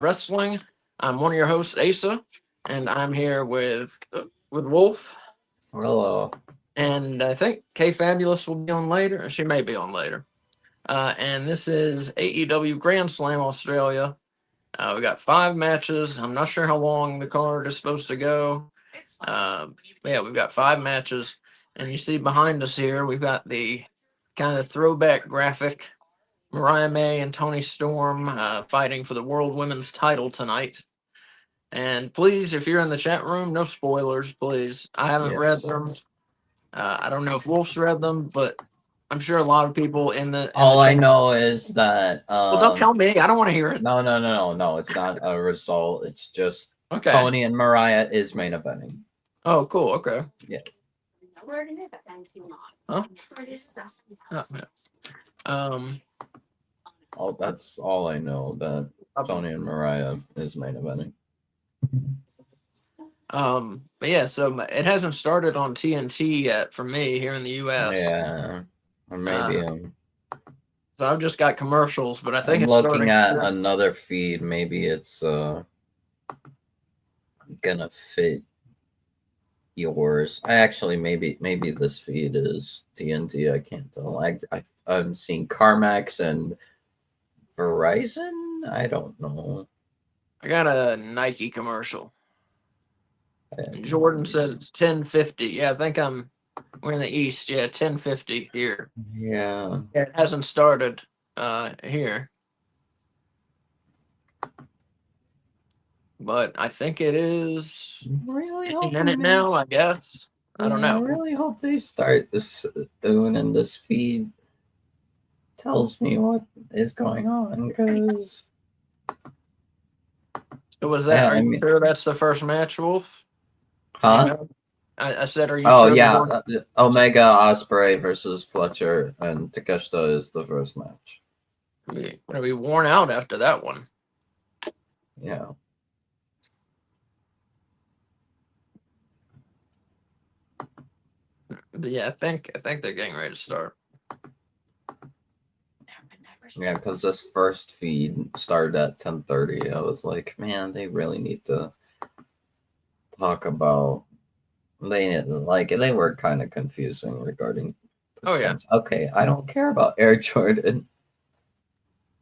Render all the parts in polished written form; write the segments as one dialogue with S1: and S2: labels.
S1: Wrestling. I'm one of your hosts, Asa, and I'm here with Wolf,
S2: Hello.
S1: and I think K Fabulous will be on later. Or she may be on later. And this is AEW Grand Slam Australia. We got 5 matches. I'm not sure how long the card is supposed to go. Yeah, we've got 5 matches, and you see behind us here, we've got the kind of throwback graphic. Mariah May and Tony Storm fighting for the World Women's title tonight. And please, if you're in the chat room, no spoilers, please. I haven't read
S2: Yes.
S1: them. I don't know if Wolf's read them, but I'm sure a lot of people in the
S2: All I
S1: chat.
S2: know is that
S1: Well, don't tell me. I don't want to hear it.
S2: no. It's not a result. It's just
S1: Okay.
S2: Tony and Mariah is main eventing.
S1: Oh, cool. Okay.
S2: Yes.
S1: Huh? Oh, yeah.
S2: That's all I know. That Tony and Mariah is main eventing.
S1: But yeah, so it hasn't started on TNT yet for me here in the U.S.
S2: Yeah. Or maybe
S1: So I've just got commercials, but I think
S2: I'm
S1: it's
S2: looking
S1: starting
S2: at
S1: soon.
S2: another feed. Maybe it's gonna fit yours. I actually maybe this feed is TNT. I can't tell. I'm seeing CarMax and Verizon. I don't know.
S1: I got a Nike commercial. And Jordan says it's 10:50. Yeah, I think we're in the East. Yeah, 10:50 here.
S2: Yeah.
S1: Yeah, it hasn't started here, but I think it is
S2: Really
S1: any minute now. I guess. I don't
S2: I
S1: know.
S2: really hope they start this soon, and this feed tells me what is going on. Because
S1: So was that? Are
S2: I
S1: you
S2: mean,
S1: sure that's the first match, Wolf? You
S2: huh?
S1: know, I said, are you
S2: Oh
S1: sure?
S2: yeah, Omega Osprey versus Fletcher and Takeshita is the first match.
S1: We're gonna be worn out after that one.
S2: Yeah.
S1: But yeah, I think they're getting ready to start.
S2: Yeah, because this first feed started at 10:30. I was like, man, they really need to talk about. They were kind of confusing regarding the
S1: Oh yeah.
S2: Okay, I don't care about Air Jordan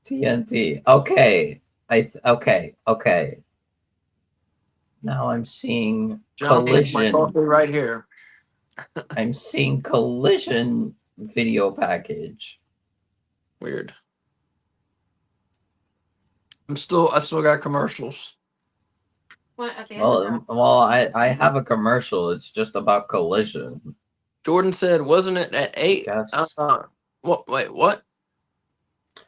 S2: TNT. Okay, okay. Now I'm seeing
S1: Johnny has my
S2: Collision.
S1: coffee right here.
S2: I'm seeing Collision video package.
S1: Weird. I still got commercials.
S3: What at the end of that?
S2: Well, I have a commercial. It's just about Collision.
S1: Jordan said, wasn't it at 8?
S2: Guess
S1: What? Wait, what?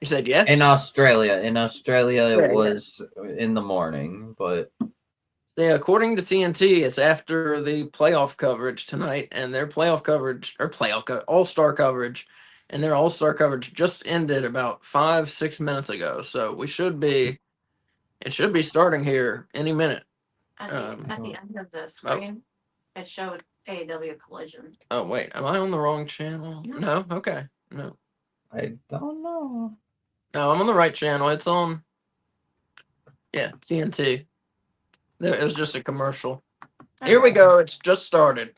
S1: You said yes?
S2: in Australia. In Australia, it
S1: Yeah, yeah.
S2: was in the morning, but
S1: Yeah, according to TNT, it's after the playoff coverage tonight, and their playoff coverage or all star coverage, and their all star coverage just ended about 5-6 minutes ago. So it should be starting here any minute.
S3: At the end of the screen, it showed AEW Collision.
S1: Oh wait, am I on the wrong channel? No, okay, no,
S2: I don't know.
S1: no, I'm on the right channel. It's on, yeah, TNT. It was just a commercial. Here we go. It's just started.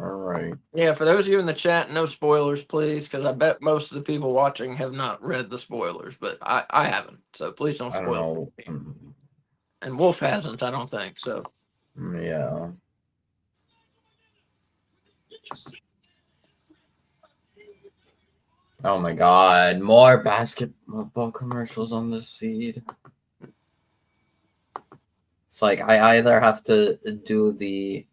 S2: All right.
S1: Yeah, for those of you in the chat, no spoilers, please, because I bet most of the people watching have not read the spoilers, but I haven't, so please don't
S2: I don't
S1: spoil
S2: know.
S1: me. And Wolf hasn't, I don't think so.
S2: Yeah. Oh my god, more basketball commercials on this feed. It's like I either have to do the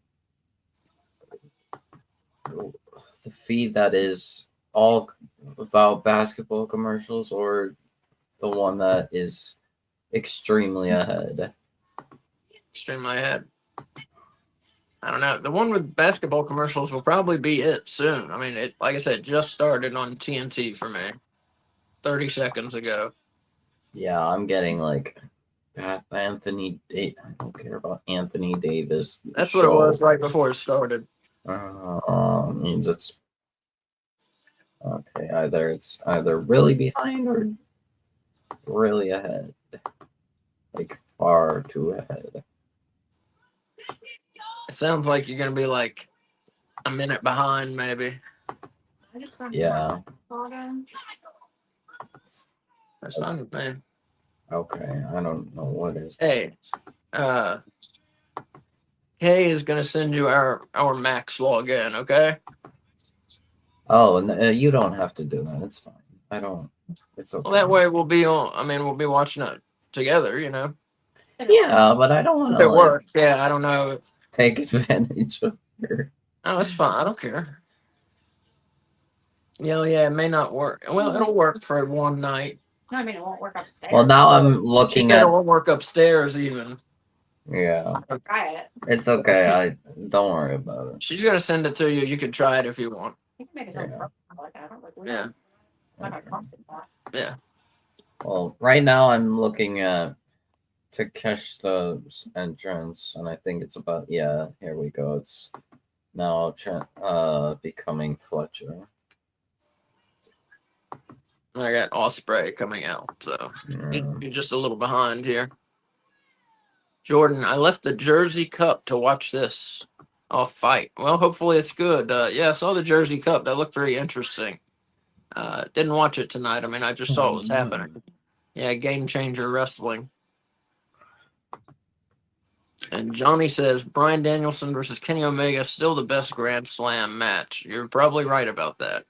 S2: feed that is all about basketball commercials or the one that is extremely ahead.
S1: Extremely ahead. I don't know. The one with basketball commercials will probably be it soon. I mean, it, like I said, just started on TNT for me 30 seconds ago.
S2: Yeah, I'm getting like Anthony. I don't care about Anthony Davis.
S1: That's what it was right before it started.
S2: Means it's okay. It's either really behind or really ahead. like far too ahead.
S1: It sounds like you're gonna be like a minute behind, maybe.
S3: I just sent
S2: Yeah.
S3: Logan.
S1: That's fine with me.
S2: Okay. I don't know what is.
S1: Hey, uh, Kay is gonna send you our Max login, okay?
S2: Oh, you don't have to do that. It's fine. I don't. It's okay.
S1: Well, that way we'll be on. I mean, we'll be watching it together, you know.
S2: Yeah, but I don't want
S1: If
S2: to
S1: it
S2: like
S1: works, yeah. I don't know.
S2: take advantage of her.
S1: Oh, it's fine. I don't care. Yeah, it may not work. Well, it'll work for one night.
S3: No, I mean, it won't work upstairs.
S2: Well, now I'm
S1: She
S2: looking
S1: said it
S2: at.
S1: won't work upstairs even.
S2: Yeah,
S3: Try it.
S2: it's okay. I don't worry about it.
S1: She's gonna send it to you. You can try it if you want.
S3: You can make it sound
S2: Yeah.
S3: professional like that. I don't like
S1: Yeah.
S3: Like I costed that.
S1: Yeah.
S2: Well, right now I'm looking at Takeshita's entrance, and I think it's about here we go. It's now becoming Fletcher.
S1: I got Osprey coming out, so
S2: Mm.
S1: you're just a little behind here. Jordan, I left the Jersey Cup to watch this off fight. Well, hopefully it's good. Yeah, I saw the Jersey Cup. That looked pretty interesting. Didn't watch it tonight. I mean, I just saw what was happening. Yeah, Game Changer Wrestling. And Johnny says Bryan Danielson versus Kenny Omega still the best Grand Slam match. You're probably right about that.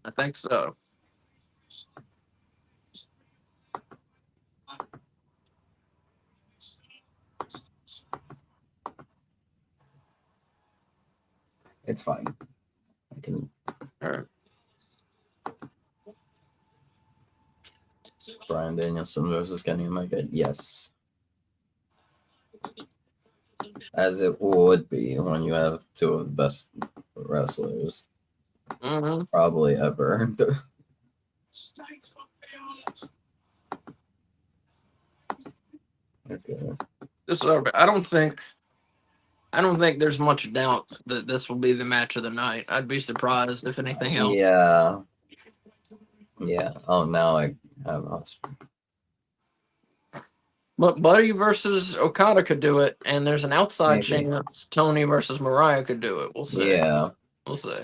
S1: I think so.
S2: It's fine. I can.
S1: All right.
S2: Bryan Danielson versus Kenny Omega. Yes. As it would be when you have two of the best wrestlers
S1: Mm-hmm.
S2: probably ever. Okay.
S1: This is I don't think there's much doubt that this will be the match of the night. I'd be surprised if anything else.
S2: Yeah. Yeah. Oh, now I have Osprey.
S1: But Buddy versus Okada could do it, and there's an outside
S2: Maybe.
S1: chance Tony versus Mariah could do it. We'll see.
S2: Yeah.
S1: We'll see.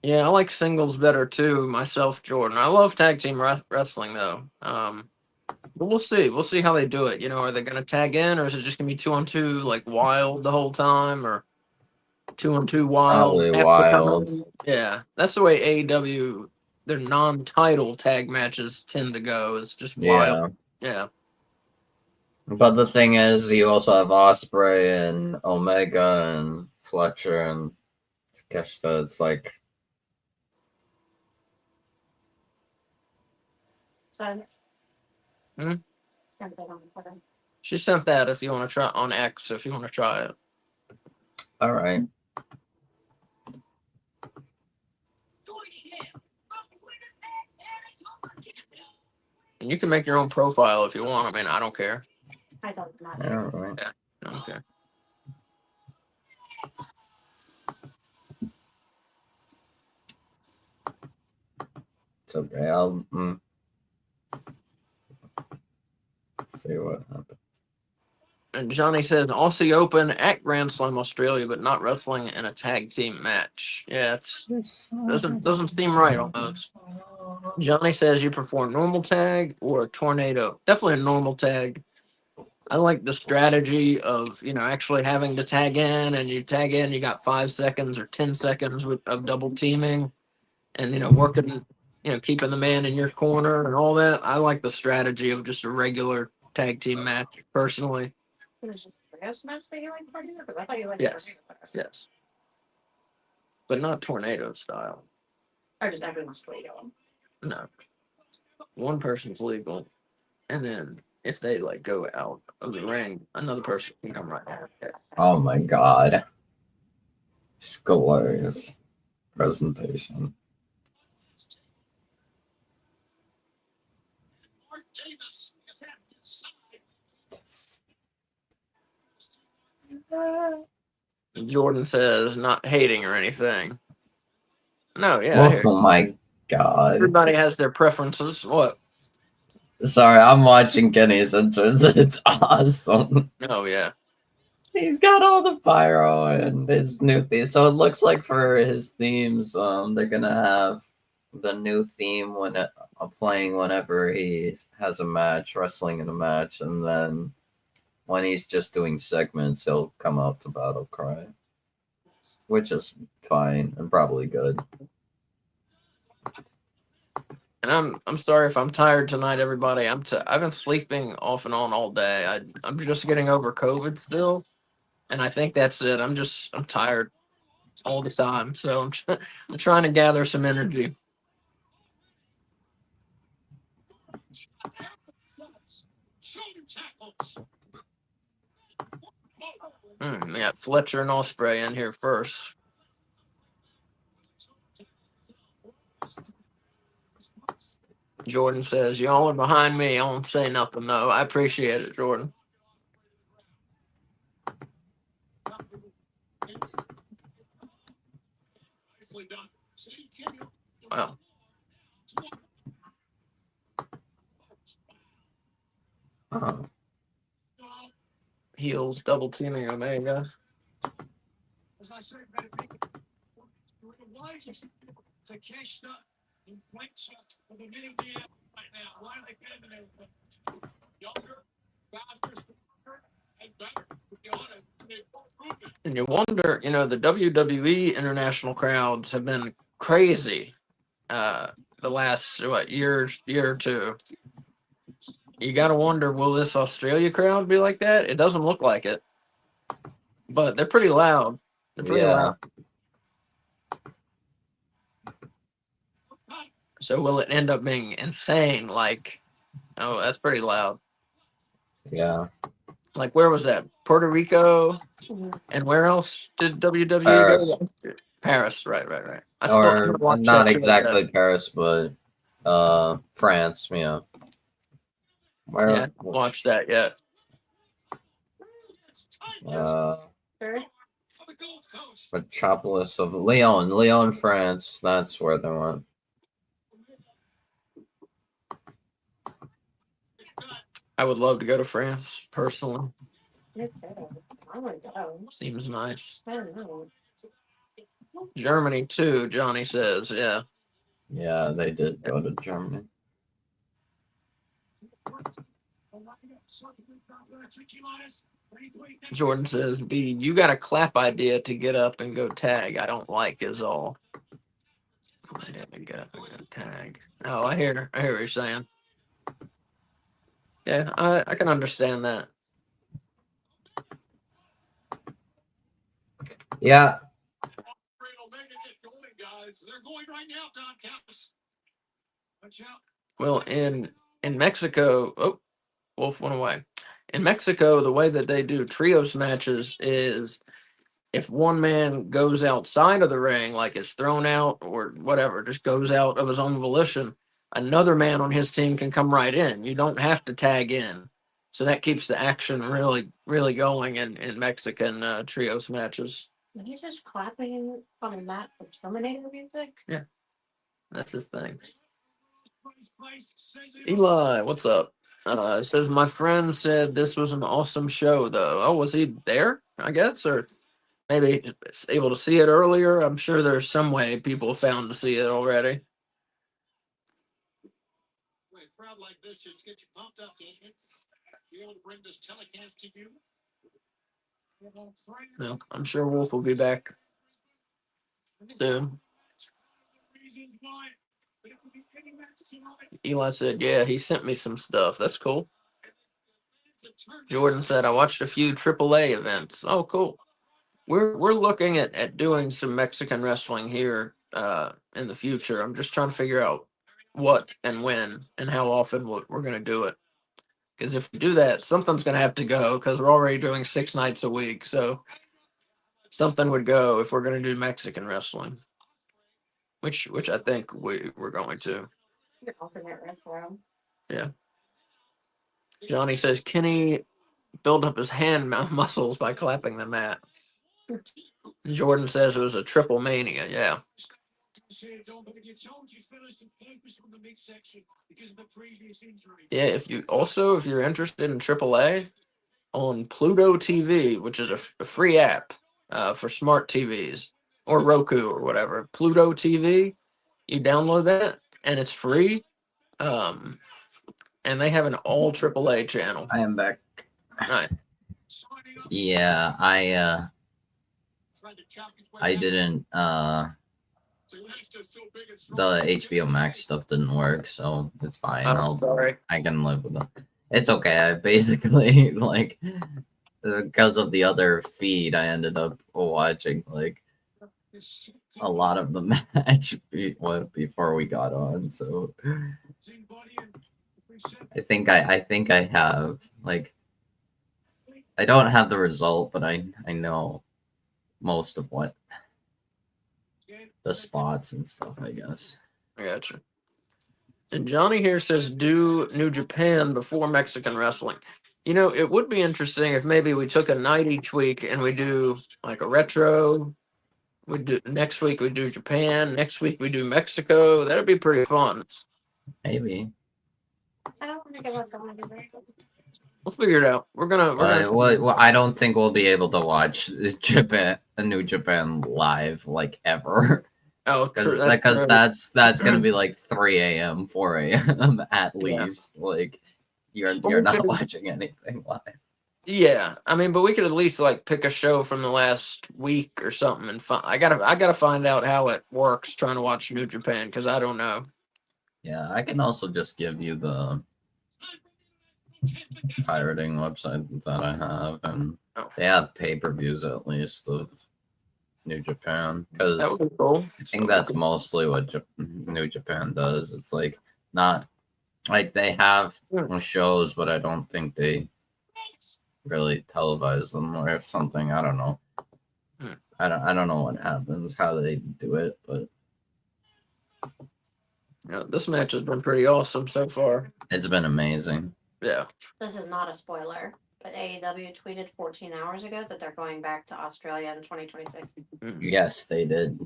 S1: Yeah, I like singles better too, myself, Jordan. I love tag team wrestling though. But we'll see. We'll see how they do it. You know, are they going to tag in, or is it just going to be 2-on-2 like wild the whole time, or 2-on-2 wild
S2: Probably
S1: half
S2: wild.
S1: the time? Yeah, that's the way AEW their non-title tag matches tend to go. It's just wild. Yeah.
S2: But the thing is, you also have Osprey and Omega and Fletcher and Takeshita. It's like,
S3: So.
S1: Hmm?
S3: Send that on the phone.
S1: She sent that if you want to try on X if you want to try it.
S2: all right.
S1: And you can make your own profile if you want. I mean, I don't care.
S3: I don't not.
S2: All right.
S1: I don't care.
S2: It's okay. I'll see what happens.
S1: And Johnny says Aussie Open at Grand Slam Australia, but not wrestling in a tag team match. Yeah, it's doesn't seem right almost. Johnny says you prefer normal tag or a tornado. Definitely a normal tag. I like the strategy of actually having to tag in, and you tag in, you got 5 seconds or 10 seconds of double teaming, and working, keeping the man in your corner and all that. I like the strategy of just a regular tag team match personally.
S3: Is it a trios match that you like for dinner? Because I thought you liked
S1: Yes.
S3: tornado better.
S1: Yes, but not tornado style.
S3: Or just everyone's legal.
S1: No, one person's legal, and then if they go out of the ring, another person can come right out.
S2: Oh my god. It's glorious presentation.
S1: Jordan says, not hating or anything. No, yeah, I hear
S2: Oh my god.
S1: everybody has their preferences. What?
S2: Sorry, I'm watching Kenny's entrance. It's awesome.
S1: Oh, yeah.
S2: He's got all the pyro and his new theme. So it looks like for his themes, they're gonna have the new theme when playing whenever he has a match, wrestling in a match, and then when he's just doing segments, he'll come out to Battle Cry, which is fine and probably good.
S1: And I'm sorry if I'm tired tonight, everybody. I've been sleeping off and on all day. I'm just getting over COVID still, and I think that's it. I'm tired all the time, so I'm trying to gather some energy. We got Fletcher and Osprey in here first. Jordan says, y'all are behind me. I won't say nothing, though. I appreciate it, Jordan. Wow.
S2: Uh-huh.
S1: Heels double teaming Omega. And you wonder, the WWE international crowds have been crazy the last year or two. You got to wonder, will this Australia crowd be like that? It doesn't look like it, but they're pretty loud. They're pretty loud. So will it end up being insane? Like, oh, that's pretty loud.
S2: Yeah.
S1: Like, where was that? Puerto Rico, and where else did WWE
S2: Paris.
S1: go? Paris, right.
S2: Or not exactly Paris, but France, yeah.
S1: Yeah, watch that yet.
S2: Metropolis of Lyon, France. That's where they went.
S1: I would love to go to France personally. Seems nice. Germany too, Johnny says. Yeah.
S2: Yeah, they did go to Germany.
S1: Jordan says, you got a clap idea to get up and go tag. I don't like is all. Get up and go tag. Oh, I hear what you're saying. Yeah, I can understand that.
S2: Yeah.
S1: Well, in Mexico, Wolf went away. In Mexico, the way that they do trios matches is if one man goes outside of the ring, like it's thrown out or whatever, just goes out of his own volition, another man on his team can come right in. You don't have to tag in. So that keeps the action really, really going in Mexican trios matches.
S3: Are you just clapping on a mat with Terminator music?
S1: Yeah, that's his thing. Eli, what's up? It says my friend said this was an awesome show, though. Oh, was he there? I guess, or maybe able to see it earlier. I'm sure there's some way people found to see it already. A crowd like this just get you pumped up, doesn't it? Be able to bring this telecast to you. No, I'm sure Wolf will be back soon. Eli said, yeah, he sent me some stuff. That's cool. Jordan said, I watched a few AAA events. Oh, cool. We're looking at doing some Mexican wrestling here in the future. I'm just trying to figure out what and when and how often we're going to do it. Because if we do that, something's going to have to go because we're already doing 6 nights a week. So something would go if we're going to do Mexican wrestling, which I think we're going to.
S3: Alternate wrestling.
S1: Yeah. Johnny says Kenny build up his hand muscles by clapping the mat. Jordan says it was a triple mania. Yeah. Yeah. If you're interested in AAA, on Pluto TV, which is a free app for smart TVs or Roku or whatever. Pluto TV, you download that and it's free. And they have an all AAA channel.
S2: I am back.
S1: Nice.
S2: Yeah, I didn't the HBO Max stuff didn't work, so it's fine.
S1: I'm sorry.
S2: I can live with it. It's okay. I basically like because of the other feed, I ended up watching like a lot of the match before we got on. So I think I have like I don't have the result, but I know most of what the spots and stuff, I guess.
S1: I gotcha. And Johnny here says do New Japan before Mexican wrestling. You know, it would be interesting if maybe we took a night each week and we do like a retro. We do next week we do Japan. Next week we do Mexico. That'd be pretty fun.
S2: Maybe.
S3: I don't want to give up on it.
S1: We'll figure it out. We're gonna.
S2: Well, I don't think we'll be able to watch a New Japan live like ever.
S1: Oh, true.
S2: Because that's gonna be like 3 a.m., 4 a.m. at least.
S1: Yeah.
S2: Like you're not watching anything live.
S1: Yeah, I mean, but we could at least like pick a show from the last week or something and I gotta find out how it works trying to watch New Japan because I don't know.
S2: Yeah, I can also just give you the pirating website that I have, and they have pay-per-views at least of New Japan because
S1: That would be cool.
S2: I think that's mostly what New Japan does. It's like not like they have shows, but I don't think they really televise them or something. I don't know. I don't know what happens, how they do it, but
S1: yeah, this match has been pretty awesome so far.
S2: it's been amazing.
S1: Yeah.
S3: This is not a spoiler, but AEW tweeted 14 hours ago that they're going back to Australia in 2026.
S2: Yes, they did.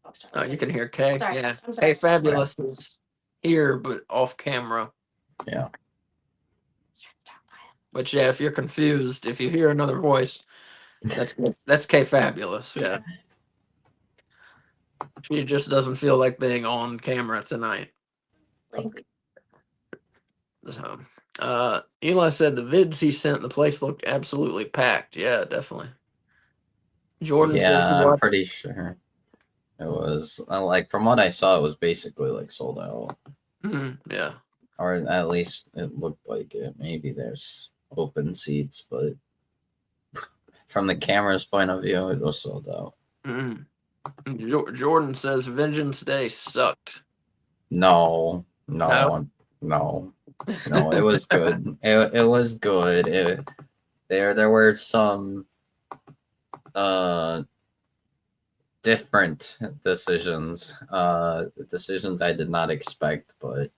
S3: Oh, sorry.
S1: Oh, you can hear Kay.
S3: Sorry,
S1: Yeah.
S3: I'm sorry.
S1: Kay Fabulous is here, but off camera.
S2: Yeah.
S1: Which, yeah, if you're confused, if you hear another voice, that's Kay Fabulous. Yeah. She just doesn't feel like being on camera tonight.
S3: Like,
S1: So, Eli said the vids he sent, the place looked absolutely packed. Yeah, definitely. Jordan says
S2: Yeah,
S1: he
S2: I'm
S1: watched-
S2: pretty sure it was like from what I saw, it was basically like sold out,
S1: yeah.
S2: or at least it looked like it. Maybe there's open seats, but from the camera's point of view, it was sold out.
S1: Jordan says Vengeance Day sucked.
S2: No, it was good. It was good. There were some different decisions I did not expect, but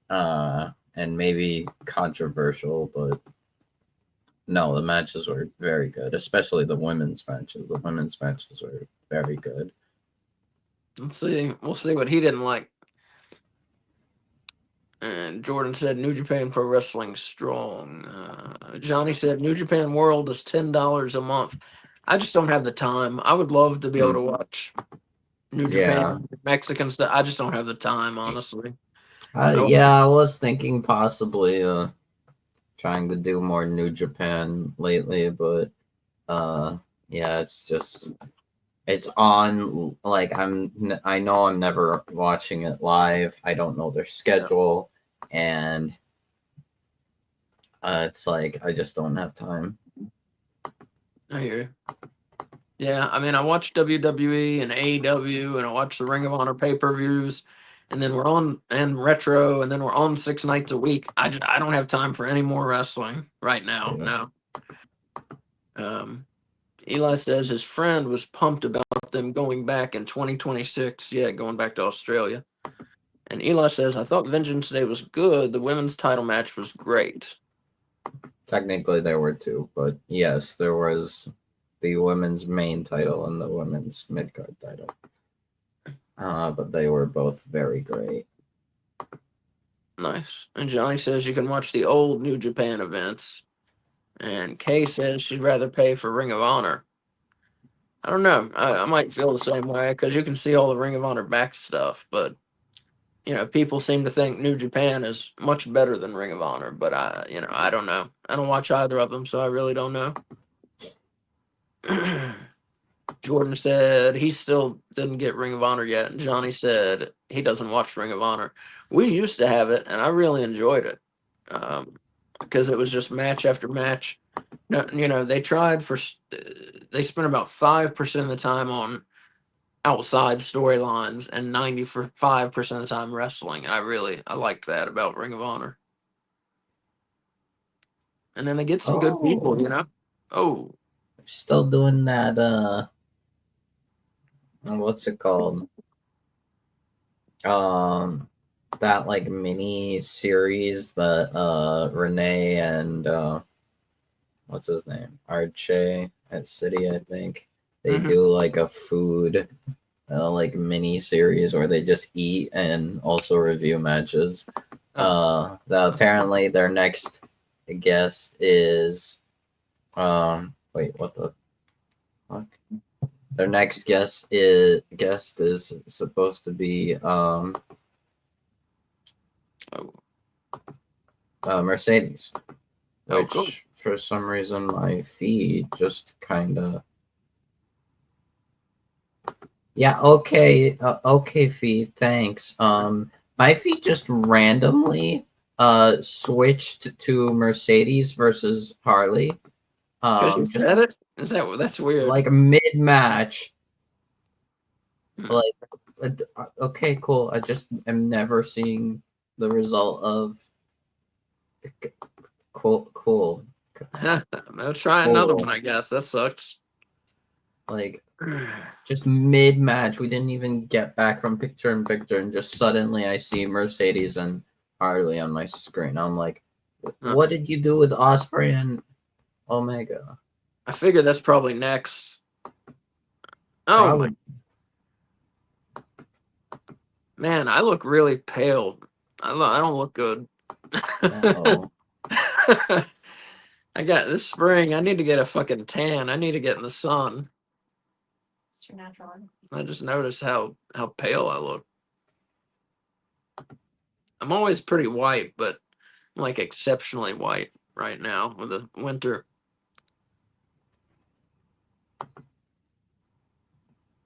S2: and maybe controversial, but no, the matches were very good, especially the women's matches. The women's matches were very good.
S1: Let's see. We'll see what he didn't like. And Jordan said New Japan Pro Wrestling strong. Johnny said New Japan World is $10 a month. I just don't have the time. I would love to be able to watch New Japan, Mexican stuff. I just don't have the time, honestly.
S2: Yeah, I was thinking possibly trying to do more New Japan lately, but yeah, it's on like I know I'm never watching it live. I don't know their schedule, and it's like I just don't have time.
S1: I hear you. Yeah, I mean, I watch WWE and AEW, and I watch the Ring of Honor pay-per-views, and then we're on and retro, and then we're on 6 nights a week. I don't have time for any more wrestling right now. No. Eli says his friend was pumped about them going back in 2026. Yeah, going back to Australia. And Eli says, I thought Vengeance Day was good. The women's title match was great.
S2: Technically, there were two, but yes, there was the women's main title and the women's mid card title. But they were both very great.
S1: Nice. And Johnny says you can watch the old New Japan events. And Kay says she'd rather pay for Ring of Honor. I don't know. I might feel the same way because you can see all the Ring of Honor back stuff, but people seem to think New Japan is much better than Ring of Honor. But I don't know. I don't watch either of them, so I really don't know. Jordan said he still didn't get Ring of Honor yet, and Johnny said he doesn't watch Ring of Honor. We used to have it, and I really enjoyed it because it was just match after match. No, they tried they spent about 5% of the time on outside storylines and 95% of the time wrestling. And I liked that about Ring of Honor. And then they get some good people, Oh,
S2: Still doing that. What's it called? That like mini series that Renee and what's his name? Arche at City, I think. They do like a food like mini series where they just eat and also review matches. That apparently their next guest is wait, what the fuck? Their next guest is supposed to be Mercedes, which
S1: cool.
S2: for some reason my feed just kind of okay feed, thanks. My feed just randomly switched to Mercedes versus Harley.
S1: Because you said it? That's weird.
S2: Like mid-match. Like, okay, cool. I just am never seeing the result of cool.
S1: I'll try another one, I guess. That sucks.
S2: Like, just mid-match, we didn't even get back from picture in picture, and just suddenly I see Mercedes and Harley on my screen. I'm like, what did you do with Osprey and Omega?
S1: I figure that's probably next. Oh my. Man, I look really pale. I don't look good.
S2: No.
S1: I got this spring. I need to get a fucking tan. I need to get in the sun.
S3: It's your natural one.
S1: I just noticed how pale I look. I'm always pretty white, but I'm like exceptionally white right now with the winter.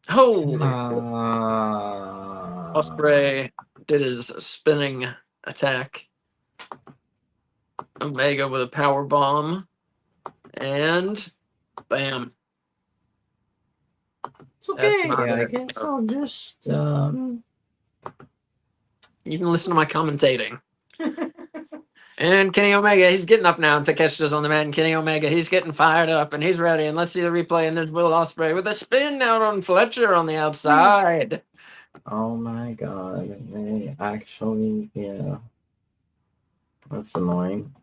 S1: Holy Osprey did his spinning attack. Omega with a power bomb. And bam.
S2: It's okay. I guess I'll just
S1: you can listen to my commentating. And Kenny Omega, he's getting up now. And Takeshita's on the mat. And Kenny Omega, he's getting fired up and he's ready. And let's see the replay. And there's Will Ospreay with a spin out on Fletcher on the outside.
S2: Oh my god. They actually, yeah. That's annoying.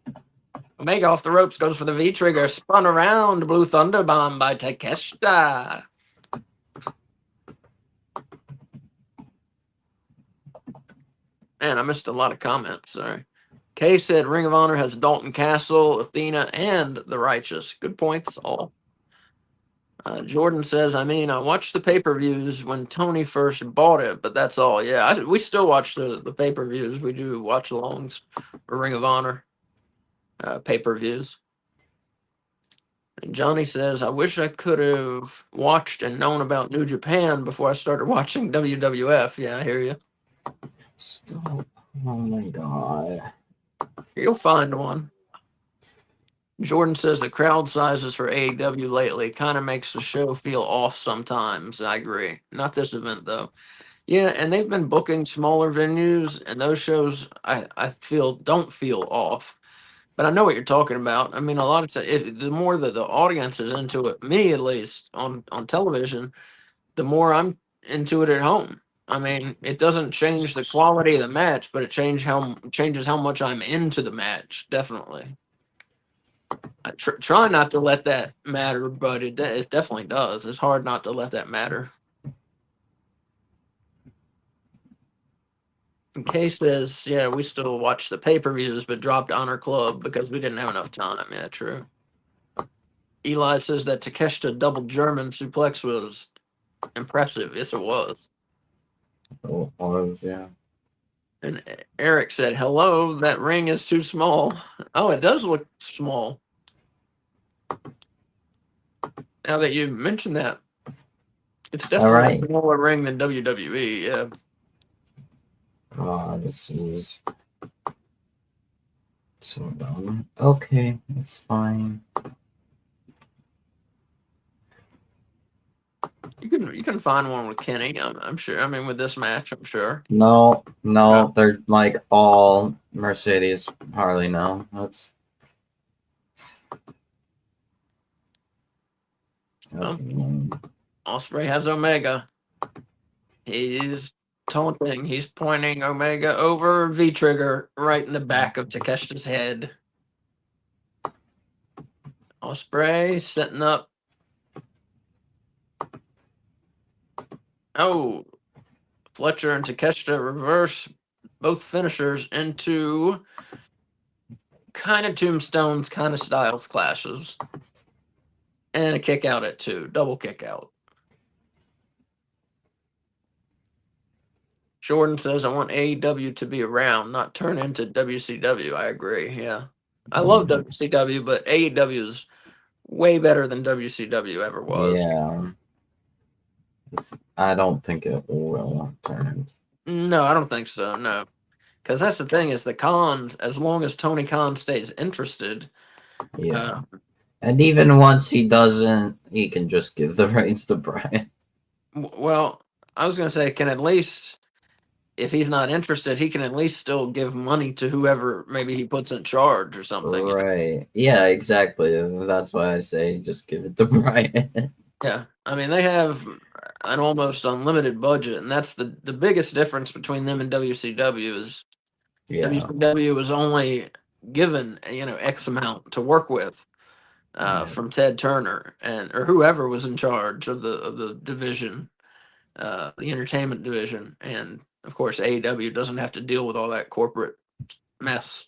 S1: Omega off the ropes, goes for the V-trigger. Spun around. Blue Thunder Bomb by Takeshita. Man, I missed a lot of comments. Sorry. Kay said Ring of Honor has Dalton Castle, Athena, and The Righteous. Good points, all. Jordan says, I watched the pay-per-views when Tony first bought it, but that's all. Yeah, we still watch the pay-per-views. We do watch-alongs for Ring of Honor pay-per-views. And Johnny says, I wish I could have watched and known about New Japan before I started watching WWF. Yeah, I hear you.
S2: Stop. Oh my god.
S1: You'll find one. Jordan says the crowd sizes for AEW lately kind of makes the show feel off sometimes. I agree. Not this event, though. Yeah, and they've been booking smaller venues, and those shows I feel don't feel off. But I know what you're talking about. A lot of times, the more that the audience is into it, me at least, on television, the more I'm into it at home. It doesn't change the quality of the match, but it changes how much I'm into the match. Definitely. I try not to let that matter, but it definitely does. It's hard not to let that matter. And Kay says, yeah, we still watch the pay-per-views, but dropped Honor Club because we didn't have enough time. Yeah, true. Eli says that Takeshita double German suplex was impressive. Yes, it was.
S2: It was, yeah.
S1: And Eric said, hello, that ring is too small. Oh, it does look small. Now that you mentioned that, it's definitely
S2: right.
S1: a smaller ring than WWE. Yeah.
S2: This is so dumb. Okay, it's fine.
S1: You can find one with Kenny. I'm sure. I mean, with this match, I'm sure.
S2: No,
S1: Yeah.
S2: they're like all Mercedes Harley now. That's annoying.
S1: Osprey has Omega. He's taunting. He's pointing Omega over V Trigger right in the back of Takeshita's head. Osprey setting up. Oh, Fletcher and Takeshita reverse both finishers into kind of tombstones, kind of styles clashes. And a kick out at 2. Double kick out. Jordan says, I want AEW to be around, not turn into WCW. I agree. Yeah. I love WCW, but AEW is way better than WCW ever was.
S2: Yeah. I don't think it will turn.
S1: No, I don't think so. No. Because that's the thing is the Khans, as long as Tony Khan stays interested.
S2: Yeah. And even once he doesn't, he can just give the reins to Brian.
S1: Well, I was going to say, can at least, if he's not interested, he can at least still give money to whoever maybe he puts in charge or something.
S2: Right. Yeah, exactly. That's why I say just give it to Brian.
S1: Yeah. I mean, they have an almost unlimited budget, and that's the biggest difference between them and WCW is
S2: Yeah.
S1: WCW was only given, X amount to work with. From Ted Turner or whoever was in charge of the division, the entertainment division, and of course AEW doesn't have to deal with all that corporate mess.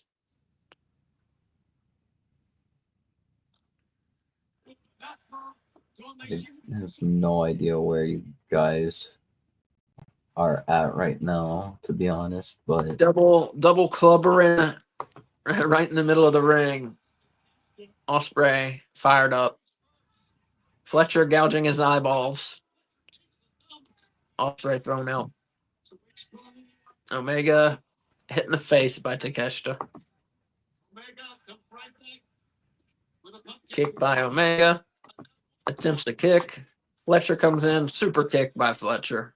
S2: I have no idea where you guys are at right now, to be honest. But
S1: Double clubber in right in the middle of the ring. Osprey fired up. Fletcher gouging his eyeballs. Osprey thrown out. Omega hit in the face by Takeshita. Kick by Omega. Attempts to kick. Fletcher comes in. Super kick by Fletcher.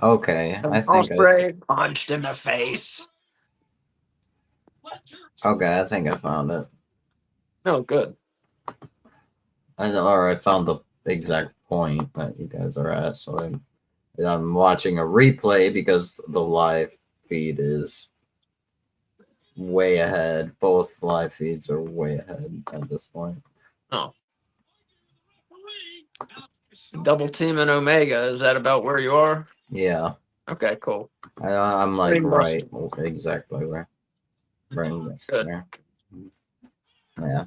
S2: okay, I think
S1: Osprey punched in the face.
S2: I think I found it.
S1: Oh, good.
S2: I found the exact point that you guys are at. So I'm watching a replay because the live feed is way ahead. Both live feeds are way ahead at this point.
S1: Oh. Double team and Omega. Is that about where you are?
S2: Yeah.
S1: Okay, cool.
S2: I'm like
S1: Ring
S2: right, exactly where. Right
S1: Good.
S2: there. Yeah.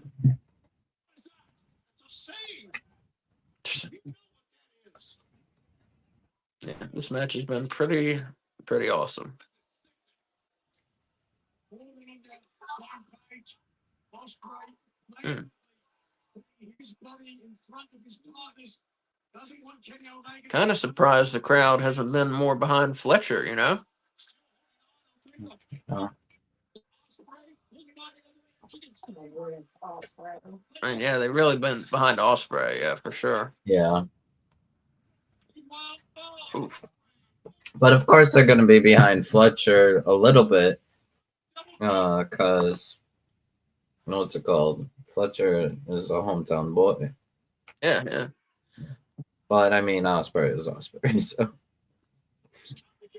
S1: Yeah, this match has been pretty awesome. Kind of surprised the crowd hasn't been more behind Fletcher, I mean, yeah, they've really been behind Osprey, yeah, for sure.
S2: Yeah.
S1: Oof.
S2: But of course they're gonna be behind Fletcher a little bit. Cause what's it called? Fletcher is a hometown boy.
S1: Yeah.
S2: But I mean Osprey is Osprey, so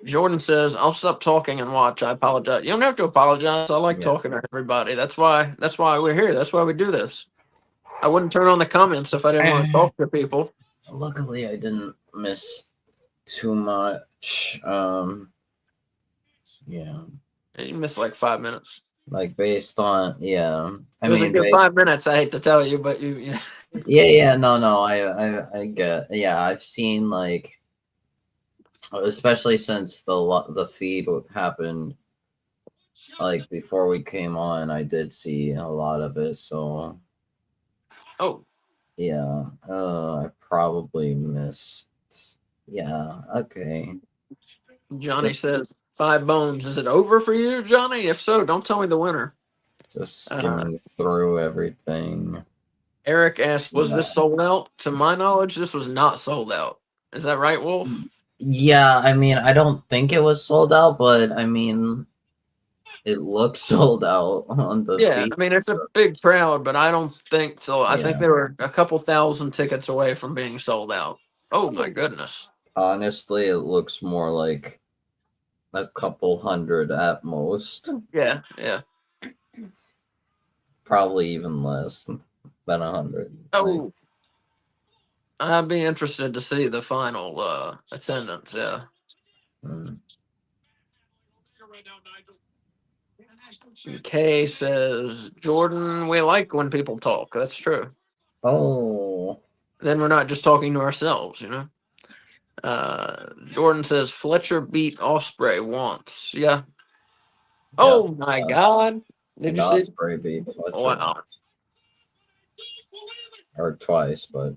S1: Jordan says, "I'll stop talking and watch. I apologize." You don't have to apologize. I like
S2: Yeah.
S1: talking to everybody. That's why we're here. That's why we do this. I wouldn't turn on the comments if I didn't want to talk to people.
S2: Luckily, I didn't miss too much. Yeah,
S1: You missed like 5 minutes.
S2: like based on
S1: It was a good 5 minutes. I hate to tell you, but you
S2: no, I get I've seen like especially since the feed happened like before we came on, I did see a lot of it. So
S1: oh,
S2: yeah, I probably missed. Yeah, okay.
S1: Johnny
S2: Just
S1: says 5 bones. Is it over for you, Johnny? If so, don't tell me the winner.
S2: just skimming through everything.
S1: Eric asked, "Was
S2: Yeah.
S1: this sold out?" To my knowledge, this was not sold out. Is that right, Wolf?
S2: Yeah, I mean, I don't think it was sold out, but I mean, it looks sold out on the
S1: Yeah,
S2: feed.
S1: I mean it's a big crowd, but I don't think so. I think
S2: Yeah.
S1: there were a couple thousand tickets away from being sold out. Oh my goodness.
S2: Honestly, it looks more like a couple hundred at most.
S1: Yeah, yeah.
S2: Probably even less than 100.
S1: Oh, I'd be interested to see the final attendance. Yeah.
S2: Mm.
S1: Kay says, "Jordan, we like when people talk. That's true.
S2: Oh,
S1: Then we're not just talking to ourselves, you know." Jordan says Fletcher beat Osprey once. Yeah. Oh my God! Did you see?
S2: Osprey beat Fletcher
S1: Wow.
S2: once. Or twice, but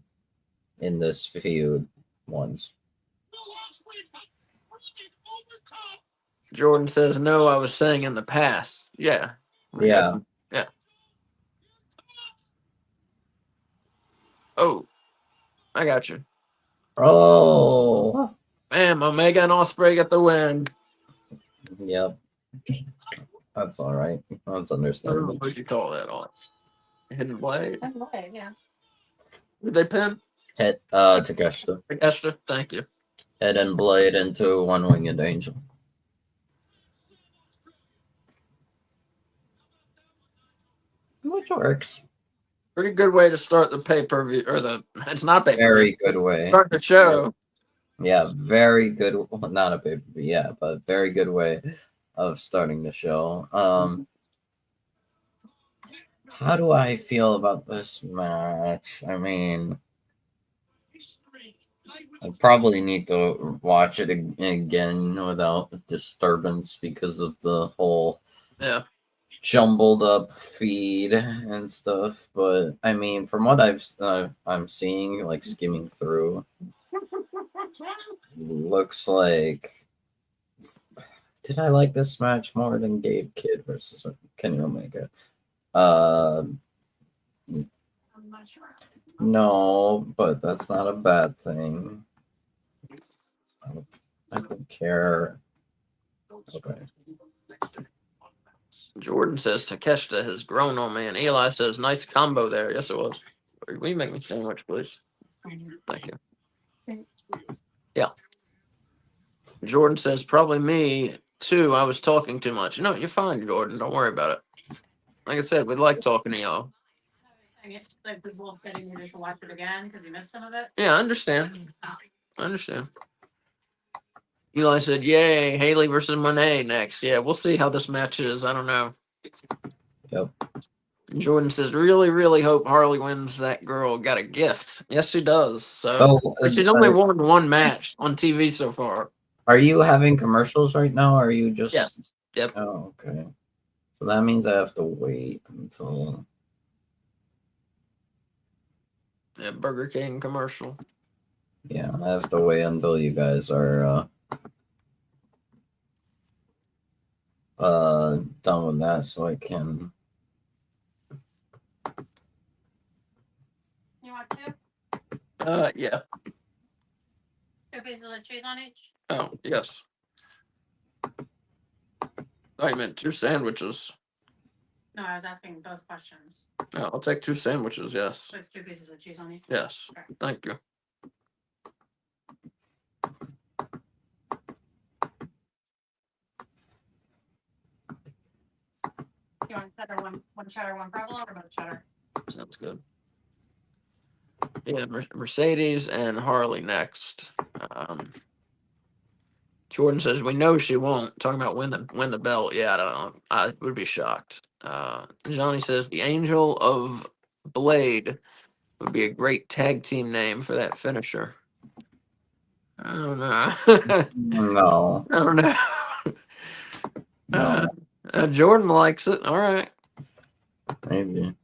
S2: in this feud, once.
S1: Jordan says, "No, I was saying in the past." Yeah.
S2: Yeah.
S1: Yeah. Oh, I got you.
S2: Oh,
S1: Bam, Omega and Osprey get the win.
S2: yep. That's all right. That's
S1: I don't
S2: understandable.
S1: know what you call that on. Hidden blade.
S3: Yeah.
S1: Did they pin?
S2: Hit Takeshita.
S1: Esther, thank you.
S2: Head and blade into one winged angel. Which works.
S1: Pretty good way to start the pay-per-view, or it's not pay-per-view.
S2: Very good way.
S1: Start the show.
S2: Yeah, very good. Well, not a pay per view, yeah, but very good way of starting the show. How do I feel about this match? I mean, I probably need to watch it again without disturbance because of the whole jumbled up feed and stuff. But I mean, from what I'm seeing, like skimming through, looks like. Did I like this match more than Gabe Kidd versus Kenny Omega?
S3: I'm not sure.
S2: No, but that's not a bad thing. I don't care. Okay.
S1: Jordan says Takeshita has grown on me, and Eli says nice combo there. Yes, it was. Will you make me sandwich, please? Thank you. Yeah. Jordan says probably me too. I was talking too much. No, you're fine, Jordan. Don't worry about it. Like I said, we like talking to y'all.
S3: Like the Wolf setting you to watch it again because you missed some of it.
S1: Yeah, I understand. I understand. Eli said, "Yay, Haley versus Monet next." Yeah, we'll see how this match is. I don't know.
S2: Yep.
S1: Jordan says, "Really, really hope Harley wins. That girl got a gift." Yes, she does. So she's only won one match on TV so far.
S2: Are you having commercials right now? Or are you just?
S1: Yes. Yep.
S2: Oh, okay. So that means I have to wait until.
S1: Yeah, Burger King commercial.
S2: Yeah, I have to wait until you guys are done with that so I can.
S3: You want two?
S1: Yeah.
S3: 2 pieces of cheese on each?
S1: Oh, yes. I meant 2 sandwiches.
S3: No, I was asking both questions.
S1: No, I'll take 2 sandwiches, yes.
S3: So it's 2 pieces of cheese on each?
S1: Yes.
S3: Okay.
S1: Thank you.
S3: You want cheddar, one cheddar, one provolone, or both cheddar?
S1: Sounds good. Yeah, Mercedes and Harley next. Jordan says we know she won't. Talking about win the belt. Yeah, I don't know. I would be shocked. Johnny says the Angel of Blade would be a great tag team name for that finisher. I don't know.
S2: No,
S1: I don't know.
S2: no,
S1: Jordan likes it. All right.
S2: maybe.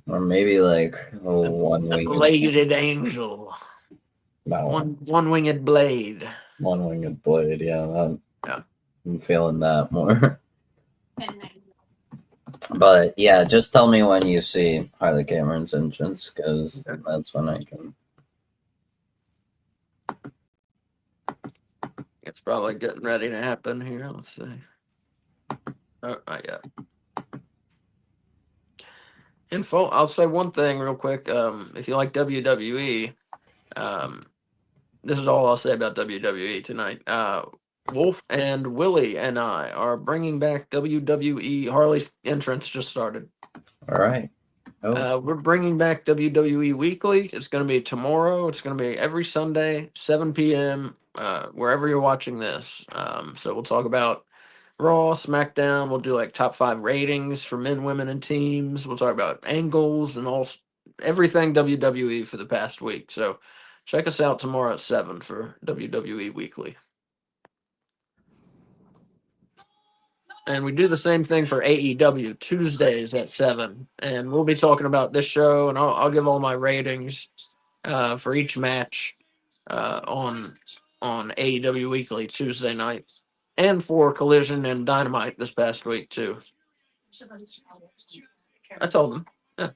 S2: Or maybe like
S1: The
S2: one-winged.
S1: bladed angel.
S2: No,
S1: One-winged blade.
S2: one-winged blade. Yeah,
S1: Yeah.
S2: I'm feeling that more.
S3: And then
S2: But yeah, just tell me when you see Harley Cameron's entrance, because
S1: Okay.
S2: that's when I can.
S1: It's probably getting ready to happen here. Let's see. Oh, not yet. Info. I'll say one thing real quick. If you like WWE, this is all I'll say about WWE tonight. Wolf and Willie and I are bringing back WWE. Harley's entrance just started.
S2: All right. Oh,
S1: We're bringing back WWE Weekly. It's going to be tomorrow. It's going to be every Sunday, 7 p.m., wherever you're watching this. So we'll talk about Raw, SmackDown. We'll do like top 5 ratings for men, women, and teams. We'll talk about angles and everything WWE for the past week. So check us out tomorrow at 7 for WWE Weekly. And we do the same thing for AEW Tuesdays at 7. And we'll be talking about this show, and I'll give all my ratings for each match on AEW Weekly Tuesday night, and for Collision and Dynamite this past week too. I told them. Yeah.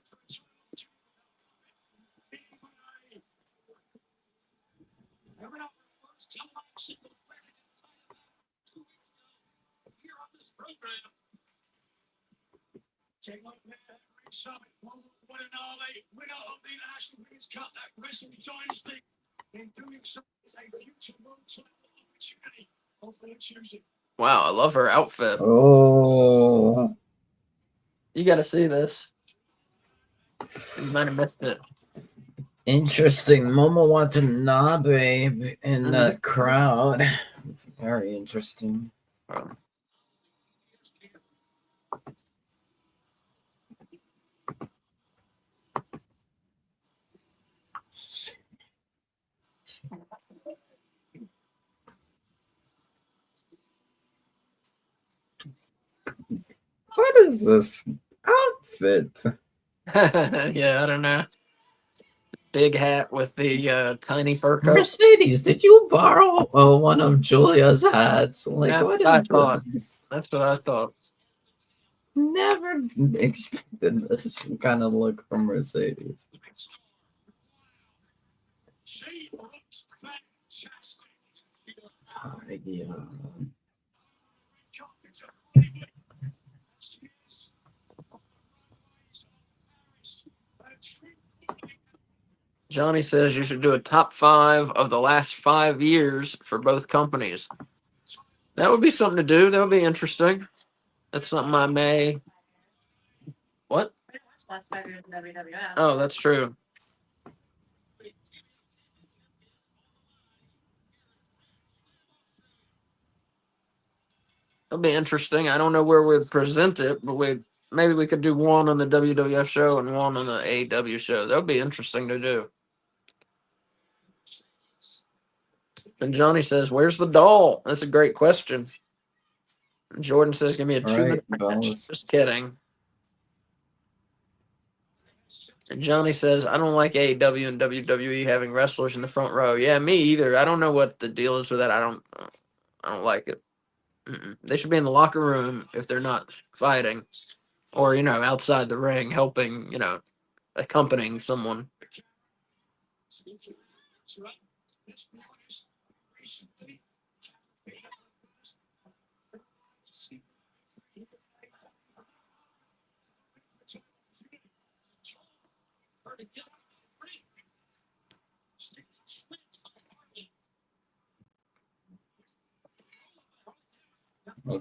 S1: Wow, I love her outfit.
S2: oh,
S1: You got to see this. You might have missed it.
S2: interesting. Momo Watanabe in
S1: Mhm.
S2: the crowd. Very interesting. What is this outfit?
S1: Yeah, I don't know. Big hat with the tiny fur coat.
S2: Mercedes, did you borrow one of Julia's hats? Like,
S1: That's
S2: what
S1: what I
S2: is
S1: thought.
S2: this?
S1: That's what I thought.
S2: Never expected this kind of look from Mercedes. Yeah.
S1: Johnny says you should do a top 5 of the last 5 years for both companies. That would be something to do. That would be interesting. That's something I may. What?
S3: last 5 years in WWF.
S1: Oh, that's true. That'll be interesting. I don't know where we'd present it, but maybe we could do one on the WWF show and one on the AEW show. That would be interesting to do. And Johnny says, "Where's the doll?" That's a great question. And Jordan says, "Give me a
S2: All
S1: 2-minute
S2: right,
S1: match."
S2: fellas.
S1: Just kidding. And Johnny says, "I don't like AEW and WWE having wrestlers in the front row." Yeah, me either. I don't know what the deal is with that. I don't like it. They should be in the locker room if they're not fighting, or outside the ring helping, accompanying someone.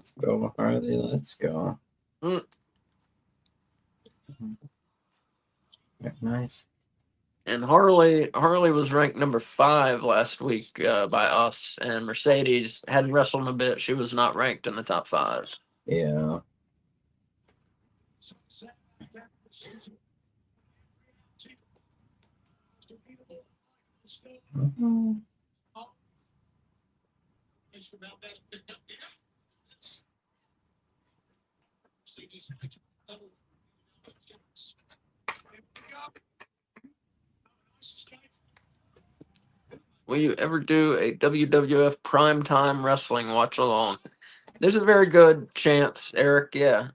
S2: Let's go, Harley. Let's go.
S1: Mm.
S2: Yeah, nice.
S1: And Harley was ranked number 5 last week by us, and Mercedes hadn't wrestled in a bit. She was not ranked in the top 5.
S2: Yeah. Mhm.
S1: Will you ever do a WWF primetime wrestling watch along? There's a very good chance, Eric. Yeah.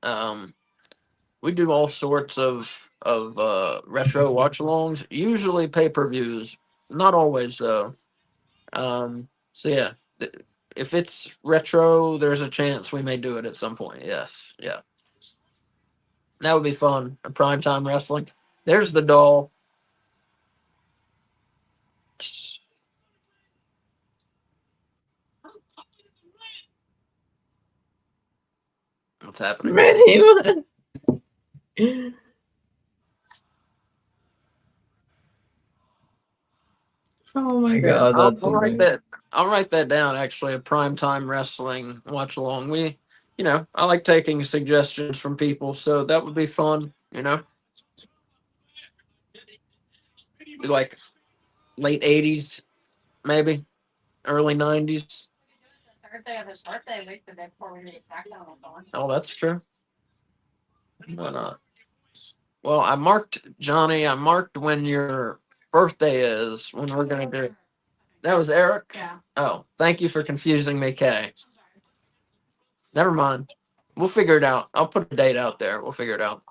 S1: We do all sorts of retro watch alongs, usually pay-per-views, not always though. So yeah, if it's retro, there's a chance we may do it at some point. Yes. Yeah. That would be fun. A primetime wrestling. There's the doll. What's happening?
S2: Many. Oh my god, that's
S1: I'll write
S2: amazing.
S1: that. I'll write that down. Actually, a primetime wrestling watch along. I like taking suggestions from people, so that would be fun. Be like late '80s, maybe early '90s.
S3: Third day of his birthday week, the day before we meet SmackDown on Dawn.
S1: Oh, that's true. Why not? Well, I marked Johnny. I marked when your birthday is. When we're gonna do. That was Eric.
S3: Yeah.
S1: Oh, thank you for confusing me, Kay. Never mind. We'll figure it out. I'll put a date out there. We'll figure it out.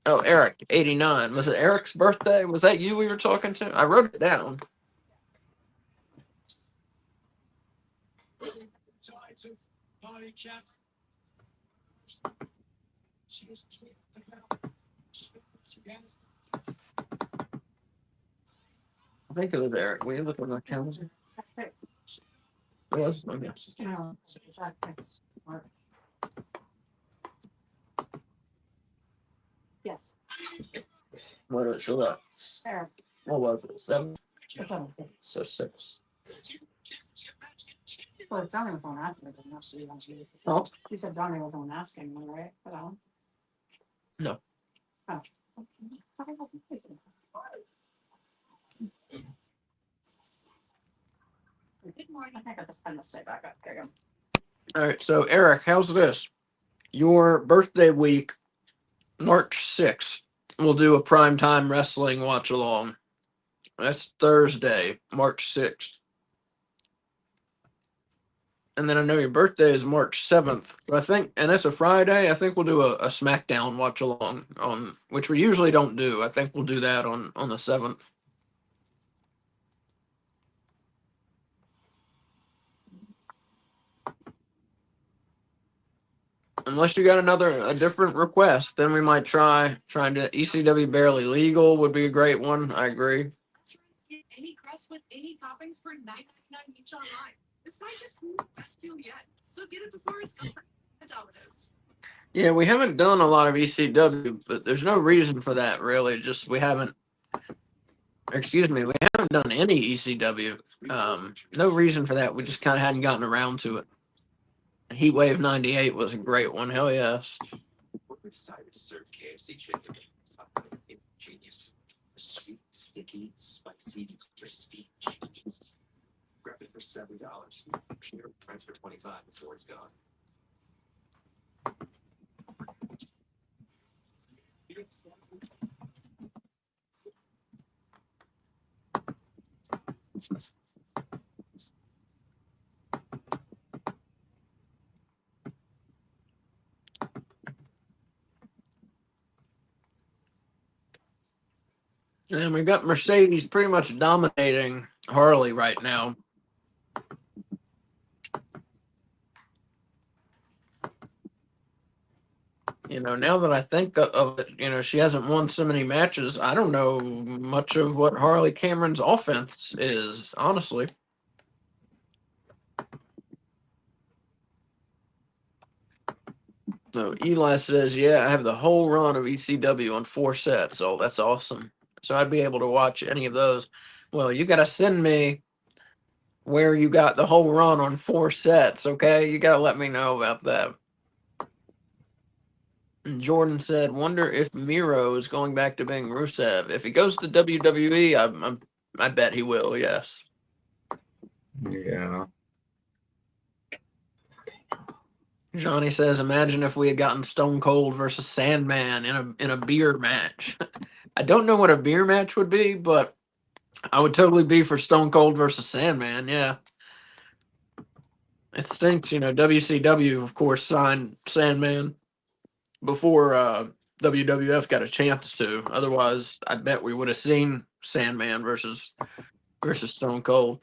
S1: Oh, Eric, 89. Was it Eric's birthday? Was that you we were talking to? I wrote it down. I think it was Eric. Will you look at my calendar? Yes. Okay.
S3: No, that's March. Yes.
S1: What did it show up?
S3: There.
S1: What was it? 7?
S3: It's on.
S1: So 6.
S3: Well, Johnny was on asking, but not so you want to use it.
S1: Oh.
S3: You said Johnny was on asking, right? For that one?
S1: No.
S3: Oh. I think I just kind of stay back up. There you go.
S1: All right. So, Eric, how's this? Your birthday week, March 6th, we'll do a primetime wrestling watch along. That's Thursday, March 6th. And then I know your birthday is March 7th. So I think, and that's a Friday, I think we'll do a SmackDown watch along on, which we usually don't do. I think we'll do that on the 7th. Unless you got a different request, then we might trying to ECW Barely Legal would be a great one. I agree.
S4: Get any crust with any toppings for $9.99 each online. This might just be the best deal yet. So get it before it's gone. At Domino's.
S1: Yeah, we haven't done a lot of ECW, but there's no reason for that really. Just we haven't done any ECW. No reason for that. We just kind of hadn't gotten around to it. Heatwave 98 was a great one. Hell yes.
S5: We decided to serve KFC chicken. It's genius. Sweet, sticky, spicy, crispy cheese. Grab it for $7. Share price for $25 before it's gone.
S1: And we got Mercedes pretty much dominating Harley right now. Now that I think of it, she hasn't won so many matches. I don't know much of what Harley Cameron's offense is, honestly. So Eli says, "Yeah, I have the whole run of ECW on 4 sets. Oh, that's awesome. So I'd be able to watch any of those. Well, you got to send me where you got the whole run on 4 sets, okay? You got to let me know about that." And Jordan said, "Wonder if Miro is going back to being Rusev. If he goes to WWE, I bet he will. Yes."
S2: Yeah.
S1: Johnny says, "Imagine if we had gotten Stone Cold versus Sandman in a beer match." I don't know what a beer match would be, but I would totally be for Stone Cold versus Sandman. Yeah, it stinks. WCW, of course, signed Sandman before WWF got a chance to. Otherwise, I bet we would have seen Sandman versus Stone Cold.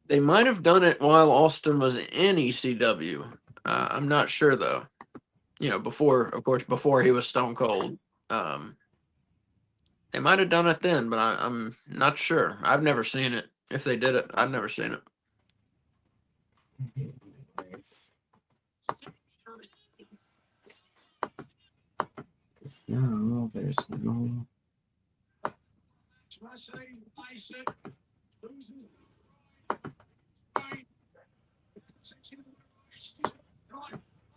S1: They might have done it while Austin was in ECW. I'm not sure though. Before he was Stone Cold. Um, they might have done it then, but I'm not sure. I've never seen it. If they did it, I've never seen it.
S2: No, there's no.
S4: I say, I said, losing. Right.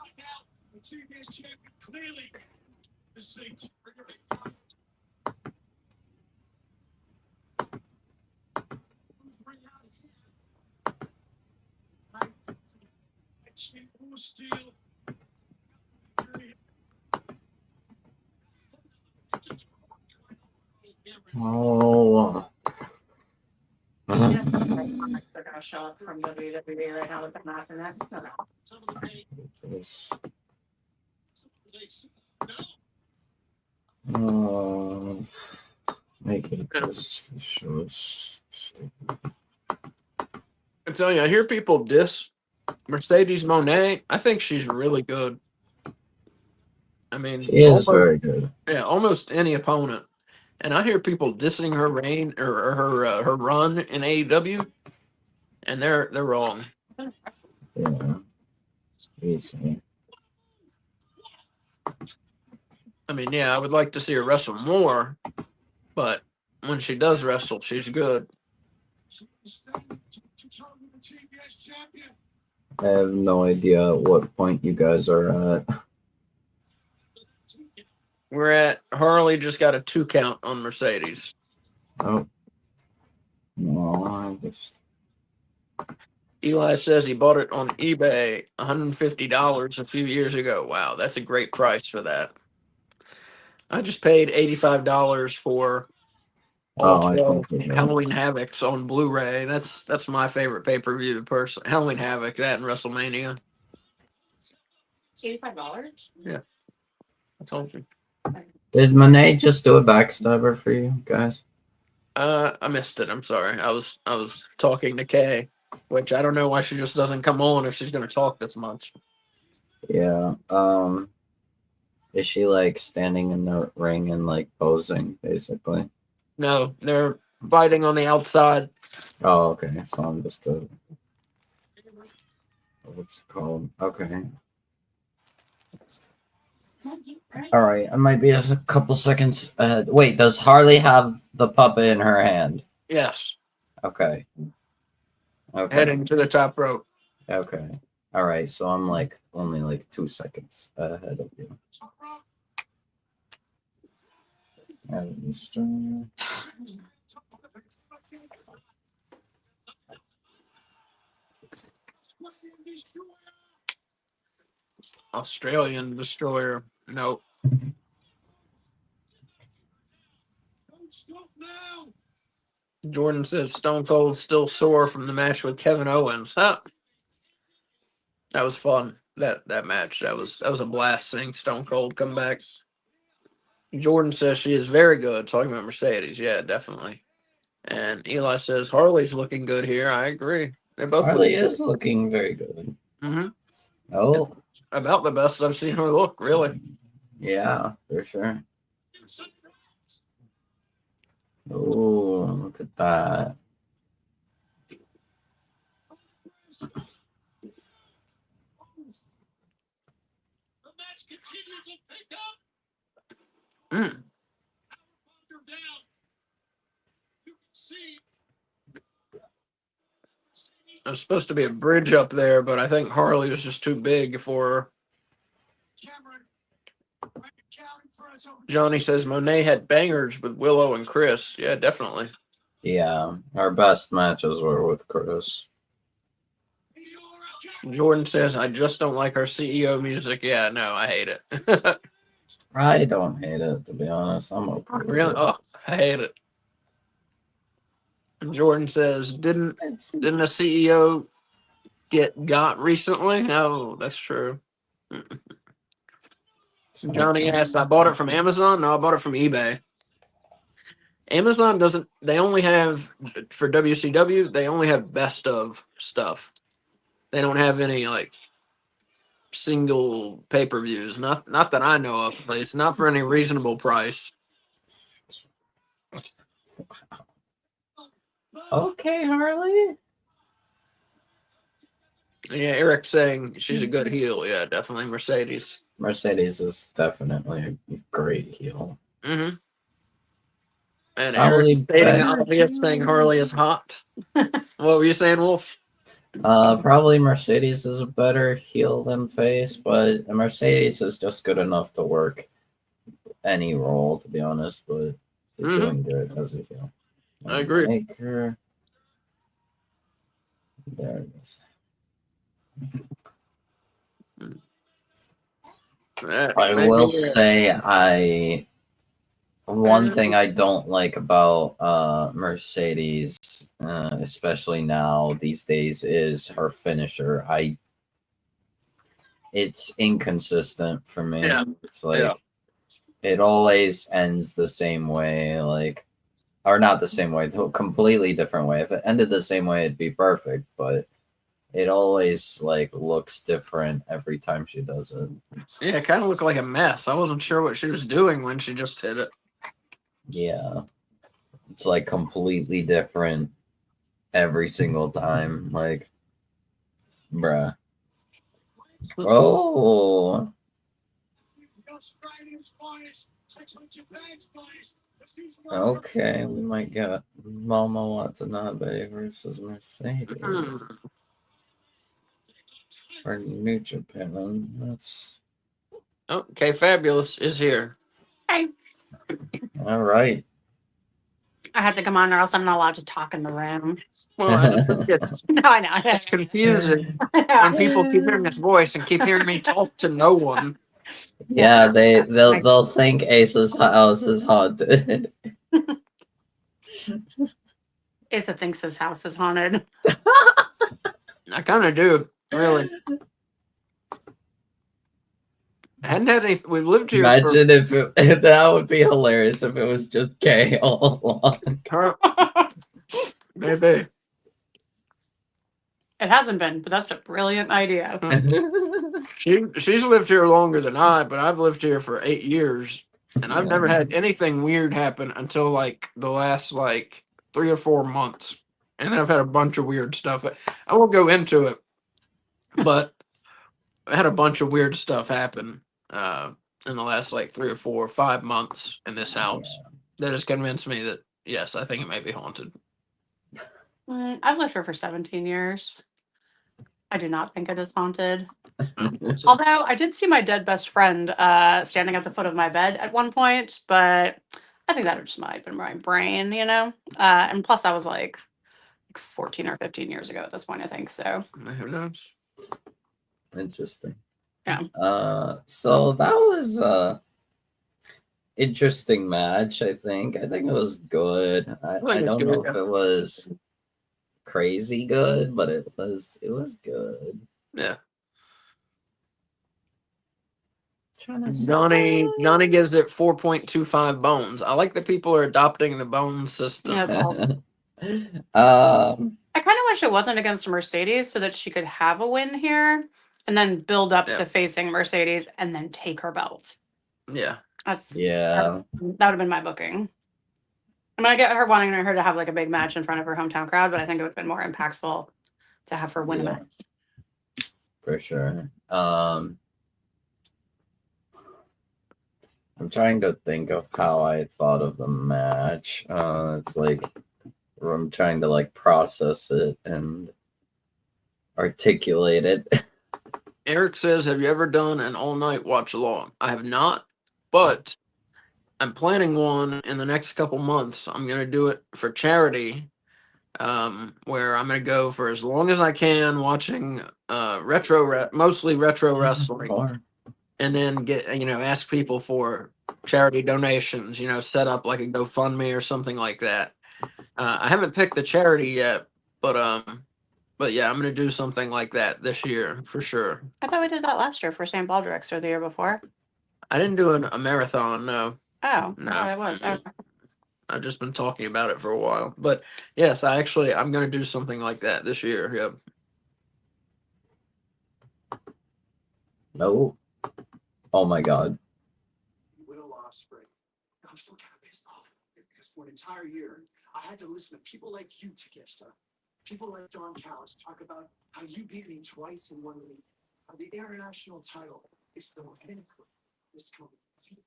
S4: Right now, the TBS champion clearly is synced. Steel.
S2: Oh.
S3: Yeah, comics are gonna show up from WWE right now with the map and that.
S2: Making this shows.
S1: I tell you, I hear people diss Mercedes Monet. I think she's really good. I mean,
S2: She is very good.
S1: almost any opponent. And I hear people dissing her reign or her run in AEW, and they're wrong.
S2: Yeah. Easy.
S1: I mean, yeah, I would like to see her wrestle more, but when she does wrestle, she's good.
S2: I have no idea what point you guys are at.
S1: We're at Harley just got a 2 count on Mercedes.
S2: Oh. No, I just.
S1: Eli says he bought it on eBay, $150 a few years ago. Wow, that's a great price for that. I just paid $85 for all
S2: Oh, I
S1: 12
S2: think we know.
S1: Halloween Havocs on Blu-ray. That's my favorite pay-per-view person. Halloween Havoc, that and WrestleMania.
S3: $85?
S1: I told you.
S2: Did Monet just do a backstabber for you guys?
S1: I missed it. I'm sorry. I was talking to Kay, which I don't know why she just doesn't come on if she's gonna talk this much.
S2: Yeah. Is she like standing in the ring and like posing, basically?
S1: No, they're fighting on the outside.
S2: Oh, okay. So I'm just a. What's it called? Okay. All right. I might be a couple seconds ahead. Wait, does Harley have the puppet in her hand?
S1: Yes,
S2: Okay. Okay.
S1: heading to the top rope.
S2: Okay. All right. So I'm like only like 2 seconds ahead of you.
S1: Australian Destroyer. Nope. Jordan says Stone Cold still sore from the match with Kevin Owens. Huh. That was fun. That match. That was a blast seeing Stone Cold come back. Jordan says she is very good. Talking about Mercedes. Yeah, definitely. And Eli says Harley's looking good here. I agree. They both
S2: Harley
S1: look
S2: is looking very good.
S1: Mm-hmm.
S2: Oh,
S1: About the best I've seen her look, really.
S2: yeah, for sure. Oh, look at that.
S1: Mm. There's supposed to be a bridge up there, but I think Harley was just too big for her. Johnny says Monet had bangers with Willow and Chris. Yeah, definitely.
S2: Yeah, our best matches were with Chris.
S1: Jordan says, I just don't like our CEO music. Yeah, no, I hate it.
S2: I don't hate it, to be honest. I'm okay. with
S1: Really?
S2: it.
S1: Oh, I hate it. And Jordan says, didn't the CEO got recently? No, that's true. Johnny asks, I bought it from Amazon? No, I bought it from eBay. Amazon doesn't, they only have, for WCW, they only have best of stuff. They don't have any, like, single pay-per-views. Not that I know of, but it's not for any reasonable price.
S2: Okay, Harley.
S1: Yeah, Eric's saying she's a good heel. Yeah, definitely Mercedes.
S2: Mercedes is definitely a great heel.
S1: Mm-hmm. And
S2: Probably
S1: Eric stating the
S2: better
S1: obvious, saying Harley is hot. What were you saying, Wolf?
S2: Probably Mercedes is a better heel than face, but Mercedes is just good enough to work any role, to be honest. But she's
S1: Mhm.
S2: doing good as a heel.
S1: I agree.
S2: Maker. There it is. I
S1: Maybe,
S2: will say one
S1: Mhm.
S2: thing I don't like about Mercedes, especially now these days, is her finisher. It's inconsistent for me.
S1: Yeah.
S2: It's like
S1: Yeah.
S2: it always ends the same way, like, or not the same way, a completely different way. If it ended the same way, it'd be perfect, but it always like looks different every time she does it.
S1: Yeah, it kind of looked like a mess. I wasn't sure what she was doing when she just hit it.
S2: Yeah, it's like completely different every single time. Like, bruh. Oh, okay. We might get Mama Watanabe versus Mercedes
S1: Mm.
S2: for New Japan. That's
S1: Okay, Fabulous is here.
S6: Hey,
S2: all right.
S6: I had to come on, or else I'm not allowed to talk in the room.
S1: Well, I just think it's
S6: No, I know.
S1: it's confusing when people keep hearing his voice and keep hearing me talk to no one.
S2: Yeah, they'll think Ace's house is haunted.
S6: Asa thinks his house is haunted.
S1: I kind of do, really. Hadn't had any. We've lived here
S2: Imagine if that would be hilarious if it was just gay all along.
S1: for maybe.
S6: It hasn't been, but that's a brilliant idea.
S1: She's lived here longer than I, but I've lived here for 8 years, and I've never had anything weird happen until like the last like 3 or 4 months, and then I've had a bunch of weird stuff. I won't go into it, but I had a bunch of weird stuff happen in the last like 3 or 4 or 5 months in this house that has convinced me that yes, I think it may be haunted.
S6: I've lived here for 17 years. I do not think it is haunted.
S1: It's-
S6: Although I did see my dead best friend standing at the foot of my bed at one point, but I think that just might have been my brain, you know? And plus, I was like 14 or 15 years ago at this point, I think. So,
S1: Who knows?
S2: Interesting.
S6: Yeah.
S2: So that was interesting match, I think. I think it was good. I
S1: think it's
S2: don't
S1: good,
S2: know
S1: yeah.
S2: if it was crazy good, but it was good.
S1: Yeah.
S2: Trying to
S1: Johnny gives it 4.25 bones. I like that people are adopting the bone system.
S6: yeah, that's awesome.
S2: Um,
S6: I kind of wish it wasn't against Mercedes so that she could have a win here and then build up
S1: Yeah.
S6: to facing Mercedes and then take her belt.
S1: Yeah.
S6: That's
S2: yeah.
S6: that would have been my booking. I mean, I get her wanting her to have like a big match in front of her hometown crowd, but I think it would have been more impactful to have her win a
S2: Yeah.
S6: match.
S2: For sure. I'm trying to think of how I thought of the match. It's like I'm trying to like process it and articulate it.
S1: Eric says, "Have you ever done an all-night watch along?" I have not, but I'm planning one in the next couple months. I'm gonna do it for charity, where I'm gonna go for as long as I can, watching mostly retro wrestling,
S2: Or-
S1: and then ask people for charity donations. Set up like a GoFundMe or something like that. I haven't picked the charity yet, but yeah, I'm gonna do something like that this year for sure.
S6: I thought we did that last year for St. Baldrick's or the year before.
S1: I didn't do a marathon, no.
S6: Oh,
S1: No.
S6: I thought it was.
S1: Mm-mm. I've just been talking about it for a while, but yes, I'm gonna do something like that this year. Yep.
S2: No. Oh my god.
S5: Will Ospreay. I'm still kind of pissed off because for an entire year, I had to listen to people like you, Takeshita. People like Don Callis talk about how you beat me twice in one week. How the international title is the pinnacle of this competition.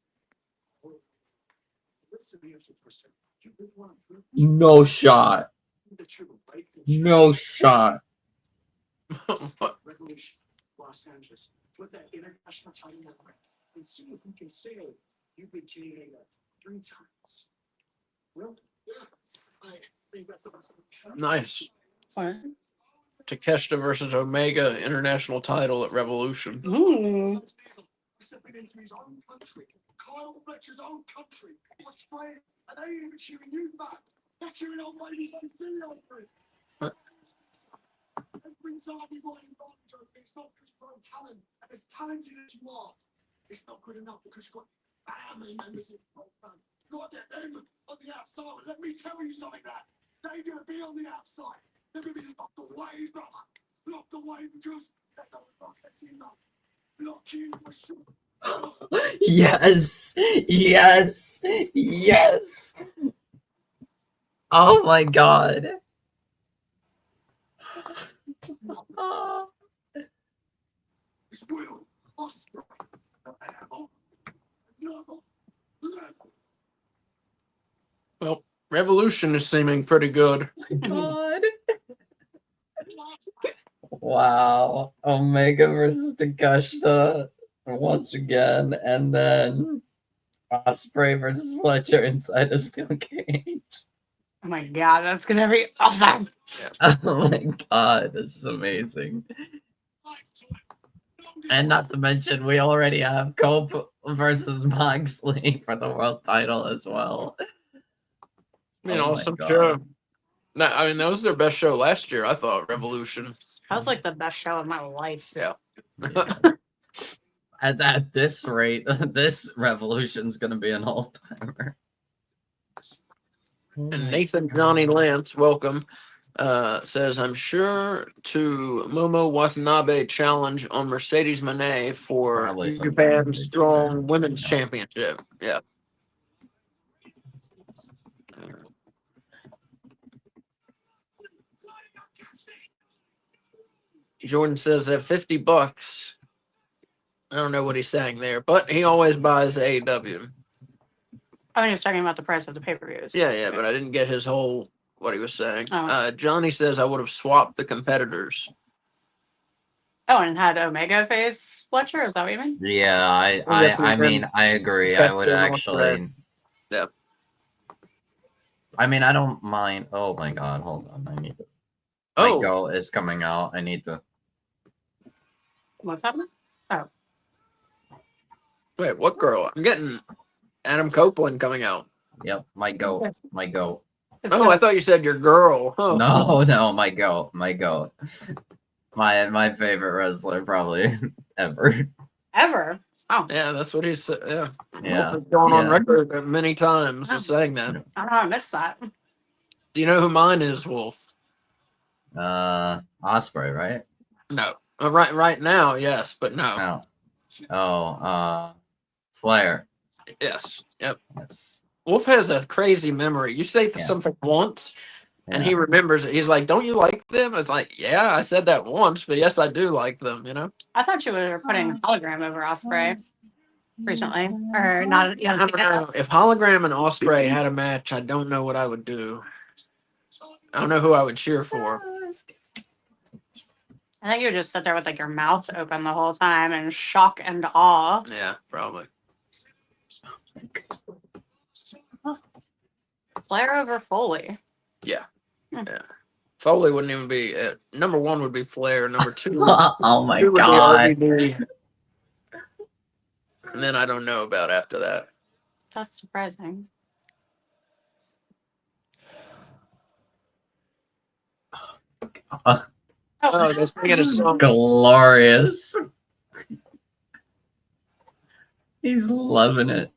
S5: Listen to me as a person. You really want to prove
S2: No shot.
S5: that you're the right
S2: No shot.
S1: What?
S5: Revolution, Los Angeles. Put that international title in the ring and see if we can say you've been Canadian 3 times. Well, yeah, I think that's awesome.
S1: Nice.
S6: What?
S1: Takeshita versus Omega international title at Revolution.
S6: Ooh.
S5: Stepping into his own country, Kyle Fletcher's own country, Australia, and they ain't even cheering you back. They're cheering on ladies like Theo for it. Every time you want to it's not because you've got talent, and as talented as you are, it's not good enough because you've got family members in the program. You've got to get them on the outside. Let me tell you something that they're going to be on the outside. They're going to be locked away, brother. Locked away because they're not lock us in, though. Lock in for sure.
S2: Yes. Yes. Yes. Oh my god.
S5: It's Will Ospreay. Level.
S1: Well, Revolution is seeming pretty good.
S2: God. Wow. Omega versus Takeshita once again, and then Ospreay versus Fletcher inside a steel cage.
S6: Oh my god, that's gonna be awesome.
S2: Oh my god, this is amazing. And not to mention, we already have Cope versus Moxley for the world title as well.
S1: I mean,
S2: Oh my
S1: awesome
S2: God.
S1: show. No, I mean, that was their best show last year, I thought, Revolution.
S6: That was like the best show of my life.
S1: Yeah.
S2: At this rate, this Revolution's gonna be an all-timer.
S1: And Nathan Johnny Lance, welcome, says, "I'm sure to Momo Watanabe challenge on Mercedes Moné for
S2: Probably
S1: New
S2: sometime in
S1: Japan
S2: Japan.
S1: Strong Women's
S2: Yeah.
S1: Championship." Yeah. Jordan says that $50. I don't know what he's saying there, but he always buys AEW.
S6: I think it's talking about the price of the pay-per-views.
S1: Yeah, but I didn't get his whole what he was saying.
S6: Oh.
S1: Johnny says I would have swapped the competitors.
S6: Oh, and had Omega face Fletcher? Is that what you mean?
S2: Yeah, I mean, I agree. I
S1: Test
S2: would
S1: it on
S2: actually.
S1: Yeah.
S2: I mean, I don't mind. Oh my god, hold on. I need to.
S1: Oh,
S2: My goal is coming out. I need to.
S6: What's happening?
S1: wait, what girl? I'm getting Adam Copeland coming out.
S2: Yep, my goat. My goat.
S1: Oh, I thought you said your girl. Oh.
S2: No, my goat. My goat. My favorite wrestler probably ever.
S6: Ever? Oh,
S1: Yeah, that's what he said. Yeah.
S2: Yeah,
S1: Wolf has gone on
S2: yeah.
S1: record many times with saying that.
S6: I don't know. I missed that.
S1: Do you know who mine is, Wolf?
S2: Ospreay, right?
S1: No. Right now, yes, but no.
S2: No. Flair.
S1: Yes. Yep.
S2: Yes.
S1: Wolf has a crazy memory. You say
S2: Yeah.
S1: something once, and
S2: Yeah.
S1: he remembers it. He's like, "Don't you like them?" It's like, "Yeah, I said that once, but yes, I do like them." You know.
S6: I thought you were putting hologram over Osprey. recently, or not? You
S1: I
S6: haven't
S1: don't
S6: seen it?
S1: know. If Hologram and Osprey had a match, I don't know what I would do. I don't know who I would cheer for.
S6: I think you would just sit there with like your mouth open the whole time in shock and awe.
S1: Yeah, probably.
S6: Flair over Foley.
S1: Foley wouldn't even be number one. Would be Flair. Number two.
S2: Oh my
S1: two would be
S2: god.
S1: RVD. And then I don't know about after that.
S6: That's surprising.
S1: Oh, they're singing a song.
S2: Glorious. He's loving it.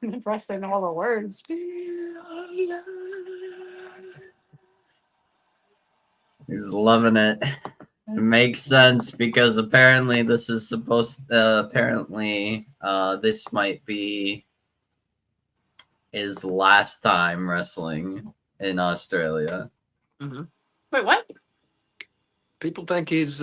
S6: I'm impressed I know all the words.
S2: He's loving it. It makes sense because apparently this is supposed. This might be his last time wrestling in Australia.
S6: Wait, what?
S1: People think he's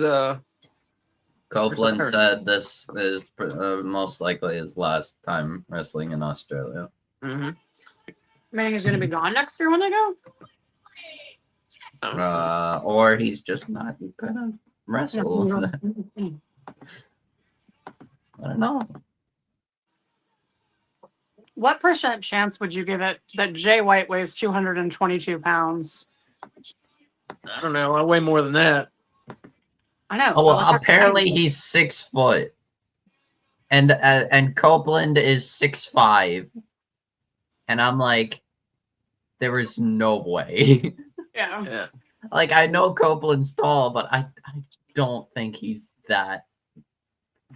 S2: Copeland
S1: heard.
S2: said this is most likely his last time wrestling in Australia.
S6: Meaning he's gonna be gone next year when they go?
S2: Or he's just not gonna wrestle. I don't know.
S6: What percent chance would you give it that Jay White weighs 222 pounds?
S1: I don't know. I weigh more than that.
S6: I know.
S2: Oh
S6: but
S2: well,
S6: what's that
S2: apparently
S6: percentage?
S2: he's 6 foot, and Copeland is 6'5", and I'm like, there is no way.
S6: Yeah.
S1: Yeah.
S2: Like I know Copeland's tall, but I don't think he's that.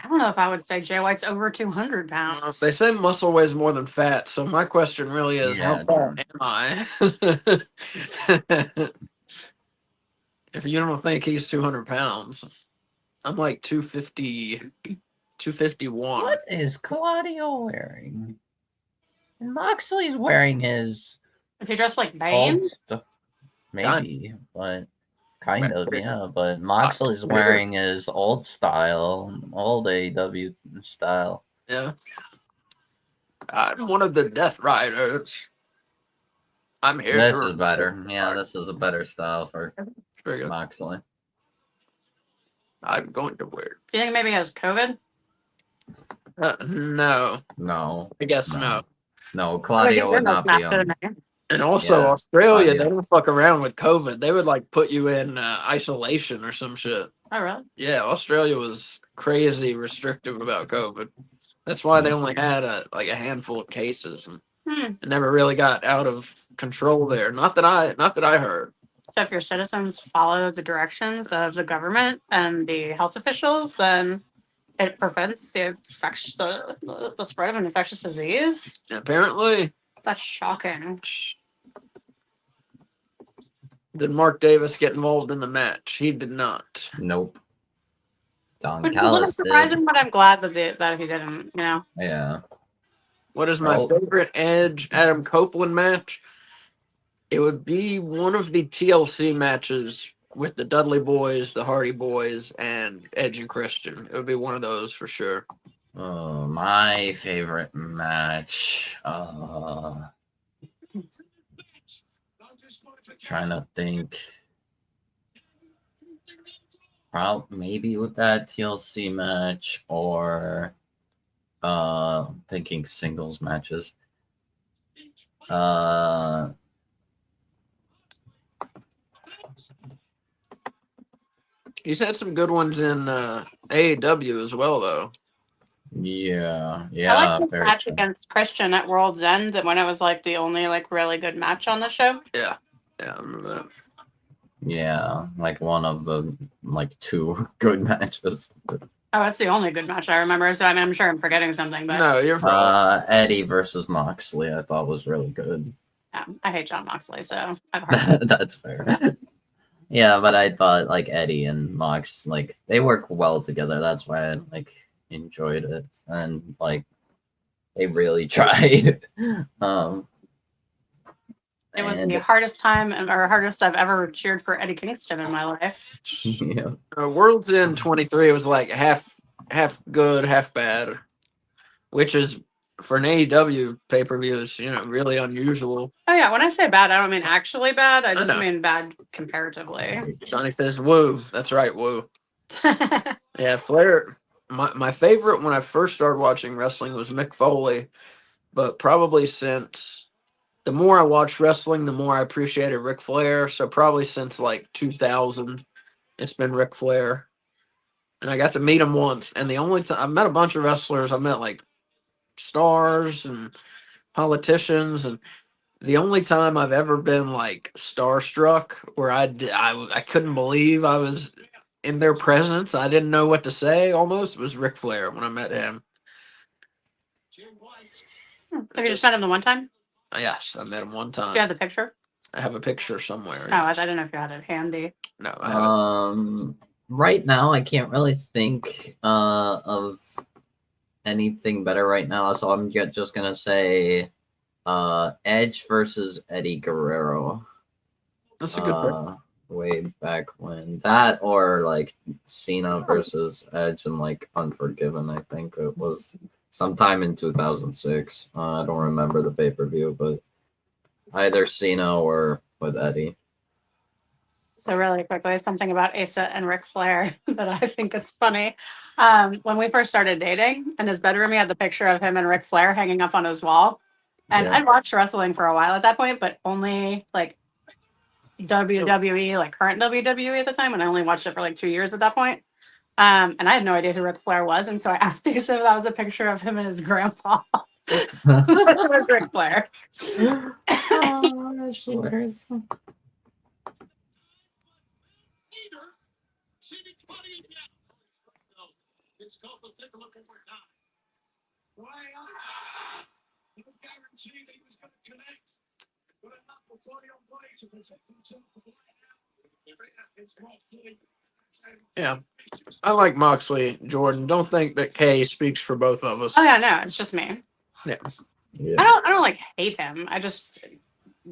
S6: I don't know if I would say Jay White's over 200 pounds.
S1: They say muscle weighs more than fat, so my question really is, how
S2: Yeah,
S1: fat
S2: true.
S1: am I? If you don't think he's 200 pounds, I'm like 250, 251.
S2: What is Claudio wearing? And Moxley's wearing his
S6: Is he dressed like
S2: old
S6: Bane?
S2: stuff. Maybe, but kind of,
S1: Maybe.
S2: yeah. But Moxley's
S1: Maybe.
S2: wearing his old style, old AEW style.
S1: Yeah. I'm one of the Death Riders. I'm here.
S2: This
S1: to
S2: is better. Yeah, this is a better style for
S1: Very good.
S2: Moxley.
S1: I'm going to wear.
S6: Do you think maybe he has COVID?
S1: No,
S2: No,
S1: I guess
S2: No.
S1: no.
S2: no, Claudio would not be on.
S1: And also,
S2: Yeah,
S1: Australia,
S2: Claudio.
S1: they don't fuck around with COVID. They would like put you in isolation or some shit.
S6: Oh, really?
S1: Yeah, Australia was crazy restrictive about COVID. That's why they only had a handful of cases, and it never really got out of control there. Not that I heard.
S6: So if your citizens follow the directions of the government and the health officials, then it prevents the spread of an infectious disease.
S1: Apparently,
S6: That's shocking.
S1: did Mark Davis get involved in the match? He did not.
S2: Nope. Don
S6: Which is a little
S2: Callis did.
S6: surprising, but I'm glad that that he didn't. You know,
S2: Yeah.
S1: What is my
S2: Oh.
S1: favorite Edge Adam Copeland match? It would be one of the TLC matches with the Dudley Boys, the Hardy Boys, and Edge and Christian. It would be one of those for sure.
S2: Oh, my favorite match. Trying to think. Maybe with that TLC match or thinking singles matches.
S1: He's had some good ones in AEW as well, though.
S2: Yeah,
S6: I like this
S2: very
S6: match
S2: true.
S6: against Christian at World's End, that when it was like the only like really good match on the show.
S1: Yeah, I remember that.
S2: Yeah, like one of the like 2 good matches.
S6: Oh, that's the only good match I remember. So I mean, I'm sure I'm forgetting something, but
S1: No, you're right.
S2: Eddie versus Moxley, I thought was really good.
S6: yeah, I hate John Moxley, so I've heard.
S2: That's fair. Yeah, but I thought like Eddie and Mox, like they work well together. That's why I like enjoyed it, and like they really tried.
S6: It was
S2: And
S6: the hardest time or hardest I've ever cheered for Eddie Kingston in my life.
S2: yeah,
S1: World's End 23 was like half good, half bad, which is for an AEW pay per view is really unusual.
S6: Oh yeah, when I say bad, I don't mean actually bad. I just
S1: know.
S6: mean bad comparatively.
S1: Johnny says, "Woo." That's right, woo. Yeah, Flair. My favorite when I first started watching wrestling was Mick Foley, but probably since the more I watched wrestling, the more I appreciated Ric Flair. So probably since like 2000, it's been Ric Flair. And I got to meet him once. And the only time I met a bunch of wrestlers, I met like stars and politicians. And the only time I've ever been like starstruck where I couldn't believe I was in their presence, I didn't know what to say almost, was Ric Flair when I met him.
S6: Have you just met him the one time?
S1: Yes, I met him one
S6: Do you have
S1: time.
S6: the picture?
S1: I have a picture somewhere.
S6: Oh, I
S1: Yes.
S6: didn't know if you had it handy.
S1: No, I haven't.
S2: right now I can't really think of anything better right now, so I'm just gonna say Edge versus Eddie Guerrero.
S1: That's a good pick.
S2: Way back when, that or like Cena versus Edge and like Unforgiven. I think it was sometime in 2006. I don't remember the pay-per-view, but either Cena or with Eddie.
S6: So really quickly, something about Asa and Ric Flair that I think is funny. When we first started dating, in his bedroom, he had the picture of him and Ric Flair hanging up on his wall. And
S2: Yeah.
S6: I'd watched wrestling for a while at that point, but only like WWE, like current WWE at the time, and I only watched it for like 2 years at that point. And I had no idea who Ric Flair was, and so I asked Asa if that was a picture of him and his grandpa. It was Ric Flair.
S2: Oh, that's hilarious.
S1: Yeah. I like Moxley, Jordan. Don't think that Kay speaks for both of us.
S6: Oh yeah, no, it's just me.
S2: Yeah.
S6: I don't like hate him. I just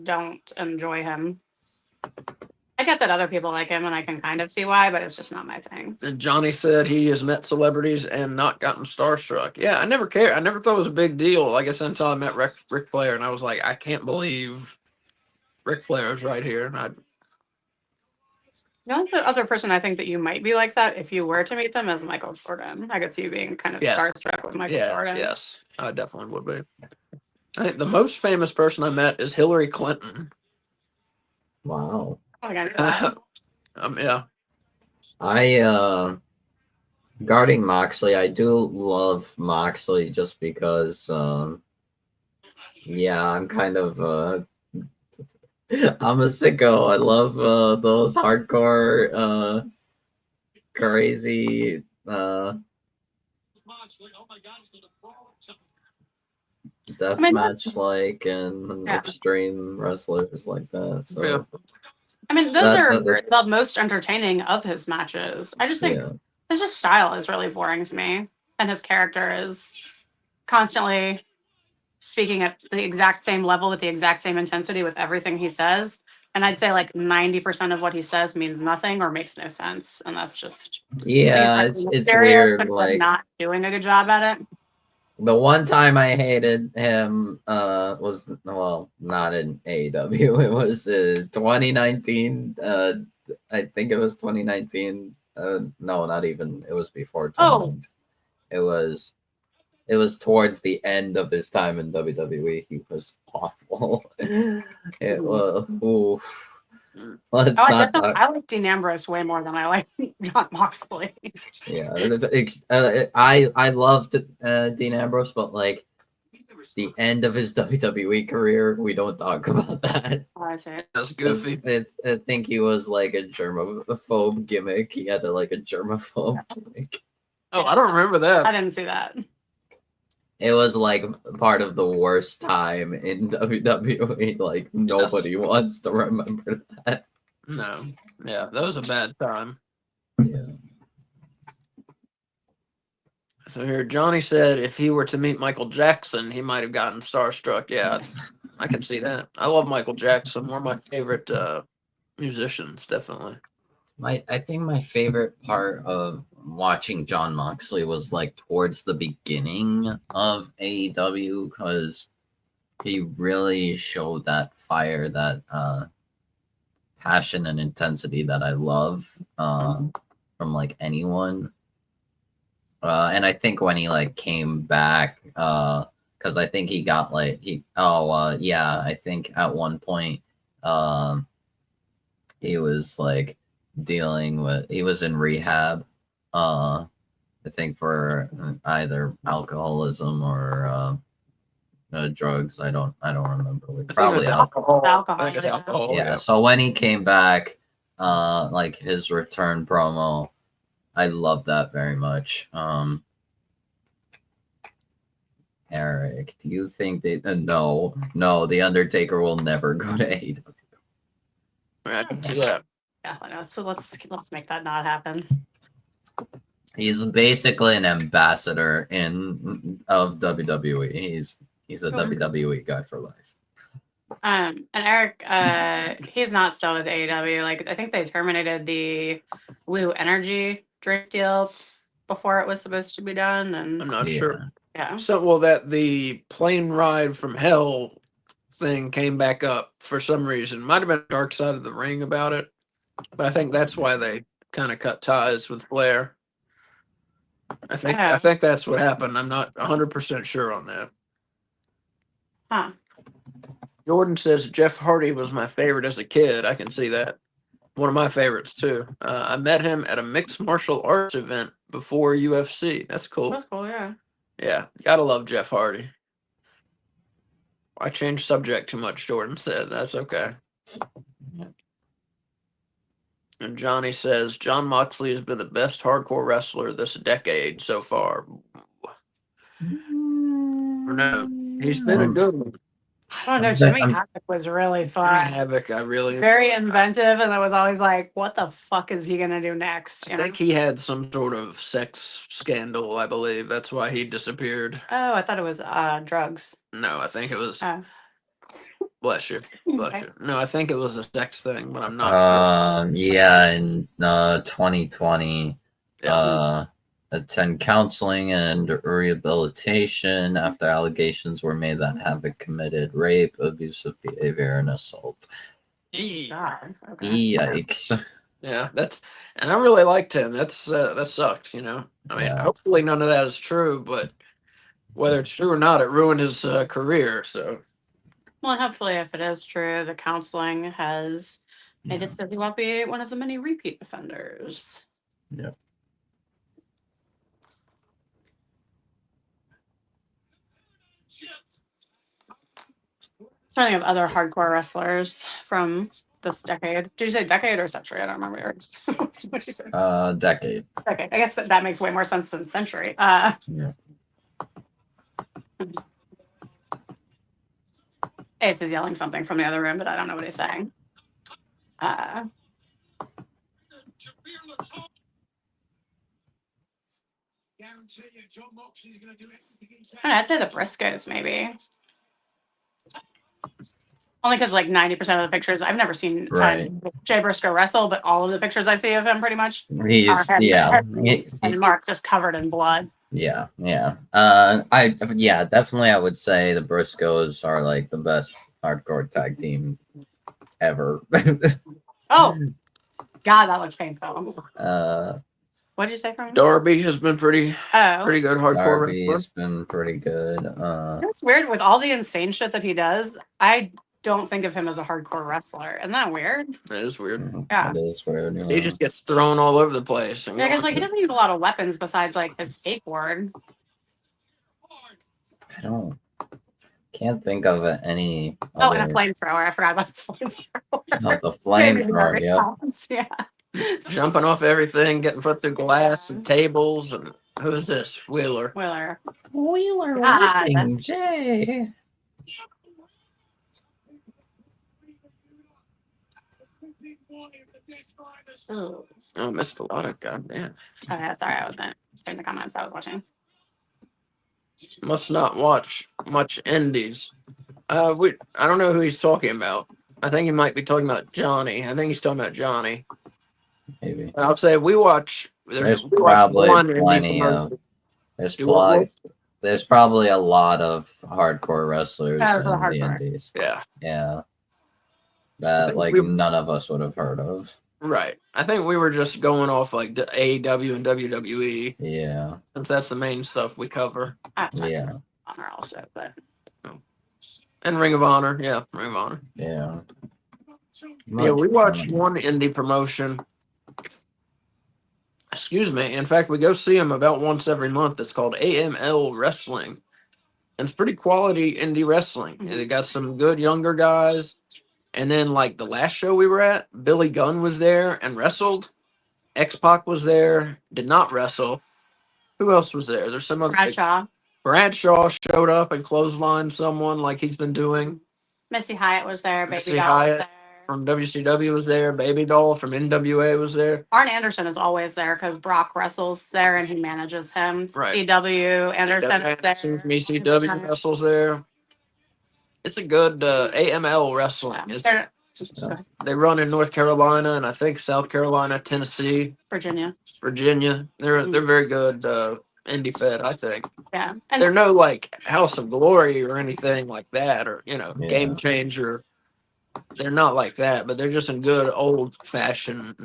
S6: don't enjoy him. I get that other people like him, and I can kind of see why, but it's just not my thing.
S1: And Johnny said he has met celebrities and not gotten starstruck. Yeah, I never cared. I never thought it was a big deal. Like I said, until I met Ric Flair, and I was like, I can't believe Ric Flair is right here. And
S6: The only other person I think that you might be like that if you were to meet them is Michael Jordan. I could see you being kind of
S1: Yeah.
S6: starstruck with Michael Jordan.
S1: Yes, I definitely would be. I think the most famous person I met is Hillary Clinton.
S2: Wow.
S6: I think I knew that.
S1: Yeah.
S2: I regarding Moxley, I do love Moxley just because yeah, I'm kind of I'm a sicko. I love those hardcore crazy deathmatch like and
S6: Yeah.
S2: extreme wrestlers like that. So
S1: Yeah.
S6: I mean, those
S2: That-
S6: are
S2: that-
S6: the most entertaining of his matches. I just think
S2: yeah.
S6: his just style is really boring to me, and his character is constantly speaking at the exact same level with the exact same intensity with everything he says. And I'd say like 90% of what he says means nothing or makes no sense, and that's just
S2: Yeah,
S6: he's
S2: it's
S6: mysterious
S2: weird.
S6: and
S2: Like
S6: not doing a good job at it.
S2: the one time I hated him was well, not in AEW. It was 2019. I think it was 2019. No, not even. It was before 2019. It was towards the end of his time in WWE. He was awful. It was. Oof. Let's
S6: I
S2: not.
S6: I like Dean Ambrose way more than I like Jon Moxley.
S2: Yeah, I loved Dean Ambrose, but like the end of his WWE career, we don't talk about that.
S6: Oh, I see.
S1: That's goofy.
S2: I think he was like a germaphobe gimmick. He had like a germaphobe gimmick.
S1: Oh, I don't remember
S6: I
S1: that.
S6: didn't see that.
S2: It was like part of the worst time in WWE. Like nobody wants to remember that.
S1: No. Yeah, that was a bad time.
S2: Yeah.
S1: So here, Johnny said if he were to meet Michael Jackson, he might have gotten starstruck. Yeah, I can see that. I love Michael Jackson. One of my favorite musicians, definitely.
S2: I think my favorite part of watching John Moxley was like towards the beginning of AEW because he really showed that fire, that passion and intensity that I love from like anyone. And I think when he like came back, because I think he got like I think at one point he was like he was in rehab, I think for either alcoholism or drugs. I don't remember.
S1: I think it
S2: Probably
S1: was
S2: alcohol.
S1: alcohol. I think it's
S6: yeah.
S1: alcohol.
S2: Yeah. So when he came back, like his return promo, I love that very much. Eric, do you think they? No, the Undertaker will never go to AEW.
S1: I can see that.
S6: Yeah, I know. So let's make that not happen.
S2: He's basically an ambassador of WWE. He's a WWE guy for life.
S6: And Eric, he's not still with AEW. Like I think they terminated the Woo Energy drink deal before it was supposed to be done,
S1: I'm
S6: and
S1: not sure.
S6: yeah.
S1: So, well, that the plane ride from hell thing came back up for some reason. Might have been Dark Side of the Ring about it, but I think that's why they kind of cut ties with Flair. I think that's what happened. I'm not 100% sure on that.
S6: Huh.
S1: Jordan says Jeff Hardy was my favorite as a kid. I can see that. One of my favorites too. I met him at a mixed martial arts event before UFC. That's cool.
S6: That's cool, yeah.
S1: Yeah, gotta love Jeff Hardy. I changed subject too much, Jordan said. That's okay. And Johnny says John Moxley has been the best hardcore wrestler this decade so far. No, he's been a good one.
S6: I don't know. Jimmy Havoc was really
S1: Jimmy
S6: fun.
S1: Havoc, I really
S6: Very
S1: enjoyed that.
S6: inventive, and I was always like, what the fuck is he gonna do next?
S1: I
S6: You know?
S1: think he had some sort of sex scandal, I believe. That's why he disappeared.
S6: Oh, I thought it was drugs.
S1: No, I think it was.
S6: Oh.
S1: Bless you. Bless
S6: Okay.
S1: you. No, I think it was a sex thing, but I'm not
S2: Yeah, in 2020,
S1: Yeah.
S2: attend counseling and rehabilitation after allegations were made that Havoc committed rape, abusive behavior, and assault.
S1: sure.
S6: God. Okay.
S2: Yikes.
S1: Yeah, and I really liked him. That sucked, you know. I mean,
S2: Yeah.
S1: hopefully none of that is true, but whether it's true or not, it ruined his career. So
S6: Well, and hopefully, if it is true, the counseling has made it so he won't be one of the many repeat offenders.
S2: Yeah.
S6: Trying to think of other hardcore wrestlers from this decade. Did you say decade or century? I don't remember. What you said?
S2: Decade.
S6: Decade. I guess that makes way more sense than century.
S2: Yeah.
S6: Ace is yelling something from the other room, but I don't know what he's saying. I'd say the Briscoes, maybe. Only because like 90% of the pictures, I've never seen
S2: Right.
S6: Jay Briscoe wrestle, but all of the pictures I see of him pretty much
S2: He's
S6: are him,
S2: yeah.
S6: and Mark's just covered in blood.
S2: Yeah. Definitely I would say the Briscoes are like the best hardcore tag team ever.
S6: Oh, God, that looks painful. What did you say from him?
S1: Darby has been pretty
S6: Oh,
S1: good hardcore
S2: Darby's
S1: wrestler.
S2: been pretty good.
S6: it's weird with all the insane shit that he does. I don't think of him as a hardcore wrestler. Isn't that weird?
S1: That is weird.
S6: Yeah.
S2: It is weird.
S1: He just gets thrown all over the place.
S6: Yeah, because like he doesn't use a lot of weapons besides like his skateboard.
S2: I can't think of any.
S6: Oh, and a
S2: other-
S6: flamethrower. I forgot about the flamethrower.
S2: Oh, the
S6: Maybe
S2: flamethrower.
S6: nervous
S2: Yeah.
S6: counts, Yeah.
S1: jumping off everything, getting put through glass and tables. And who is this? Wheeler.
S6: Wheeler.
S2: Wheeler
S6: God.
S2: Whipping Jay.
S6: Oh,
S1: Oh, missed a lot of goddamn.
S6: okay, sorry, I wasn't in the comments. I was watching.
S1: Must not watch much indies. I don't know who he's talking about. I think he might be talking about Johnny. I think he's talking about Johnny.
S2: Maybe.
S1: And I'll say we watch.
S2: There's
S1: We watch
S2: probably
S1: one indie
S2: plenty of.
S1: promotion.
S2: There's
S1: Do what, Wolf?
S2: there's probably a lot of hardcore wrestlers
S6: Oh,
S2: in
S6: for the
S2: the
S6: hardcore.
S2: indies.
S1: Yeah,
S2: Yeah.
S1: I
S2: That
S1: think
S2: like
S1: we-
S2: none of us would have heard of.
S1: right. I think we were just going off like the AEW and WWE
S2: Yeah.
S1: since that's the main stuff we cover.
S2: Yeah.
S6: Honor also, but
S1: And Ring of Honor, yeah, Ring of Honor.
S2: Yeah.
S1: Yeah, we
S2: Much
S1: watched
S2: fun.
S1: one indie promotion. Excuse me. In fact, we go see them about once every month. It's called AML Wrestling. And it's pretty quality indie wrestling. And they got some good younger guys. And then, like the last show we were at, Billy Gunn was there and wrestled. X Pac was there, did not wrestle. Who else was there? There's some other.
S6: Bradshaw,
S1: Bradshaw showed up and clotheslined someone like he's been doing.
S6: Missy Hyatt was there. Baby
S1: Missy
S6: Doll
S1: Hyatt
S6: was there.
S1: From WCW was there. Baby Doll from NWA was there.
S6: Arn Anderson is always there because Brock wrestles there and he manages him.
S1: Right.
S6: CW Anderson is there.
S1: Anderson from ECW wrestles there. It's a good AML wrestling.
S6: Yeah.
S1: It's- They run in North Carolina and I think South Carolina, Tennessee,
S6: Virginia.
S1: Virginia. They're very good indie fed, I think.
S6: Yeah. And
S1: They're no like House of Glory or anything like that, or
S2: Yeah.
S1: Game Changer. They're not like that, but they're just in good old fashioned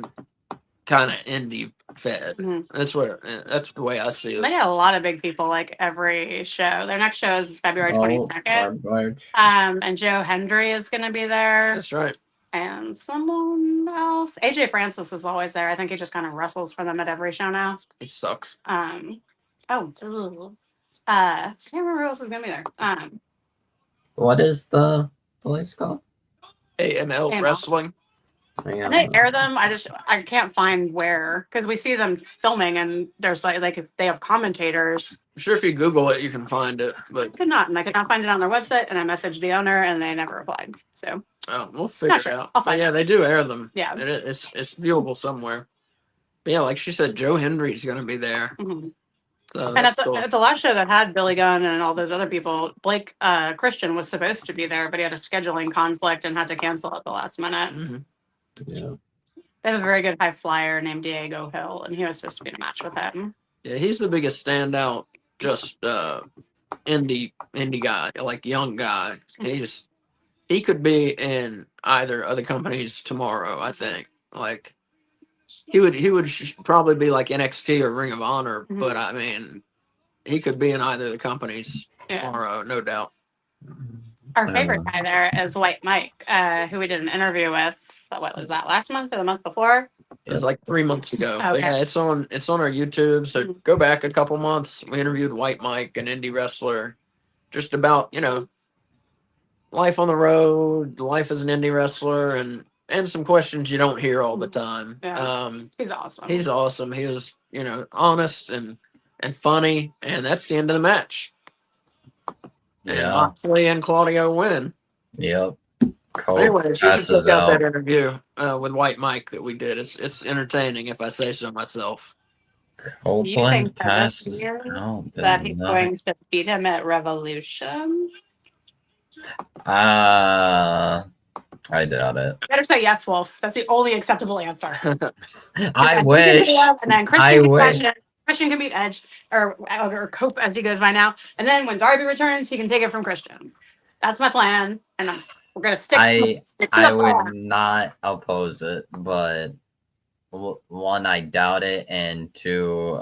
S1: kind of indie fed.
S6: Mhm.
S1: That's the way I see
S6: they
S1: it.
S6: get a lot of big people like every show. Their next show is February
S2: Oh,
S6: 22nd.
S2: March.
S6: And Joe Hendry is going to be there.
S1: That's right.
S6: And someone else. AJ Francis is always there. I think he just kind of wrestles for them at every show now.
S1: It sucks.
S6: Can't remember who else is going to be there.
S2: What is the place called?
S1: AML
S6: AML.
S1: Wrestling.
S6: And they air them. I can't find where because we see them filming and there's like if they have commentators.
S1: I'm sure if you Google it, you can find it. But
S6: I could not find it on their website. And I messaged the owner and they never replied. So
S1: we'll figure
S6: Not
S1: it
S6: sure.
S1: out.
S6: I'll
S1: But
S6: find
S1: yeah, they do air them.
S6: Yeah.
S1: And it's viewable somewhere. But yeah, like she said, Joe Hendry's going to be there.
S6: mhm.
S1: So
S6: And
S1: that's
S6: at
S1: cool.
S6: the last show that had Billy Gunn and all those other people, Blake Christian was supposed to be there, but he had a scheduling conflict and had to cancel at the last minute.
S1: Mhm.
S2: Yeah.
S6: They have a very good high flyer named Diego Hill, and he was supposed to be in a match with him.
S1: Yeah, he's the biggest standout. Just indie guy, like young guy. He could be in either of the companies tomorrow. I think. Like he would probably be like NXT or Ring of Honor,
S6: Mhm.
S1: but I mean, he could be in either of the companies
S6: Yeah.
S1: tomorrow, no doubt.
S6: Our favorite
S2: Um,
S6: guy there is White Mike, who we did an interview with. What was that? Last month or the month before?
S1: It was like 3 months ago. But
S6: Okay.
S1: yeah, it's on our YouTube. So
S6: Mhm.
S1: go back a couple months. We interviewed White Mike, an indie wrestler, just about life on the road, life as an indie wrestler, and some questions you don't hear all the time.
S6: Yeah. He's awesome.
S1: He's awesome. He was honest and funny, and that's the end of the match. And
S2: Yeah.
S1: Moxley and Claudio win.
S2: Yep. Cole
S1: Anyway, you should
S2: passes
S1: check out
S2: out.
S1: that interview with White Mike that we did. It's entertaining, if I say so myself.
S6: Do you
S2: Copeland
S6: think that
S2: passes
S6: this year's
S2: out.
S6: that he's going to beat him at Revolution?
S2: I doubt it.
S6: Better say yes, Wolf. That's the only acceptable answer.
S2: I
S6: He can
S2: wish.
S6: beat Edge, and then
S2: I
S6: Christian can
S2: wish.
S6: crush it. Christian can beat Edge or Cope as he goes by now. And then when Darby returns, he can take it from Christian. That's my plan, and we're gonna stick to
S2: I
S6: the
S2: would
S6: plan.
S2: not oppose it, but one, I doubt it, and two,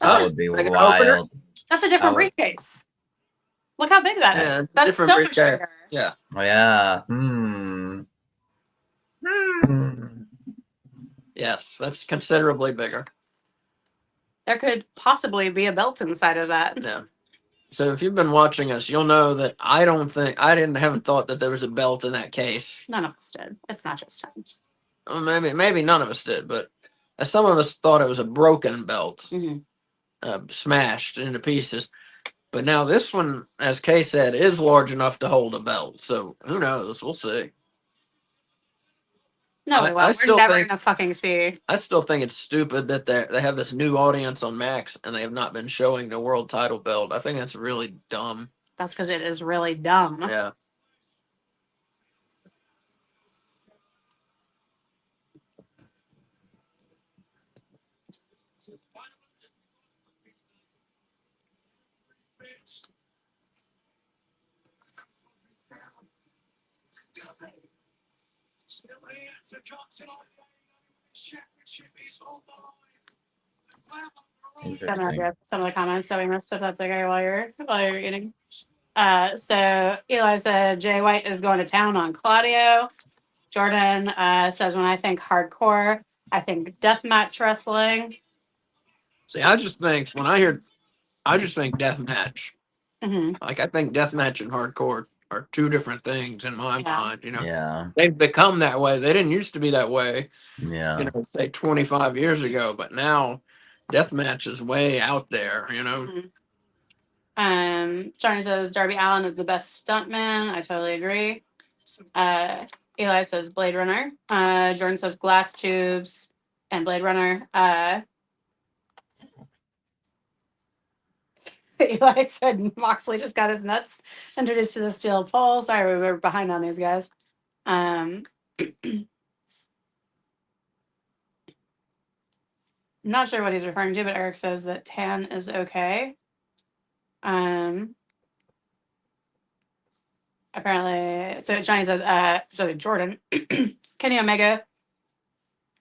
S2: that would be
S1: like an opener?
S2: wild.
S6: That's a different
S2: I would-
S6: briefface. Look how big that is.
S1: Yeah, it's a
S6: That's
S1: different
S6: so
S1: briefcase.
S6: much bigger.
S1: Yeah.
S2: Oh, yeah.
S1: Yes, that's considerably bigger.
S6: There could possibly be a belt inside of that.
S1: Yeah. So if you've been watching us, you'll know that I haven't thought that there was a belt in that case.
S6: None of us did. It's not just him.
S1: Well, maybe none of us did, but some of us thought it was a broken belt,
S6: Mhm.
S1: smashed into pieces. But now this one, as Kay said, is large enough to hold a belt. So who knows? We'll see.
S6: No,
S1: I
S6: we won't. We're
S1: still
S6: never
S1: think-
S6: gonna fucking see.
S1: I still think it's stupid that they have this new audience on Max and they have not been showing the world title belt. I think that's really dumb.
S6: That's because it is really dumb.
S1: Yeah.
S5: Still hands are Johnson on the championship. He's hold on.
S2: Interesting.
S6: Some of the comments that we missed, if that's okay, while you're eating. So Eli said Jay White is going to town on Claudio. Jordan says, when I think hardcore, I think deathmatch wrestling.
S1: See, I just think death match.
S6: Hmm.
S1: Like I think death match and hardcore are two different things in my
S6: Yeah.
S1: mind. You know,
S2: Yeah.
S1: they've become that way. They didn't used to be that way.
S2: Yeah.
S1: You know, say 25 years ago, but now death match is way out there. You know.
S6: Johnny says Darby Allin is the best stuntman. I totally agree. Eli says Blade Runner. Jordan says glass tubes and Blade Runner. Eli said Moxley just got his nuts introduced to the steel pole. Sorry, we were behind on these guys. I'm not sure what he's referring to, but Eric says that tan is okay. Apparently, so Johnny says, Jordan, Kenny Omega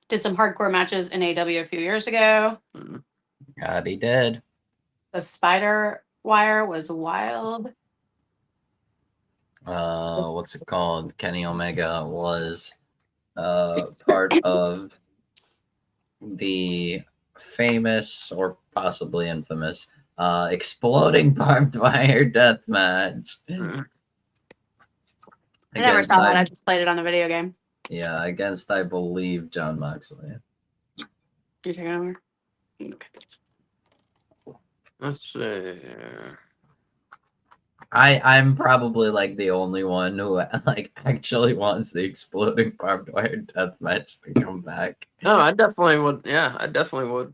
S6: did some hardcore matches in AEW a few years ago.
S2: God, he did.
S6: The Spider Wire was wild.
S2: What's it called? Kenny Omega was part of the famous or possibly infamous exploding barbed wire death match.
S1: Mhm.
S6: I never
S2: Against,
S6: saw that. I just played it on the video game.
S2: yeah, against I believe John Moxley.
S6: You taking over? Okay.
S1: Let's see.
S2: I'm probably like the only one who like actually wants the exploding barbed wire death match to come back.
S1: No, I definitely would. Yeah, I definitely would.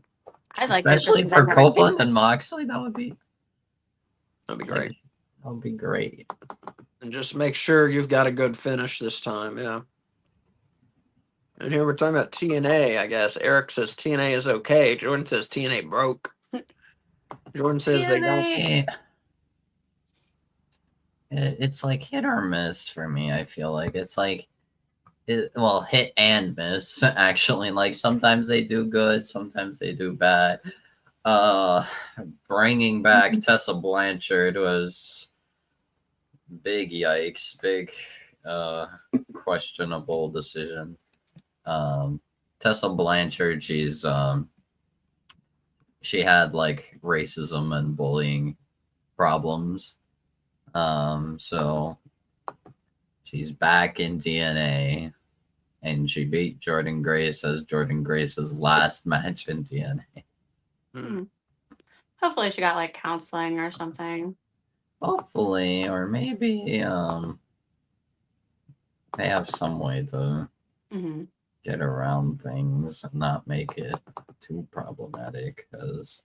S6: I like
S2: Especially
S6: it.
S2: for Copeland and Moxley, that'd be
S1: great.
S2: That would be great.
S1: And just make sure you've got a good finish this time. Yeah. And here we're talking about TNA, I guess. Eric says TNA is okay. Jordan says TNA broke. Jordan says they got.
S2: TNA, it's like hit or miss for me. I feel like it's like, well, hit and miss actually. Like sometimes they do good, sometimes they do bad. Bringing back Tessa Blanchard was big yikes, big questionable decision. Tessa Blanchard, she had like racism and bullying problems. So she's back in TNA and she beat Jordan Grace as Jordan Grace's last match in TNA.
S6: Hopefully she got like counseling or something.
S2: Hopefully, or maybe they have some way to get around things and not make it too problematic because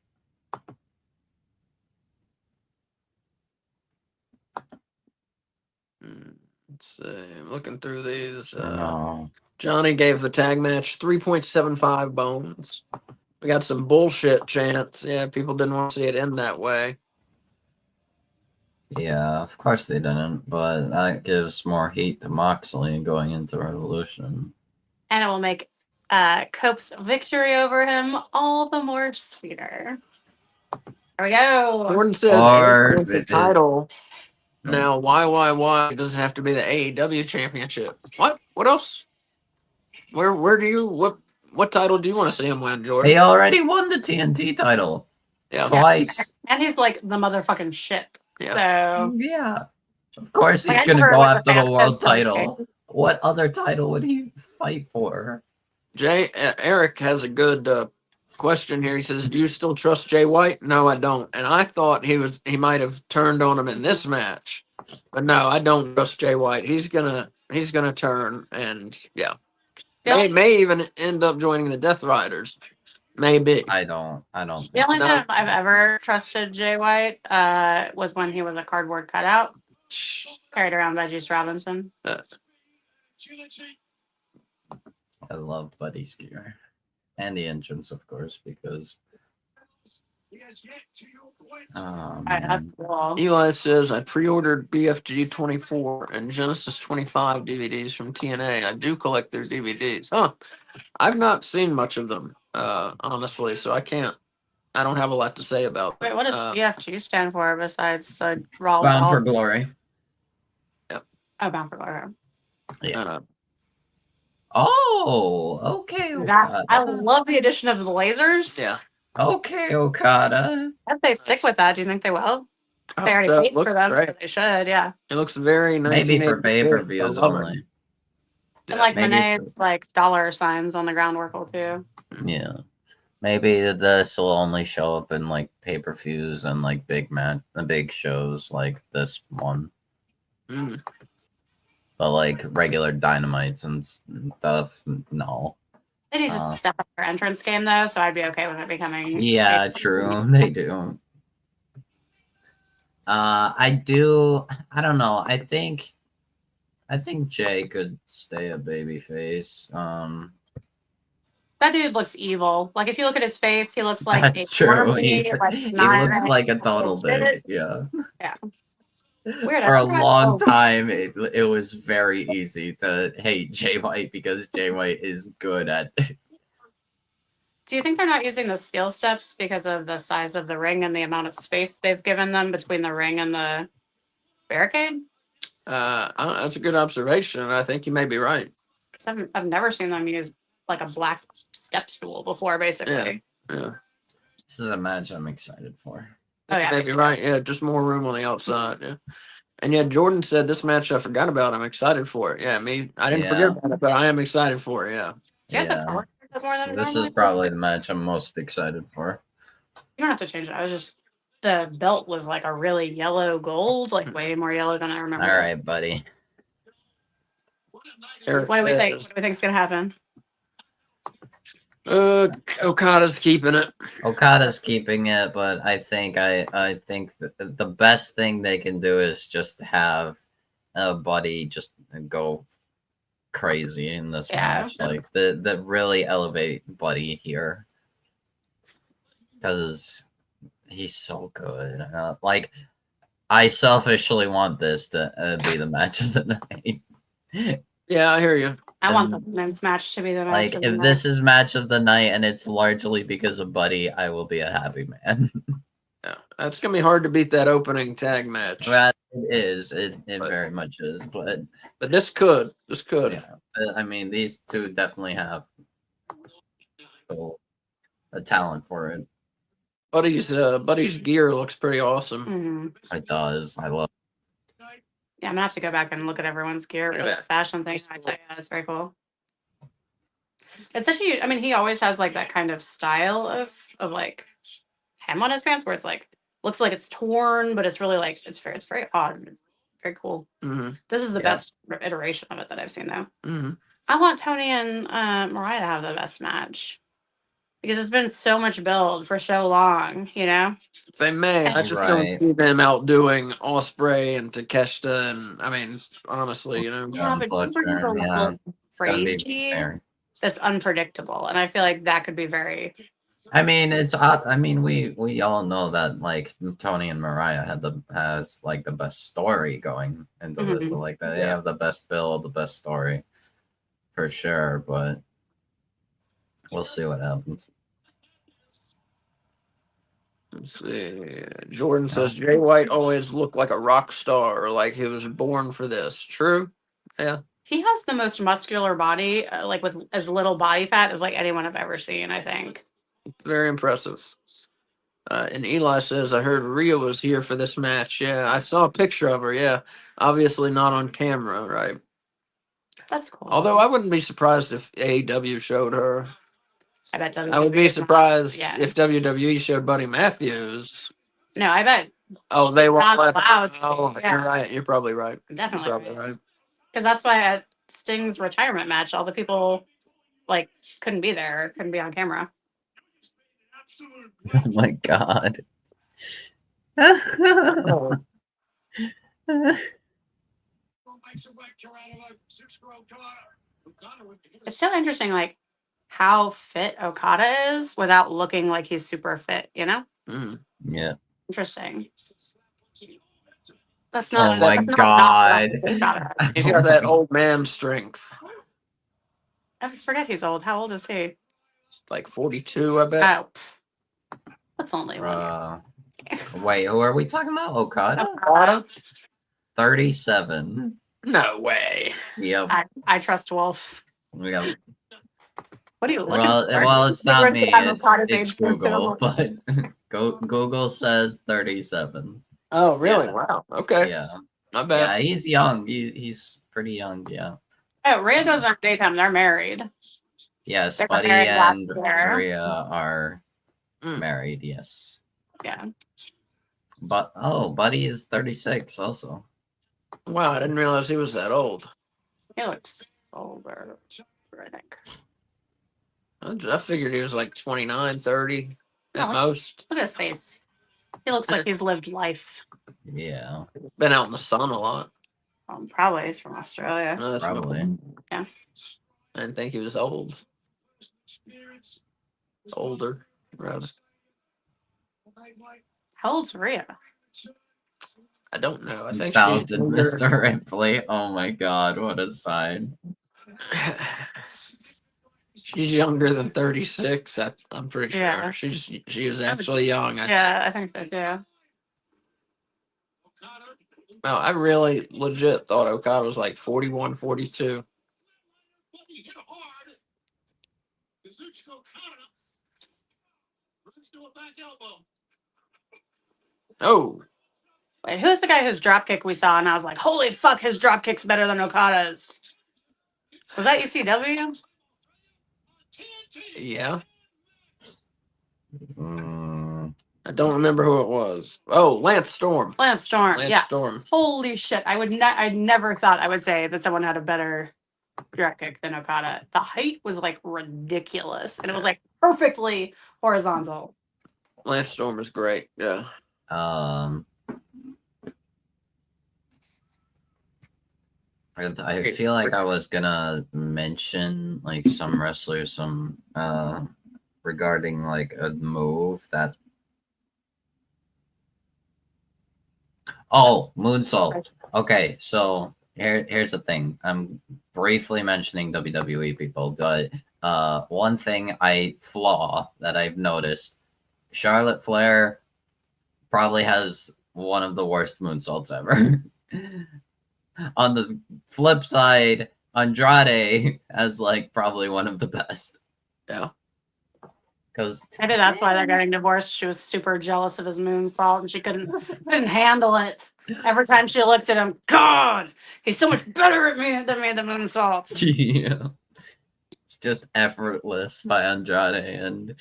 S1: Let's see. I'm looking through these.
S2: no.
S1: Johnny gave the tag match 3.75 bones. We got some bullshit chants. Yeah, people didn't want to see it end that way.
S2: Yeah, of course they didn't, but that gives more heat to Moxley going into Revolution.
S6: And it will make Cope's victory over him all the more sweeter. There we go.
S1: Jordan says
S2: Or
S1: Eric wants a
S2: it is-
S1: title. Now, why does it have to be the AEW championship? What else? Where do you what title do you want to see him win, Jordan?
S2: He already won the TNT title
S1: Yeah.
S2: twice.
S6: And he's like the motherfucking shit.
S1: Yeah.
S6: So
S2: Yeah. Of course
S6: Like,
S2: he's
S6: I
S2: going to
S6: never
S2: go
S6: was a
S2: after
S6: fan
S2: the
S6: of
S2: world
S6: his, okay.
S2: title. What other title would he fight for?
S1: Eric has a good question here. He says, "Do you still trust Jay White?" No, I don't. And I thought he might have turned on him in this match, but no, I don't trust Jay White. He's gonna turn, and yeah,
S6: Yeah.
S1: may even end up joining the Death Riders. Maybe.
S2: I don't
S6: The
S2: think
S6: only
S1: No.
S6: time I've ever trusted Jay White was when he was a cardboard cutout, carried around by Juice Robinson.
S2: I love Buddy's gear. And the entrance, of course, because oh
S6: Alright, that's
S2: man.
S6: cool.
S1: Eli says I pre-ordered BFG 24 and Genesis 25 DVDs from TNA. I do collect their DVDs. Huh. I've not seen much of them, honestly, so I don't have a lot to say about them.
S6: Wait, what does BFG stand for besides Raw?
S2: Bound for
S6: Raw?
S2: Glory.
S6: Oh, Bound for Glory.
S1: Uh,
S2: Oh, okay,
S6: That, I
S2: Okada.
S6: love the addition of the lasers.
S1: yeah.
S2: Okay, Okada.
S6: If they stick with that, do you think they will?
S1: I
S6: They
S1: hope
S6: already
S1: so. It
S6: paid for
S1: looks
S6: them. So
S1: great.
S6: they should, yeah.
S1: It looks very
S2: Maybe for
S1: 1986.
S2: pay-per-views
S1: I love it.
S2: only.
S6: And
S1: Yeah,
S6: like
S2: maybe
S6: Moné's like dollar signs on the groundwork will too.
S2: Yeah. Maybe this will only show up in like pay-per-views and like big shows like this one.
S1: Mm.
S2: But like regular dynamites and stuff, no.
S6: They need to step up their entrance game though, so I'd be okay with it becoming.
S2: Yeah, true. They do. I don't know. I think Jay could stay a babyface.
S6: That dude looks evil. Like if you look at his face, he looks like
S2: That's
S6: a
S2: true.
S6: wormy, like,
S2: He
S6: not
S2: looks
S6: right
S2: like a total
S6: shit.
S2: dick. Yeah.
S6: Yeah. Weird.
S2: For a
S6: I forgot-
S2: long
S6: oh,
S2: time, it was very easy to hate Jay White because Jay White is good at.
S6: Do you think they're not using the steel steps because of the size of the ring and the amount of space they've given them between the ring and the barricade?
S1: That's a good observation. I think you may be right.
S6: 'Cause I've never seen them use like a black step stool before, basically.
S1: Yeah.
S2: This is a match I'm excited for.
S6: Oh, yeah,
S1: You may
S6: me
S1: be
S6: too.
S1: right. Yeah, just more room on the outside. Yeah. And yeah, Jordan said this match I forgot about. I'm excited for it. Yeah, I didn't forget
S2: Yeah.
S1: about it, but I am excited for it. Yeah.
S6: Do you have to
S2: Yeah.
S6: color it more than
S2: This
S6: normally?
S2: is probably the match I'm most excited for.
S6: You don't have to change it. I was just the belt was like a really yellow gold, like way more yellow than I remember.
S2: All right, buddy.
S1: Eric
S6: What do we think?
S1: says,
S6: What do we think's gonna happen?
S1: Okada's keeping it.
S2: Okada's keeping it, but I think that the best thing they can do is just have Buddy just go crazy in this
S6: Yeah.
S2: match. Like that really elevate Buddy here because he's so good. Like I selfishly want this to be the match of the night.
S1: Yeah, I hear you.
S6: I want the men's match to be the match.
S2: Like
S6: of the
S2: if
S6: night.
S2: this is match of the night and it's largely because of Buddy, I will be a happy man.
S1: Yeah, that's gonna be hard to beat that opening tag match.
S2: Well, it is. It
S1: But-
S2: very much is. But
S1: But this could.
S2: yeah, I mean, these two definitely have a talent for it.
S1: Buddy's gear looks pretty awesome.
S6: Mhm.
S2: It does. I love.
S6: Yeah, I'm gonna have to go back and look at everyone's gear.
S1: Yeah.
S6: The fashion thing.
S1: It's
S6: I
S1: cool.
S6: tell you, that's very cool. It's such a. I mean, he always has like that kind of style of like hem on his pants, where it's like looks like it's torn, but it's really like it's very odd. Very cool.
S1: Hmm.
S6: This is the
S2: Yeah.
S6: best iteration of it that I've seen, though.
S1: Hmm.
S6: I want Tony and Mariah to have the best match because it's been so much build for so long, you know.
S1: If they may, I just don't
S2: Right.
S1: see them outdoing Osprey and Takeshita. And I mean, honestly,
S6: Yeah,
S2: Yeah,
S6: but
S2: Fletcher,
S6: he brings a
S2: yeah,
S6: level of
S2: It's gonna be
S6: crazy
S2: fair.
S6: that's unpredictable, and I feel like that could be very.
S2: I mean, it's. I mean, we all know that like Tony and Mariah has like the best story going into this. So, like they
S1: Yeah.
S2: have the best build, the best story, for sure. But we'll see what happens.
S1: let's see. Jordan says Jay White always looked like a rock star, or like he was born for this. True. Yeah.
S6: He has the most muscular body, like with as little body fat as like anyone I've ever seen. I think.
S1: Very impressive. And Eli says, I heard Rhea was here for this match. Yeah, I saw a picture of her. Yeah, obviously not on camera, right?
S6: That's cool.
S1: Although I wouldn't be surprised if AEW showed her.
S6: I bet
S1: I would
S6: WWE
S1: be
S6: is not-
S1: surprised
S6: Yeah.
S1: if WWE showed Buddy Matthews.
S6: No, I bet
S1: Oh, they won't
S6: not
S1: let her.
S6: allowed to,
S1: Oh,
S6: yeah.
S1: you're right. You're probably right.
S6: definitely
S1: You're probably right.
S6: because that's why at Sting's retirement match, all the people like couldn't be there, couldn't be on camera.
S2: Oh my god.
S1: Oh,
S6: It's so interesting, like how fit Okada is without looking like he's super fit. You know,
S1: mm.
S2: Yeah.
S6: interesting. That's
S2: Oh
S6: not.
S2: my
S6: That's not
S2: god.
S6: Okada.
S1: He's got that old man strength.
S6: I forget he's old. How old is he?
S1: Like 42, I bet.
S6: Oh, that's only 1 year.
S2: Wait, who are we talking about? Okada?
S1: Okada?
S2: 37.
S1: No way.
S2: Yep.
S6: I trust Wolf.
S2: Yep.
S6: What are you looking
S2: Well,
S6: for?
S2: well, it's not
S6: Figuring
S2: me.
S6: out
S2: It's
S6: Okada's age for
S2: Google, but
S6: ceremonies.
S2: Google says 37.
S1: Oh, really?
S2: Yeah.
S1: Wow. Okay.
S2: Yeah.
S1: Not
S2: Yeah,
S1: bad.
S2: he's young. He's pretty young. Yeah.
S6: Oh, Rhea goes on daytime. They're married.
S2: Yes,
S6: They were
S2: Buddy
S6: married last
S2: and
S6: year.
S2: Rhea are
S1: Mm.
S2: married. Yes.
S6: Yeah.
S2: But Buddy is 36 also.
S1: Wow, I didn't realize he was that old.
S6: He looks older, I think.
S1: I figured he was like 29, 30 at
S6: Oh,
S1: most.
S6: Look at his face. He looks like he's lived life.
S2: Yeah,
S1: He's been out in the sun a lot.
S6: Probably he's from Australia.
S1: That's no-
S2: probably.
S6: Yeah.
S1: I didn't think he was old. Older, rather.
S6: How old's Rhea?
S1: I don't know. I think
S2: Talented
S1: she's younger.
S2: Mr. Ripley. Oh my god, what a sign.
S1: She's younger than 36. I'm pretty
S6: Yeah.
S1: sure. She was actually young.
S6: Yeah, I think so too.
S1: Well, I really legit thought Okada was like 41, 42. Oh,
S6: Wait, who's the guy whose dropkick we saw? And I was like, holy fuck, his dropkick's better than Okada's. Was that ECW?
S1: yeah.
S2: Mm,
S1: I don't remember who it was. Oh, Lance Storm.
S6: Lance Storm.
S1: Lance
S6: Yeah.
S1: Storm.
S6: Holy shit. I never thought I would say that someone had a better dropkick than Okada. The height was like ridiculous. And it was like perfectly horizontal.
S1: Lance Storm is great. Yeah.
S2: I feel like I was gonna mention like some wrestlers, regarding like a move that. Oh, moonsault. Okay, so here's the thing. I'm briefly mentioning WWE people, but one thing flaw that I've noticed, Charlotte Flair probably has one of the worst moonsaults ever. On the flip side, Andrade has like probably one of the best.
S1: Yeah.
S2: Because
S6: Maybe that's why they're getting divorced. She was super jealous of his moonsault and she couldn't handle it. Every time she looked at him, God, he's so much better at me than me at the moonsault.
S2: yeah, it's just effortless by Andrade, and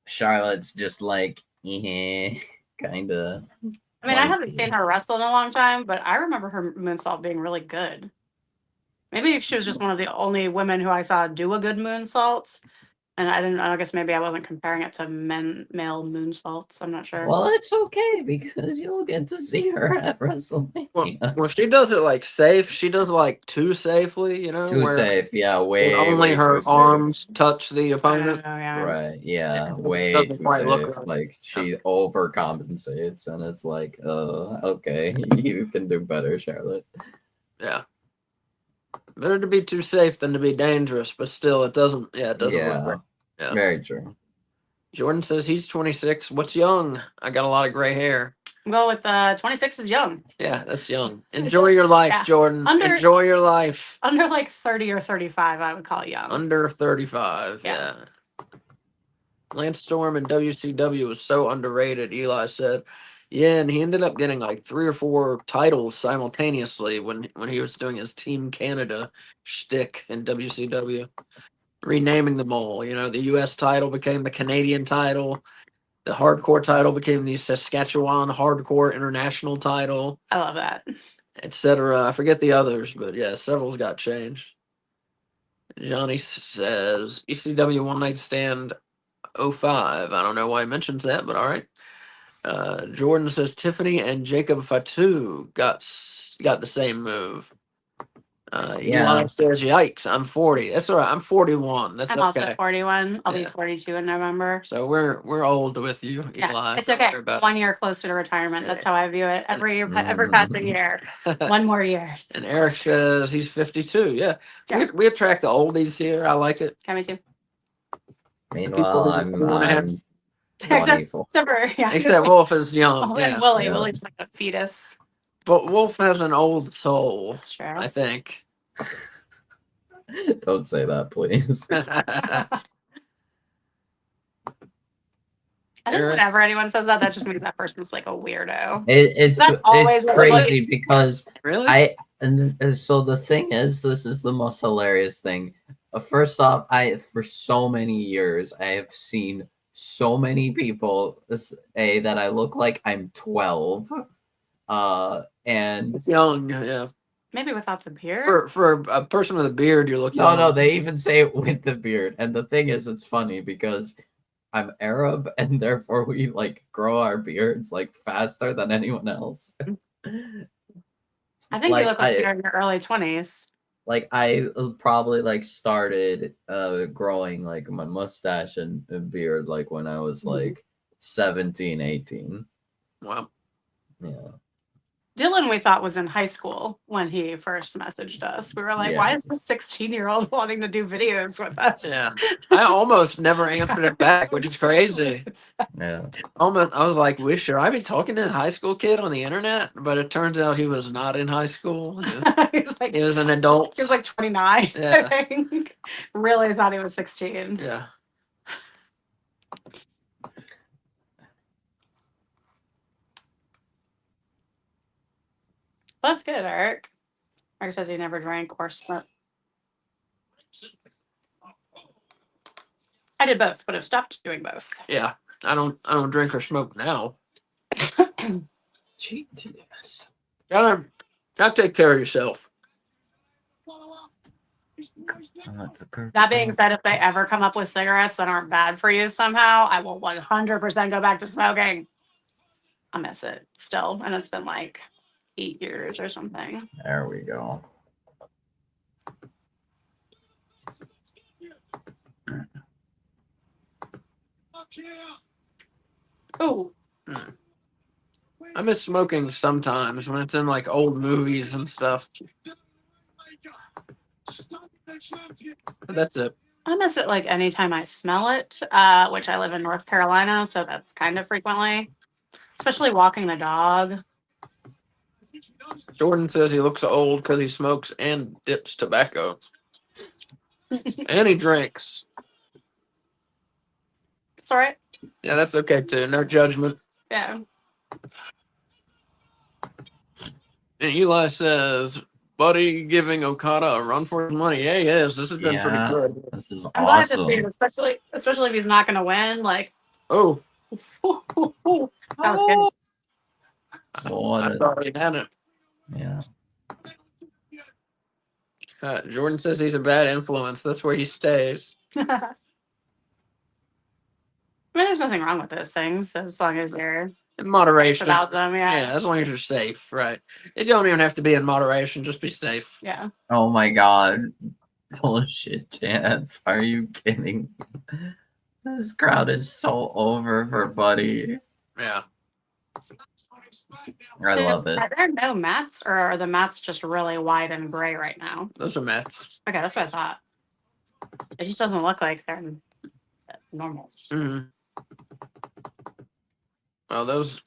S2: Charlotte's just like, kind of.
S6: I mean, I haven't seen her wrestle in a long time, but I remember her moonsault being really good. Maybe she was just one of the only women who I saw do a good moonsault. And I guess maybe I wasn't comparing it to male moonsaults. I'm not sure.
S2: Well, it's okay because you'll get to see her at WrestleMania.
S1: Well, she does it like safe. She does it like too safely, you know?
S2: Too
S1: where
S2: safe, yeah. Way
S1: only
S2: way
S1: her
S2: too safe.
S1: arms touch the opponent.
S6: Oh, yeah.
S2: Right, yeah,
S1: It
S2: way
S1: doesn't
S2: too
S1: quite look
S2: safe.
S1: right.
S2: Like she overcompensates, and it's like, okay, you can do better, Charlotte.
S1: Yeah. Better to be too safe than to be dangerous, but still, it doesn't look right. Yeah.
S2: Very true.
S1: Jordan says he's 26. What's young? I got a lot of gray hair.
S6: I'm going with 26 is young.
S1: Yeah, that's young. Enjoy your life,
S6: Yeah.
S1: Jordan.
S6: Under-
S1: Enjoy your life.
S6: Under like 30 or 35, I would call it young.
S1: Under 35.
S6: Yeah.
S1: Yeah. Lance Storm in WCW was so underrated, Eli said. Yeah, and he ended up getting like 3 or 4 titles simultaneously when he was doing his Team Canada shtick in WCW. Renaming them all. You know, the US title became the Canadian title. The hardcore title became the Saskatchewan Hardcore International title,
S6: I love that.
S1: etc. I forget the others, but yeah, several's got changed. Johnny says ECW One Night Stand 05. I don't know why he mentions that, but all right. Jordan says Tiffany and Jacob Fatu got the same move.
S2: Yeah.
S1: Eli says, "Yikes! I'm 40. That's all right. I'm 41. That's
S6: I'm
S1: okay.
S6: also 41. I'll be
S1: Yeah.
S6: 42 in November.
S1: So we're old with you,
S6: Yeah,
S1: Eli.
S6: it's
S1: Don't
S6: okay.
S1: worry about
S6: 1 year closer to retirement. That's
S1: Yeah.
S6: how I view it. Every
S2: Mm.
S6: passing year,
S1: it."
S6: 1 more year.
S1: And Eric says he's 52. Yeah,
S6: Yeah.
S1: we attract the oldies here. I like it.
S6: Yeah, me too.
S2: Meanwhile,
S1: who wanna have-
S2: I'm
S6: Except
S2: 24.
S6: for yeah.
S1: Except Wolf is young.
S6: Oh,
S1: Yeah,
S6: and Willie.
S2: Yeah.
S6: Willie's like a fetus.
S1: but Wolf has an old soul.
S6: That's true.
S1: I think.
S2: Don't say that, please.
S6: I think
S1: Eric?
S6: whenever anyone says that, that just means that person's like a weirdo.
S2: It's
S6: That's always what, like-
S2: crazy because
S1: Really?
S2: so the thing is, this is the most hilarious thing. First off, for so many years I have seen so many people say that I look like I'm 12. And
S1: It's young. Yeah.
S6: Maybe without the beard.
S1: For a person with a beard, you look young.
S2: no, they even say it with the beard. And the thing is, it's funny because I'm Arab and therefore we like grow our beards like faster than anyone else.
S6: I think
S2: like,
S6: you look like you're in your early 20s.
S2: Like I probably like started growing like my mustache and beard like when I was like 17, 18.
S1: Wow.
S2: Yeah.
S6: Dylan, we thought, was in high school when he first messaged us. We were like,
S2: Yeah.
S6: why is this 16-year-old wanting to do videos with us?
S1: Yeah. I almost never answered it back, which is crazy.
S2: Yeah.
S1: Almost, I was like, should I be talking to a high school kid on the internet? But it turns out he was not in high school.
S6: he was like,
S1: He was an adult.
S6: he was like 29.
S1: Yeah.
S6: I think. Really thought he was 16.
S1: Yeah.
S6: That's good, Eric. Eric says he never drank or smoked. I did both, but have stopped doing both.
S1: Yeah. I don't drink or smoke now.
S2: GTS.
S1: Gotta take care of yourself.
S6: That being said, if they ever come up with cigarettes that aren't bad for you somehow, I will 100% go back to smoking. I miss it still, and it's been like 8 years or something.
S2: There we go.
S6: Oh,
S1: I miss smoking sometimes when it's in like old movies and stuff. But that's it.
S6: I miss it like anytime I smell it, which I live in North Carolina, so that's kind of frequently, especially walking the dog.
S1: Jordan says he looks old because he smokes and dips tobacco. And he drinks.
S6: It's all right.
S1: Yeah, that's okay too. No judgment.
S6: Yeah.
S1: And Eli says, Buddy giving Okada a run for his money. Yeah, he is. This has been
S2: Yeah.
S1: pretty good.
S2: This is
S6: I'm glad to see
S2: awesome.
S6: it, especially if he's not going to win. Like,
S1: Oh,
S6: that was good.
S2: What
S1: I
S2: a-
S1: thought he had it.
S2: Yeah.
S1: Jordan says he's a bad influence. That's where he stays.
S6: I mean, there's nothing wrong with those things as long as you're
S1: In moderation.
S6: about them.
S1: Yeah,
S6: Yeah.
S1: as long as you're safe, right? It don't even have to be in moderation. Just be safe.
S6: Yeah.
S2: Oh my god. Bullshit chance. Are you kidding? This crowd is so over for Buddy.
S1: Yeah.
S2: I love it.
S6: Are there no mats, or are the mats just really wide and gray right now?
S1: Those are Mets.
S6: Okay, that's what I thought. It just doesn't look like they're normal.
S1: Mm-hmm. Well, those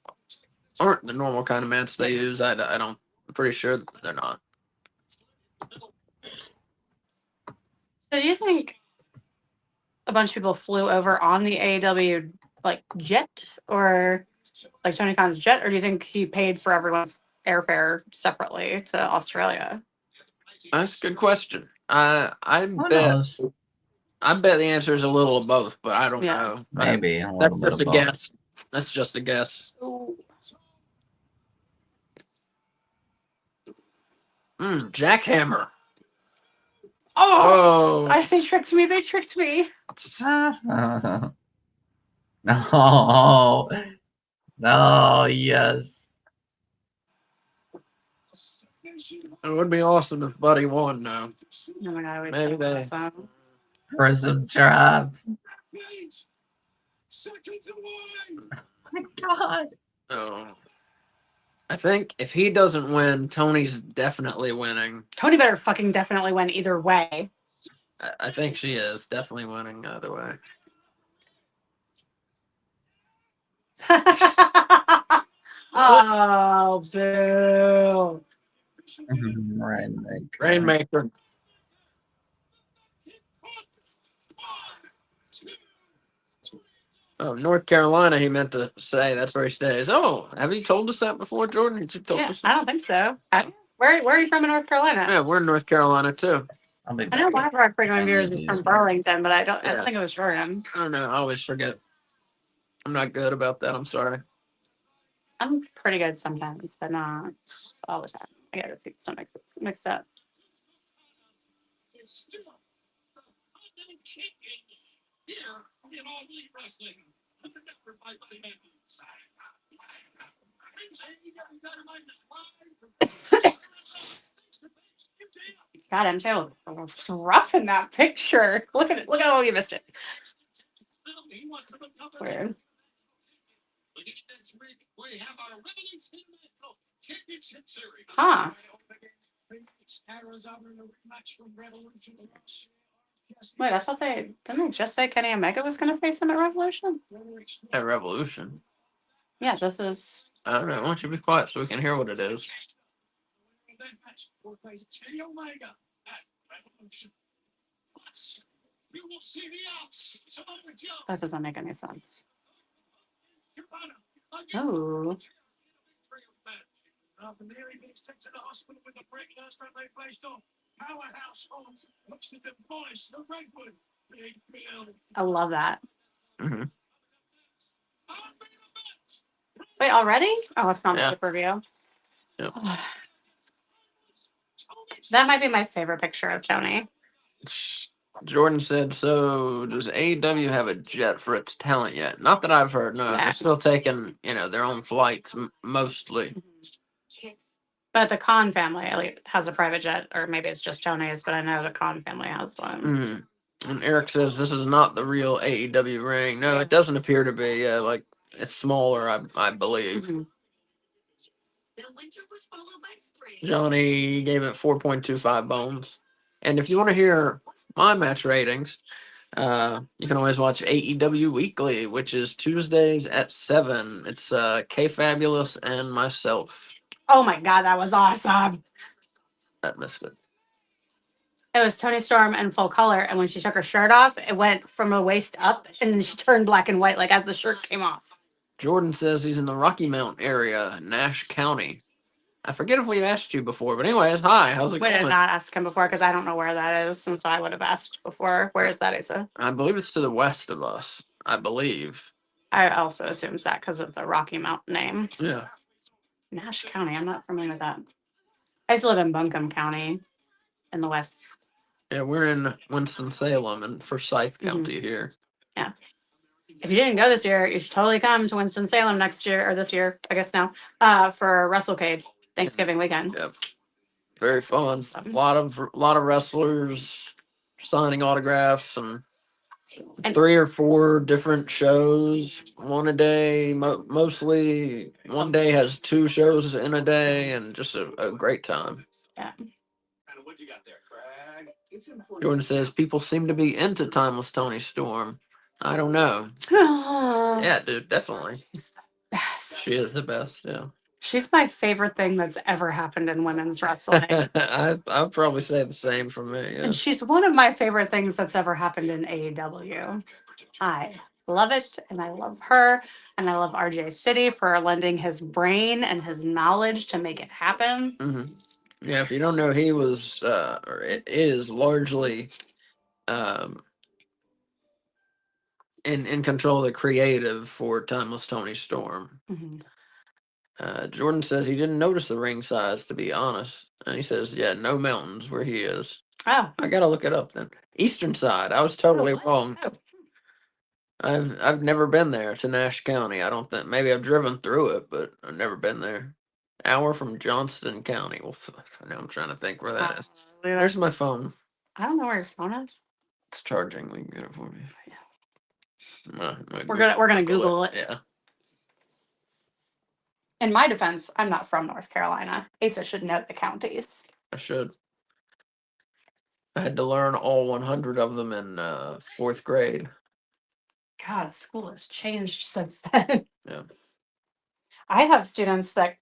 S1: aren't the normal kind of Mets they use. I don't. I'm pretty sure they're not.
S6: So do you think a bunch of people flew over on the AEW like jet, or like Tony Khan's jet, or do you think he paid for everyone's airfare separately to Australia?
S1: That's a good question. I
S2: Who
S1: bet.
S2: knows?
S1: I bet the answer is a little of both, but I don't
S6: Yeah.
S1: know.
S2: Maybe. A
S1: That's
S2: little
S1: just
S2: bit
S1: a
S2: of both.
S1: guess. That's just a guess. Jackhammer.
S6: Oh,
S1: Oh,
S6: they tricked me. They tricked me.
S2: Oh, no, yes.
S1: It would be awesome if Buddy won, though.
S6: Oh my god,
S1: Maybe they.
S6: awesome.
S2: Prism trap.
S5: Seconds away.
S2: Oh my god.
S1: Oh. I think if he doesn't win, Tony's definitely winning.
S6: Tony better fucking definitely win either way.
S1: I think she is definitely winning either way.
S6: Oh, boo.
S2: Rainmaker.
S1: Rainmaker. Oh, North Carolina, he meant to say. That's where he stays. Oh, have you told us that before, Jordan? You told
S6: Yeah,
S1: us
S6: I don't think so. Where are you from in North Carolina?
S1: Yeah, we're in North Carolina, too.
S2: I'll be
S6: I know
S2: back.
S6: one of our frequent
S2: And
S6: viewers
S2: they
S6: is
S2: do
S6: from
S2: as well.
S6: Burlington, but I don't
S1: Yeah.
S6: think it was Jordan.
S1: I don't know. I always forget. I'm not good about that. I'm sorry.
S6: I'm pretty good sometimes, but not all the time. I gotta fix something mixed up. God, I'm so rough in that picture. Look at it. Look at how you missed it. Weird. Huh. Wait, I thought didn't they just say Kenny Omega was gonna face him at Revolution?
S1: At Revolution.
S6: Yeah, this is
S1: I don't know. Why don't you be quiet so we can hear what it is?
S6: that doesn't make any sense. Oh. I love that.
S1: Mhm.
S6: Wait, already? Oh, it's not
S1: Yeah.
S6: the pay-per-view.
S1: Yep.
S6: That might be my favorite picture of Tony.
S1: Jordan said, so does AEW have a jet for its talent yet? Not that I've heard. No,
S6: Yeah.
S1: they're still taking, their own flights mostly.
S6: But the Khan family has a private jet, or maybe it's just Tony's, but I know the Khan family has one.
S1: Mhm. And Eric says this is not the real AEW ring. No, it doesn't appear to be. Yeah, like it's smaller, I believe.
S6: Mhm.
S1: Johnny gave it 4.25 bones. And if you want to hear my match ratings, you can always watch AEW Weekly, which is Tuesdays at 7. It's K Fabulous and myself.
S6: Oh my god, that was awesome.
S1: I missed it.
S6: It was Tony Storm in full color, and when she took her shirt off, it went from the waist up, and then she turned black and white, like as the shirt came off.
S1: Jordan says he's in the Rocky Mount area, Nash County. I forget if we've asked you before, but anyways, hi, how's it
S6: We did
S1: going?
S6: not ask him before because I don't know where that is, and so I would have asked before. Where is that, Asa?
S1: I believe it's to the west of us. I believe.
S6: I also assumed that because of the Rocky Mountain name.
S1: Yeah.
S6: Nash County. I'm not familiar with that. I used to live in Buncombe County in the west.
S1: Yeah, we're in Winston-Salem and Forsyth
S6: Mhm.
S1: County here.
S6: If you didn't go this year, you should totally come to Winston-Salem next year, or this year, I guess now, for WrestleCade Thanksgiving weekend.
S1: Yep. Very fun.
S6: Awesome.
S1: Lot of wrestlers signing autographs and
S6: And-
S1: 3 or 4 different shows, one a day. Mostly one day has 2 shows in a day, and just a great time.
S5: What you got there, Craig? It's important.
S1: Jordan says people seem to be into Timeless Tony Storm. I don't know. Yeah, dude, definitely.
S6: Best.
S1: She is the best. Yeah.
S6: She's my favorite thing that's ever happened in women's wrestling.
S1: I'd probably say the same for me. Yeah.
S6: And she's one of my favorite things that's ever happened in AEW. I love it, and I love her, and I love RJ City for lending his brain and his knowledge to make it happen.
S1: Mhm. Yeah, if you don't know, he was or it is largely in control of the creative for Timeless Tony Storm.
S6: Mhm.
S1: Jordan says he didn't notice the ring size, to be honest. And he says, yeah, no mountains where he is.
S6: Oh,
S1: I gotta look it up then. Eastern side. I was totally
S6: what?
S1: wrong.
S6: Oh.
S1: I've never been there to Nash County. I don't think maybe I've driven through it, but I've never been there. Hour from Johnston County. Well, now I'm trying to think where that is. Where's my phone?
S6: I don't know where your phone is.
S1: It's charging. We can get it for me.
S6: We're gonna Google it.
S1: Yeah.
S6: In my defense, I'm not from North Carolina. Asa should note the counties.
S1: I should. I had to learn all 100 of them in 4th grade.
S6: God, school has changed since then.
S1: Yeah.
S6: I have students that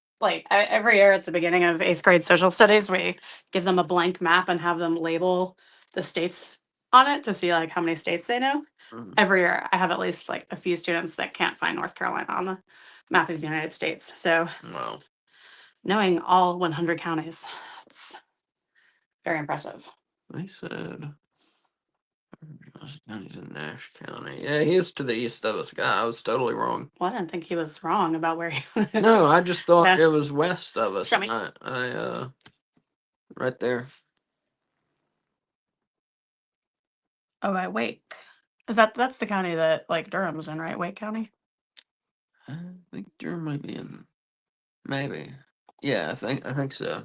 S6: every year at the beginning of 8th grade social studies, we give them a blank map and have them label the states on it to see like how many states they know.
S1: Mhm.
S6: Every year, I have at least like a few students that can't find North Carolina on the map of the United States. So
S1: Wow.
S6: knowing all 100 counties, it's very impressive.
S1: They said he's in Nash County. Yeah, he is to the east of us. God, I was totally wrong.
S6: Well, I didn't think he was wrong about where he lived.
S1: No, I just thought
S6: Yeah.
S1: it was west of us.
S6: Show me.
S1: I right there.
S6: Oh, right, Wake. That's the county that like Durham's in, right? Wake County.
S1: I think Durham might be in. Maybe. Yeah, I think so.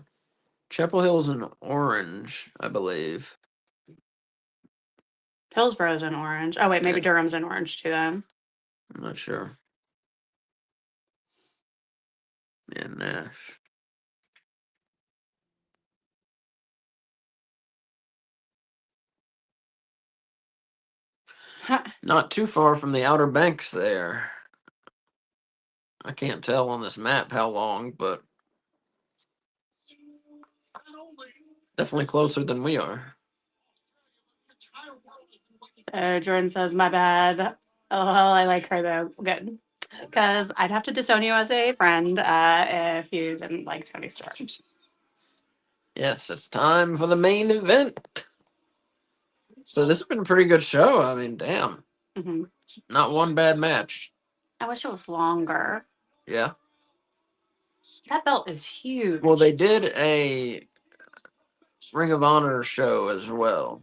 S1: Chapel Hill's in Orange, I believe.
S6: Hillsboro's in Orange. Oh wait, maybe
S1: Yeah.
S6: Durham's in Orange too then.
S1: I'm not sure. Yeah, Nash. Not too far from the Outer Banks there. I can't tell on this map how long, but definitely closer than we are.
S6: Jordan says, "My bad." Oh, I like her though. Good, because I'd have to disown you as a friend if you didn't like Tony Stark.
S1: Yes, it's time for the main event. So this has been a pretty good show. I mean, damn.
S6: hmm
S1: Not one bad match.
S6: I wish it was longer.
S1: Yeah.
S6: That belt is huge.
S1: Well, they did a Ring of Honor show as well.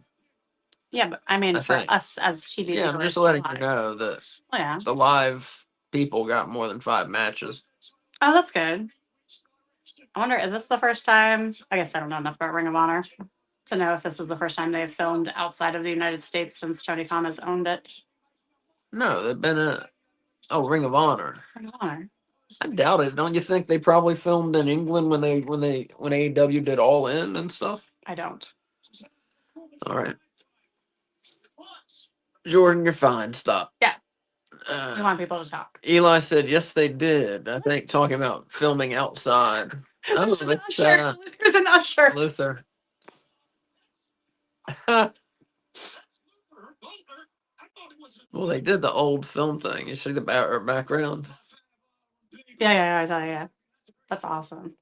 S6: Yeah, but I mean,
S1: I
S6: for
S1: think.
S6: us as TV,
S1: Yeah, I'm
S6: viewers
S1: just letting you
S6: live.
S1: know that
S6: Oh, yeah.
S1: the live people got more than 5 matches.
S6: Oh, that's good. I wonder, is this the first time? I guess I don't know enough about Ring of Honor to know if this is the first time they've filmed outside of the United States since Tony Khan has owned it.
S1: No, they've been Ring of Honor.
S6: Ring of Honor.
S1: I doubt it. Don't you think they probably filmed in England when AEW did All In and stuff?
S6: I don't.
S1: All right. Jordan, you're fine. Stop.
S6: Yeah. We want people to talk.
S1: Eli said, yes, they did. I think talking about filming outside. Oh,
S6: There's an
S1: it's
S6: usher. There's an usher.
S1: Luther. Well, they did the old film thing. You see the background?
S6: Yeah, I saw. Yeah, that's awesome.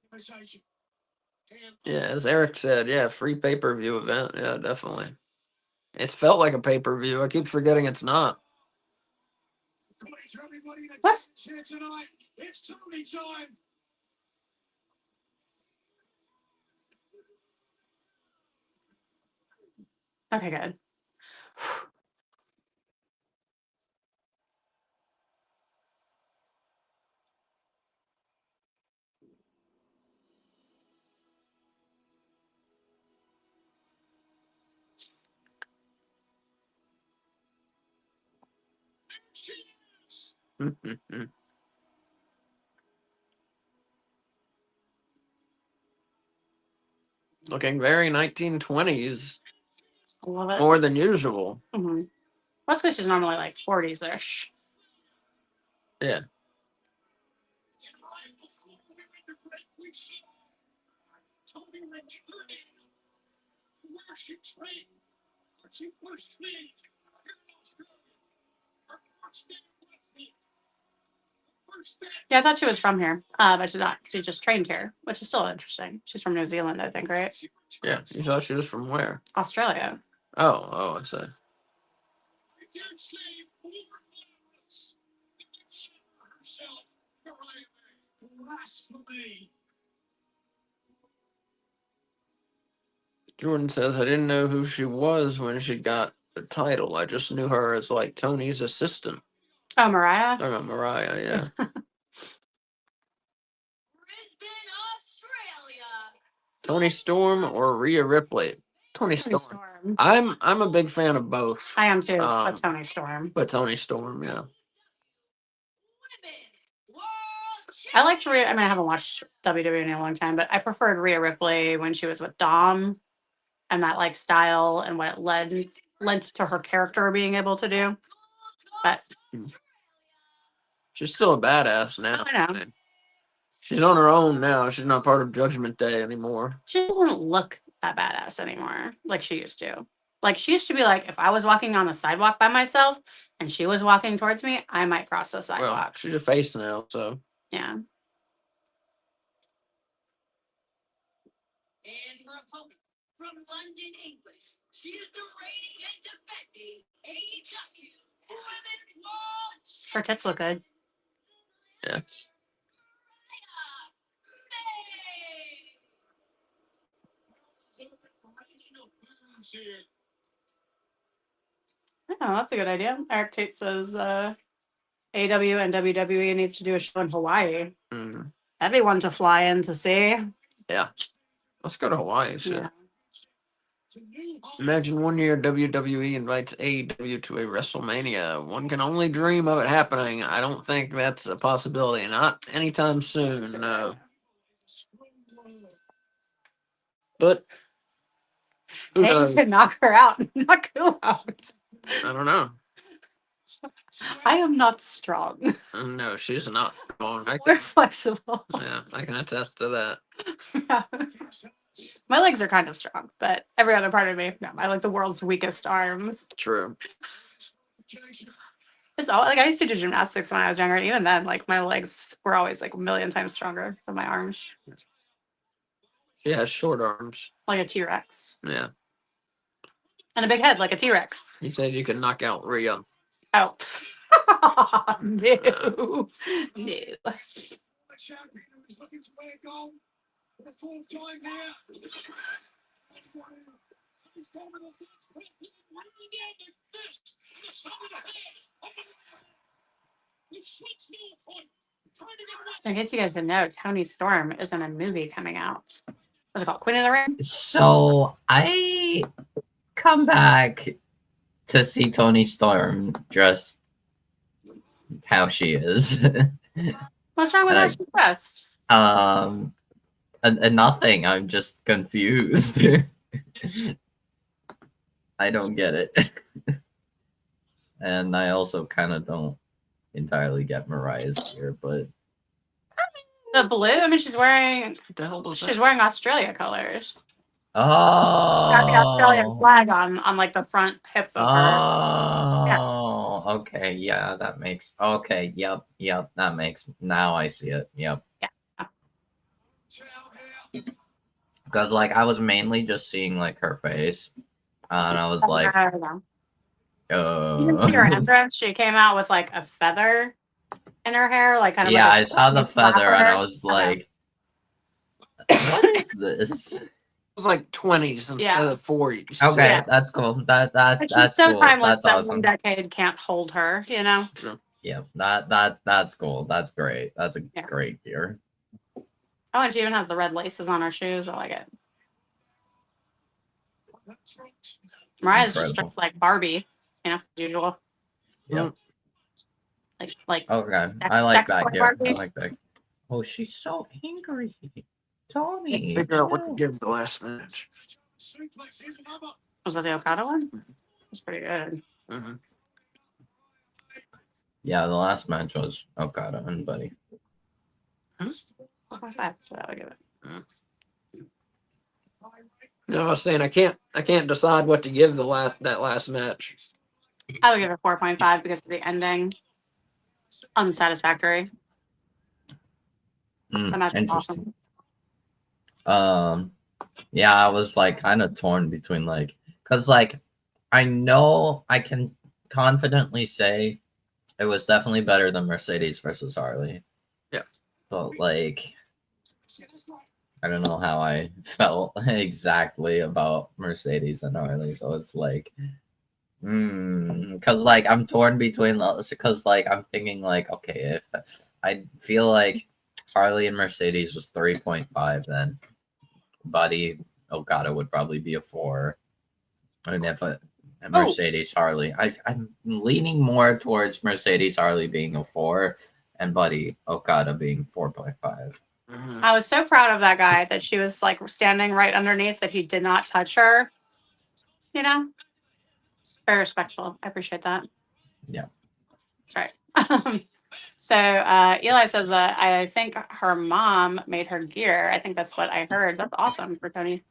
S1: Yeah, as Eric said, yeah, free pay-per-view event. Yeah, definitely. It's felt like a pay-per-view. I keep forgetting it's not.
S6: What?
S4: It's Tony time.
S6: Okay, good.
S1: Looking very 1920s,
S6: Love it.
S1: more than usual.
S6: Mm-hmm. Let's go. She's normally like 40s-ish.
S1: Yeah.
S6: Yeah, I thought she was from here, but she's not. She just trained here, which is still interesting. She's from New Zealand, I think, right?
S1: Yeah. You thought she was from where?
S6: Australia.
S1: Oh, I see. Jordan says, I didn't know who she was when she got the title. I just knew her as like Tony's assistant.
S6: Oh, Mariah.
S1: Or not Mariah, yeah.
S4: Brisbane, Australia.
S1: Tony Storm or Rhea Ripley. Tony
S6: Tony
S1: Storm.
S6: Storm.
S1: I'm a big fan of both.
S6: I am too,
S1: Um,
S6: but Tony Storm.
S1: But Tony Storm, yeah.
S4: Women's World
S6: I liked Rhea. I mean, I haven't watched WWE in a long time, but I preferred Rhea Ripley when she was with Dom, and that like style and what it lent to her character being able to do. But
S1: She's still a badass now.
S6: I know.
S1: man. She's on her own now. She's not part of Judgment Day anymore.
S6: she doesn't look that badass anymore, like she used to. Like she used to be like, if I was walking on the sidewalk by myself and she was walking towards me, I might cross the
S1: Well,
S6: sidewalk.
S1: she's a face now, so
S6: Yeah.
S4: And her opponent from London, England. She is the reigning and defending AEW Women's World
S6: Her tits look good.
S1: yeah.
S6: Oh, that's a good idea. Eric Tate says AW and WWE needs to do a show in Hawaii.
S1: Mm.
S6: That'd be one to fly in to see.
S1: Let's go to Hawaii. Shit.
S6: Yeah.
S1: Imagine one year WWE invites AEW to a WrestleMania. One can only dream of it happening. I don't think that's a possibility. Not anytime soon, no. But who
S6: Hey,
S1: knows?
S6: to knock her out, knock who out.
S1: I don't know.
S6: I am not strong.
S1: No, she's not. I
S6: We're
S1: can,
S6: flexible.
S1: yeah, I can attest to that.
S6: My legs are kind of strong, but every other part of me, no. I like the world's weakest arms.
S1: True.
S6: It's all, like I used to do gymnastics when I was younger, and even then, like my legs were always like a million times stronger than my arms,
S1: She has short arms.
S6: like a T-Rex,
S1: Yeah.
S6: and a big head like a T-Rex.
S1: He said you could knock out Rhea.
S6: Oh, no, no.
S5: The champion who's looking to win it gold for the fourth time here. He's down with a fist, running down the fist, the side of the head. He switched to a point, trying to get away.
S6: So in case you guys didn't know, Tony Storm is in a movie coming out. What's it called? Queen of the Ring?
S2: So I come back to see Tony Storm dressed how she is.
S6: What's wrong with
S2: And
S6: how
S2: I-
S6: she's dressed?
S2: And nothing. I'm just confused. I don't get it. And I also kind of don't entirely get Mariah's gear, but
S6: The blue? I mean, she's wearing
S1: What the hell was
S6: she's
S1: that?
S6: wearing Australia colors.
S2: oh,
S6: Got the Australian flag on like the front hip of her.
S2: oh, okay, yeah, that makes okay, yep, that makes now I see it, yep. Because like I was mainly just seeing like her face, and I was like,
S6: I don't know. You didn't see her entrance. She came out with like a feather in her hair, like kind of.
S2: yeah,
S6: like
S2: I saw the
S6: a
S2: feather, and I
S6: flapper.
S2: was like, what is this?
S1: It was like 20s instead
S6: Yeah.
S1: of 40s.
S2: Okay,
S6: Yeah.
S2: that's cool.
S6: But
S2: That's
S6: she's so
S2: cool.
S6: timeless
S2: That's
S6: that
S2: awesome.
S6: one decade can't hold her. You know.
S2: Yeah, that's cool. That's great. That's a
S6: Yeah.
S2: great gear.
S6: Oh, and she even has the red laces on her shoes. I like it. Mariah's just
S2: Incredible.
S6: dressed like Barbie, you know, as usual.
S2: Yep.
S6: Like
S2: Okay, I like
S6: sex
S2: that
S6: toy
S2: gear. I
S6: Barbie.
S2: like that. Oh, she's so angry. Tony,
S1: Figure out what to
S2: chill.
S1: give the last match.
S6: Was that the Okada one? That's pretty good.
S1: hmm
S2: Yeah, the last match was Okada and Buddy.
S6: 4.5, so that would give it.
S1: No, I was saying I can't decide what to give that last match.
S6: I would give it 4.5 because of the ending. Unsatisfactory. The match was
S2: Interesting.
S6: awesome.
S2: Yeah, I was like kind of torn between like, cause like I know I can confidently say it was definitely better than Mercedes versus Harley.
S1: Yeah.
S2: But like, I don't know how I felt exactly about Mercedes and Harley. So it's like, Because like I'm torn between those. Because like I'm thinking like, okay, if I feel like Harley and Mercedes was 3.5, then Buddy Okada would probably be a 4, and if a Mercedes Harley, I'm leaning more towards Mercedes Harley being a 4, and Buddy Okada being 4.5.
S1: Mhm.
S6: I was so proud of that guy that she was like standing right underneath, that he did not touch her. You know, very respectful. I appreciate that.
S2: Yeah.
S6: That's right. So Eli says that I think her mom made her gear. I think that's what I heard. That's awesome for Tony.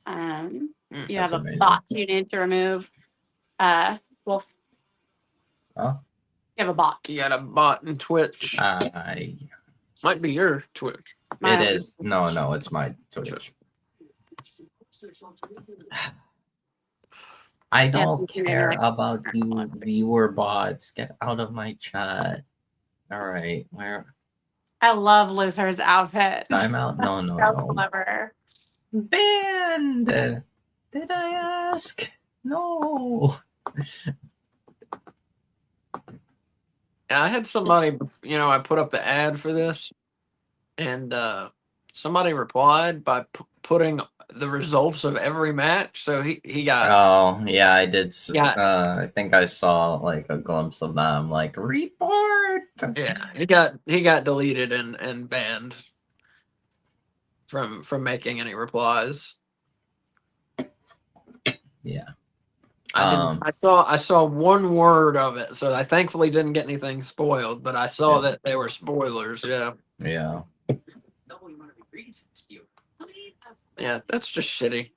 S6: You
S2: That's
S6: have a
S2: amazing.
S6: bot you need to remove. Wolf,
S2: Oh,
S6: you have a bot.
S1: You got a bot in Twitch. Might be your Twitch.
S2: it is. No, it's my Twitch. I
S6: Yeah,
S2: don't
S6: you can maybe,
S2: care
S6: like,
S2: about you
S6: on.
S2: viewer bots. Get out of my chat. All right, where
S6: I love Luther's outfit.
S2: time out? No,
S6: That's
S2: no,
S6: so
S2: no.
S6: clever.
S2: Banned. Did I ask? No.
S1: Yeah, I had somebody, I put up the ad for this, and somebody replied by putting the results of every match. So he got
S2: Oh yeah, I did.
S1: Yeah.
S2: I think I saw like a glimpse of them. Like report.
S1: he got deleted and banned from making any replies.
S2: Yeah.
S1: I didn't. I saw one word of it, so I thankfully didn't get anything spoiled. But I saw
S2: Yeah.
S1: that they were spoilers. Yeah,
S2: Yeah.
S1: yeah, that's just shitty.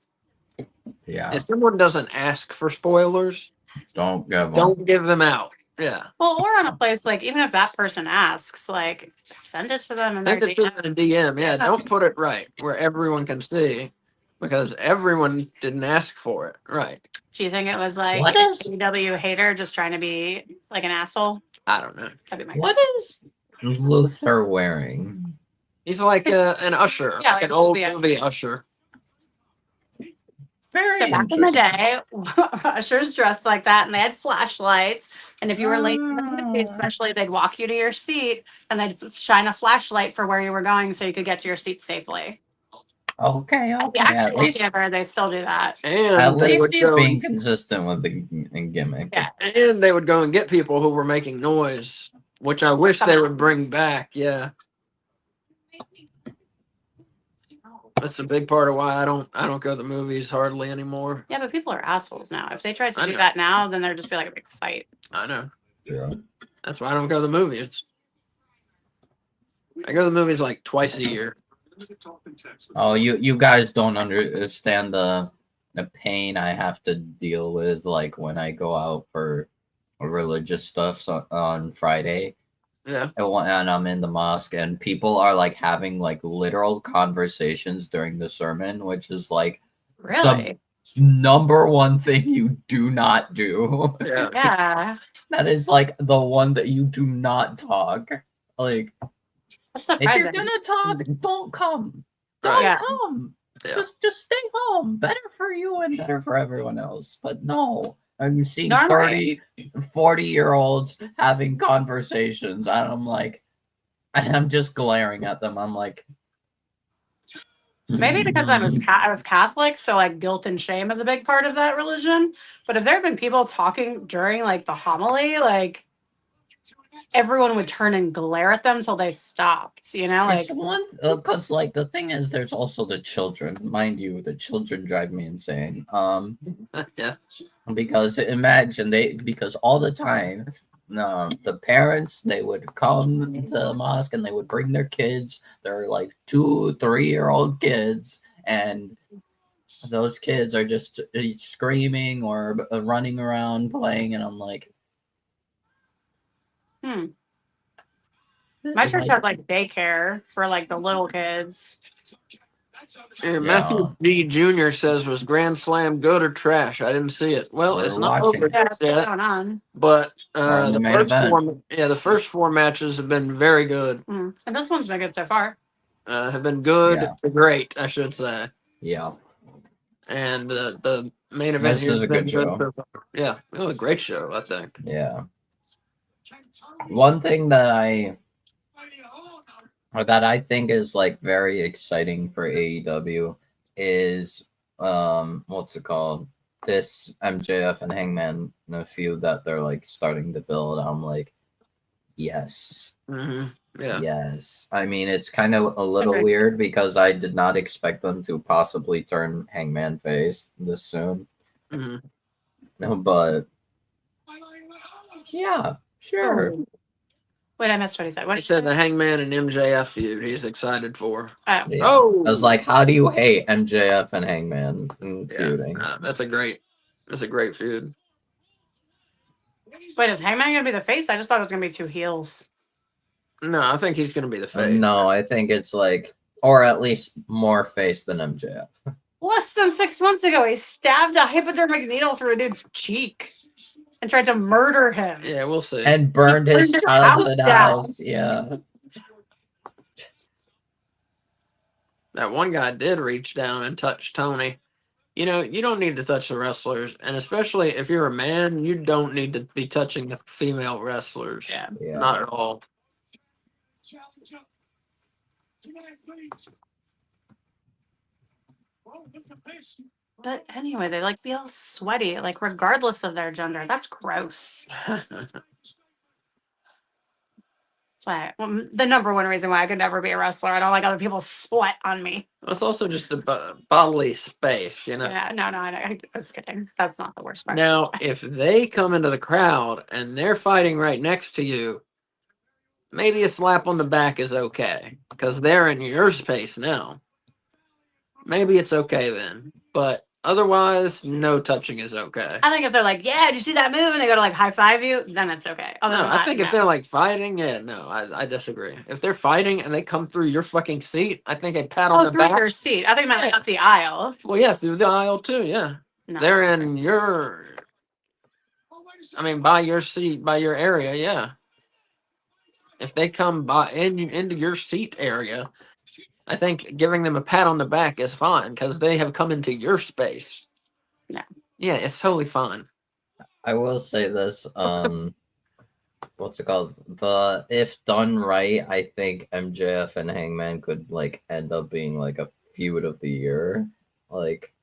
S2: Yeah.
S1: If someone doesn't ask for spoilers,
S2: Don't give them.
S1: don't give them out. Yeah,
S6: Well, or on a place like, even if that person asks, like, send it to them in their
S1: send it to them in a DM. Yeah,
S6: Yeah.
S1: don't put it right where everyone can see, because everyone didn't ask for it. Right.
S6: Do you think it was like
S2: What
S6: an
S2: is-
S6: AEW hater just trying to be like an asshole?
S1: I don't know.
S6: That'd be my
S2: What
S6: guess.
S2: is Luther wearing?
S1: He's like an usher,
S6: Yeah,
S1: like
S6: like
S1: an old
S6: movie
S1: movie usher.
S2: Very
S6: So back in the
S2: interesting.
S6: day, ushers dressed like that, and they had flashlights. And if you were late to the movie, especially, they'd walk you to your seat, and they'd shine a flashlight for where you were going, so you could get to your seat safely.
S2: Okay.
S6: At the
S2: Okay. At
S6: actual
S2: least,
S6: theater, they still do that.
S1: And
S2: at
S1: they
S2: least
S1: would
S2: he's
S1: go
S2: being consistent with the gimmick.
S6: Yeah.
S1: and they would go and get people who were making noise, which I wish they would bring back. Yeah, that's a big part of why I don't go to the movies hardly anymore.
S6: Yeah, but people are assholes now. If they tried to
S1: I
S6: do
S1: know.
S6: that now, then there'd just be like a big fight.
S1: I know.
S2: Yeah.
S1: That's why I don't go to the movies. I go to the movies like twice a year.
S2: Oh, you guys don't understand the pain I have to deal with, like when I go out for religious stuff on Friday,
S1: Yeah.
S2: and I'm in the mosque, and people are like having like literal conversations during the sermon, which is like
S6: Really?
S2: number one thing you do not do.
S1: Yeah.
S6: Yeah.
S2: That is like the one that you do not talk. Like,
S6: That's
S2: if you're
S6: surprising.
S2: gonna talk, don't come.
S1: Right.
S2: Don't
S6: Yeah.
S2: come.
S1: Yeah.
S2: Just stay home. Better for you and better for everyone else. But no, I'm seeing
S6: Darn
S2: 30, 40-year-olds having conversations, and I'm like, and I'm just glaring at them. I'm like,
S6: Maybe because I was Catholic, so like guilt and shame is a big part of that religion. But if there had been people talking during like the homily, like everyone would turn and glare at them until they stopped. You know, like
S2: it's one because like the thing is, there's also the children. Mind you, the children drive me insane.
S1: Yeah.
S2: Because imagine because all the time the parents, they would come to the mosque and they would bring their kids. They're like 2-3-year-old kids, and those kids are just screaming or running around playing, and I'm like,
S6: my church had like daycare for like the little kids.
S1: Yeah, Matthew D. Jr. says, was Grand Slam good or trash? I didn't see it. Well,
S2: We're
S1: it's not
S2: watching.
S1: over
S6: Yeah, that's
S1: yet,
S6: going on.
S1: but
S2: We're in the main
S1: first
S2: event.
S1: the first 4 matches have been very good.
S6: And this one's been good so far.
S1: Have been good
S2: Yeah.
S1: to great, I should say.
S2: yeah.
S1: And the main event
S2: This
S1: here's
S2: is a
S1: been
S2: good
S1: good
S2: show.
S1: so far. Yeah, it was a great show, I think.
S2: Yeah. One thing that I think is like very exciting for AEW is what's it called? This MJF and Hangman feud that they're like starting to build. I'm like, yes.
S1: Yeah.
S2: Yes. I mean, it's kind of a little
S6: Agreed.
S2: weird because I did not expect them to possibly turn Hangman face this soon.
S1: hmm
S2: No, but yeah, sure.
S6: Oh. Wait, I missed what he said. What
S1: He
S6: did
S1: said
S6: he
S1: the
S6: say?
S1: Hangman and MJF feud he's excited for.
S6: Oh.
S2: Yeah.
S1: Oh,
S2: I was like, how do you hate MJF and Hangman
S1: yeah,
S2: feuding?
S1: that's a great feud.
S6: Wait, is Hangman gonna be the face? I just thought it was gonna be two heels.
S1: No, I think he's going to be the face.
S2: No, I think it's like, or at least more face than MJF.
S6: Less than 6 months ago, he stabbed a hypodermic needle through a dude's cheek and tried to murder him.
S1: Yeah, we'll see.
S2: And burned his
S6: Burned his
S2: childhood
S6: house down.
S2: house. Yeah.
S1: That one guy did reach down and touch Tony. You know, you don't need to touch the wrestlers, and especially if you're a man, you don't need to be touching the female wrestlers.
S6: Yeah.
S2: Yeah.
S1: Not at all.
S6: But anyway, they like be all sweaty, like regardless of their gender. That's gross. That's why the number one reason why I could never be a wrestler. I don't like other people's sweat on me.
S1: It's also just a bodily space, you know.
S6: Yeah, no, I was kidding. That's not the worst part.
S1: Now, if they come into the crowd and they're fighting right next to you, maybe a slap on the back is okay because they're in your space now. Maybe it's okay then, but otherwise, no touching is okay.
S6: I think if they're like, "Yeah, did you see that move?" and they go to like high five you, then it's okay. Other
S1: No,
S6: than
S1: I
S6: that,
S1: think if they're like fighting, yeah, no, I disagree. If they're fighting and they come through your fucking seat, I think a pat on the
S6: through
S1: back.
S6: your seat. I think I meant up the aisle.
S1: Well, yeah, through the aisle too. Yeah,
S6: No.
S1: they're in your. I mean, by your seat, by your area. Yeah. If they come into your seat area, I think giving them a pat on the back is fine because they have come into your space.
S6: No.
S1: Yeah, it's totally fine.
S2: I will say this. What's it called? If done right, I think MJF and Hangman could like end up being like a feud of the year, like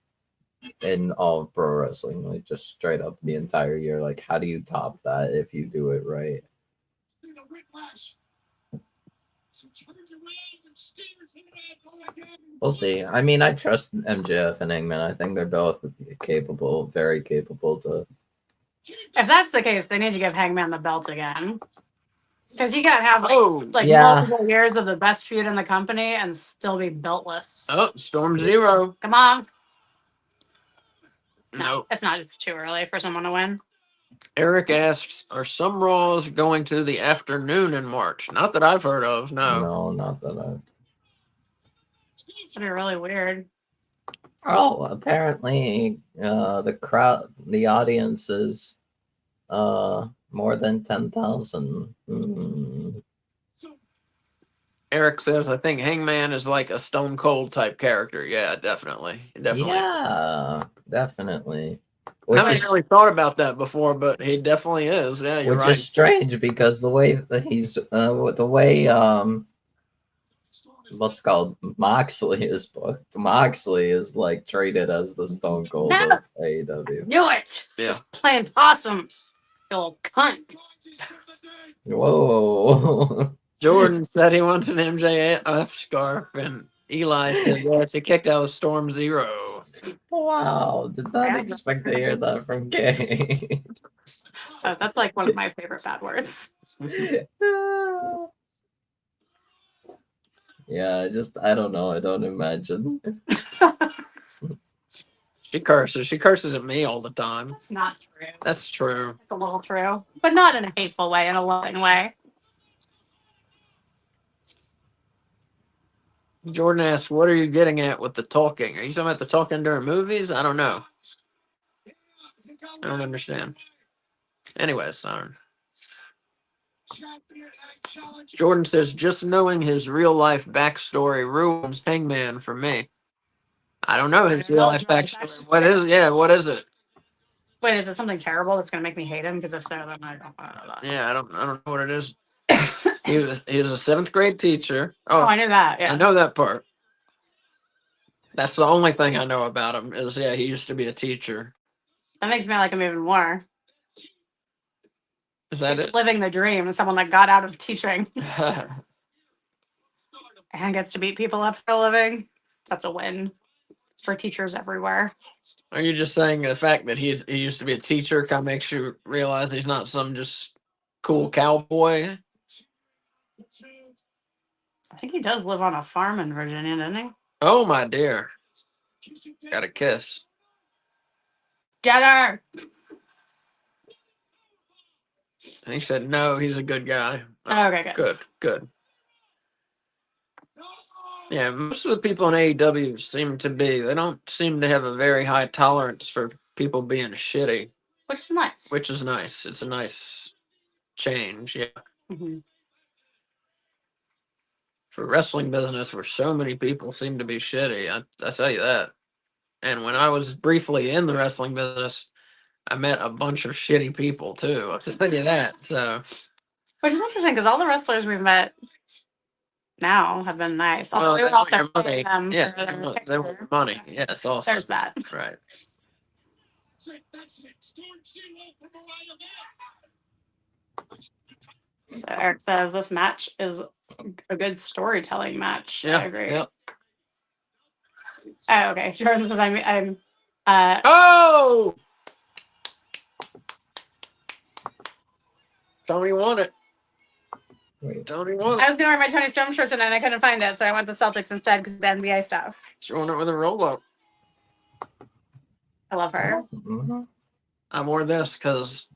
S2: in all of pro wrestling, like just straight up the entire year. Like, how do you top that if you do it right? We'll see. I mean, I trust MJF and Hangman. I think they're both capable, very capable to.
S6: If that's the case, they need to give Hangman the belt again. Because you can't have like
S2: Yeah.
S6: multiple years of the best feud in the company and still be beltless.
S1: Oh, Storm Zero.
S6: Come on.
S1: No.
S6: It's not. It's too early for someone to win.
S1: Eric asks, are some Raws going to the afternoon in March? Not that I've heard of, no.
S2: No, not that I.
S6: That'd be really weird.
S2: Oh, apparently, the audience is, more than 10,000.
S1: Eric says, I think Hangman is like a Stone Cold type character. Yeah, definitely. Definitely.
S2: Yeah, definitely.
S1: I
S2: Which
S1: haven't
S2: is
S1: really thought about that before, but he definitely is. Yeah, you're
S2: which
S1: right.
S2: is strange because the way that he's the way what's it called Moxley is booked. Moxley is like treated as the Stone Cold
S6: No!
S2: of AEW.
S6: Knew it.
S1: Yeah.
S6: Just playing possum. You little cunt.
S2: Whoa.
S1: Jordan said he wants an MJF scarf, and Eli said, yes, he kicked out of Storm Zero.
S2: Wow, did not expect to hear that from Kay.
S6: Oh, that's like one of my favorite bad words.
S2: Yeah, I don't know. I don't imagine.
S1: She curses. She curses at me all the time.
S6: It's not true.
S1: That's true.
S6: It's a little true, but not in a hateful way, in a loving way.
S1: Jordan asks, what are you getting at with the talking? Are you talking about the talking during movies? I don't know. I don't understand. Anyways, I don't. Jordan says, just knowing his real life backstory ruins Hangman for me. I don't know his real life
S6: Real life
S1: backstory. What is? Yeah, what is it?
S6: Wait, is it something terrible that's gonna make me hate him? Because if so, then I don't know.
S1: Yeah, I don't know what it is. He was a 7th grade teacher.
S6: Oh,
S1: Oh,
S6: I knew that.
S1: I
S6: Yeah.
S1: know that part. That's the only thing I know about him is yeah, he used to be a teacher.
S6: That makes me like him even more.
S1: Is that
S6: He's
S1: it?
S6: living the dream. Someone that got out of teaching and gets to beat people up for a living. That's a win for teachers everywhere.
S1: Are you just saying the fact that he used to be a teacher kind of makes you realize he's not some just cool cowboy?
S6: I think he does live on a farm in Virginia, doesn't he?
S1: Oh my dear, got a kiss.
S6: Get her!
S1: And he said no, he's a good guy.
S6: Oh, okay, good.
S1: Good. Yeah, most of the people in AEW seem to be. They don't seem to have a very high tolerance for people being shitty,
S6: Which is nice.
S1: which is nice. It's a nice change. Yeah.
S6: Mhm.
S1: For wrestling business where so many people seem to be shitty. I tell you that. And when I was briefly in the wrestling business, I met a bunch of shitty people too. I'll tell you that. So
S6: Which is interesting because all the wrestlers we've met now have been nice. Although
S1: well,
S6: we would
S1: they
S6: also
S1: want your
S6: pay
S1: money.
S6: them
S1: Yeah,
S6: for their
S1: they want
S6: picture.
S1: money. Yes, also.
S6: There's that.
S1: Right.
S6: So Eric says this match is a good storytelling match.
S1: Yeah.
S6: I agree.
S1: Yeah.
S6: Oh, okay. Jordan says I'm
S1: Oh, Tony won it.
S2: Wait.
S1: Tony won
S6: I
S1: it.
S6: was gonna wear my Tony Storm shirt tonight and I couldn't find it, so I went to Celtics instead because of the NBA stuff.
S1: She won it with a roll up.
S6: I love her.
S2: Mhm.
S1: I wore this because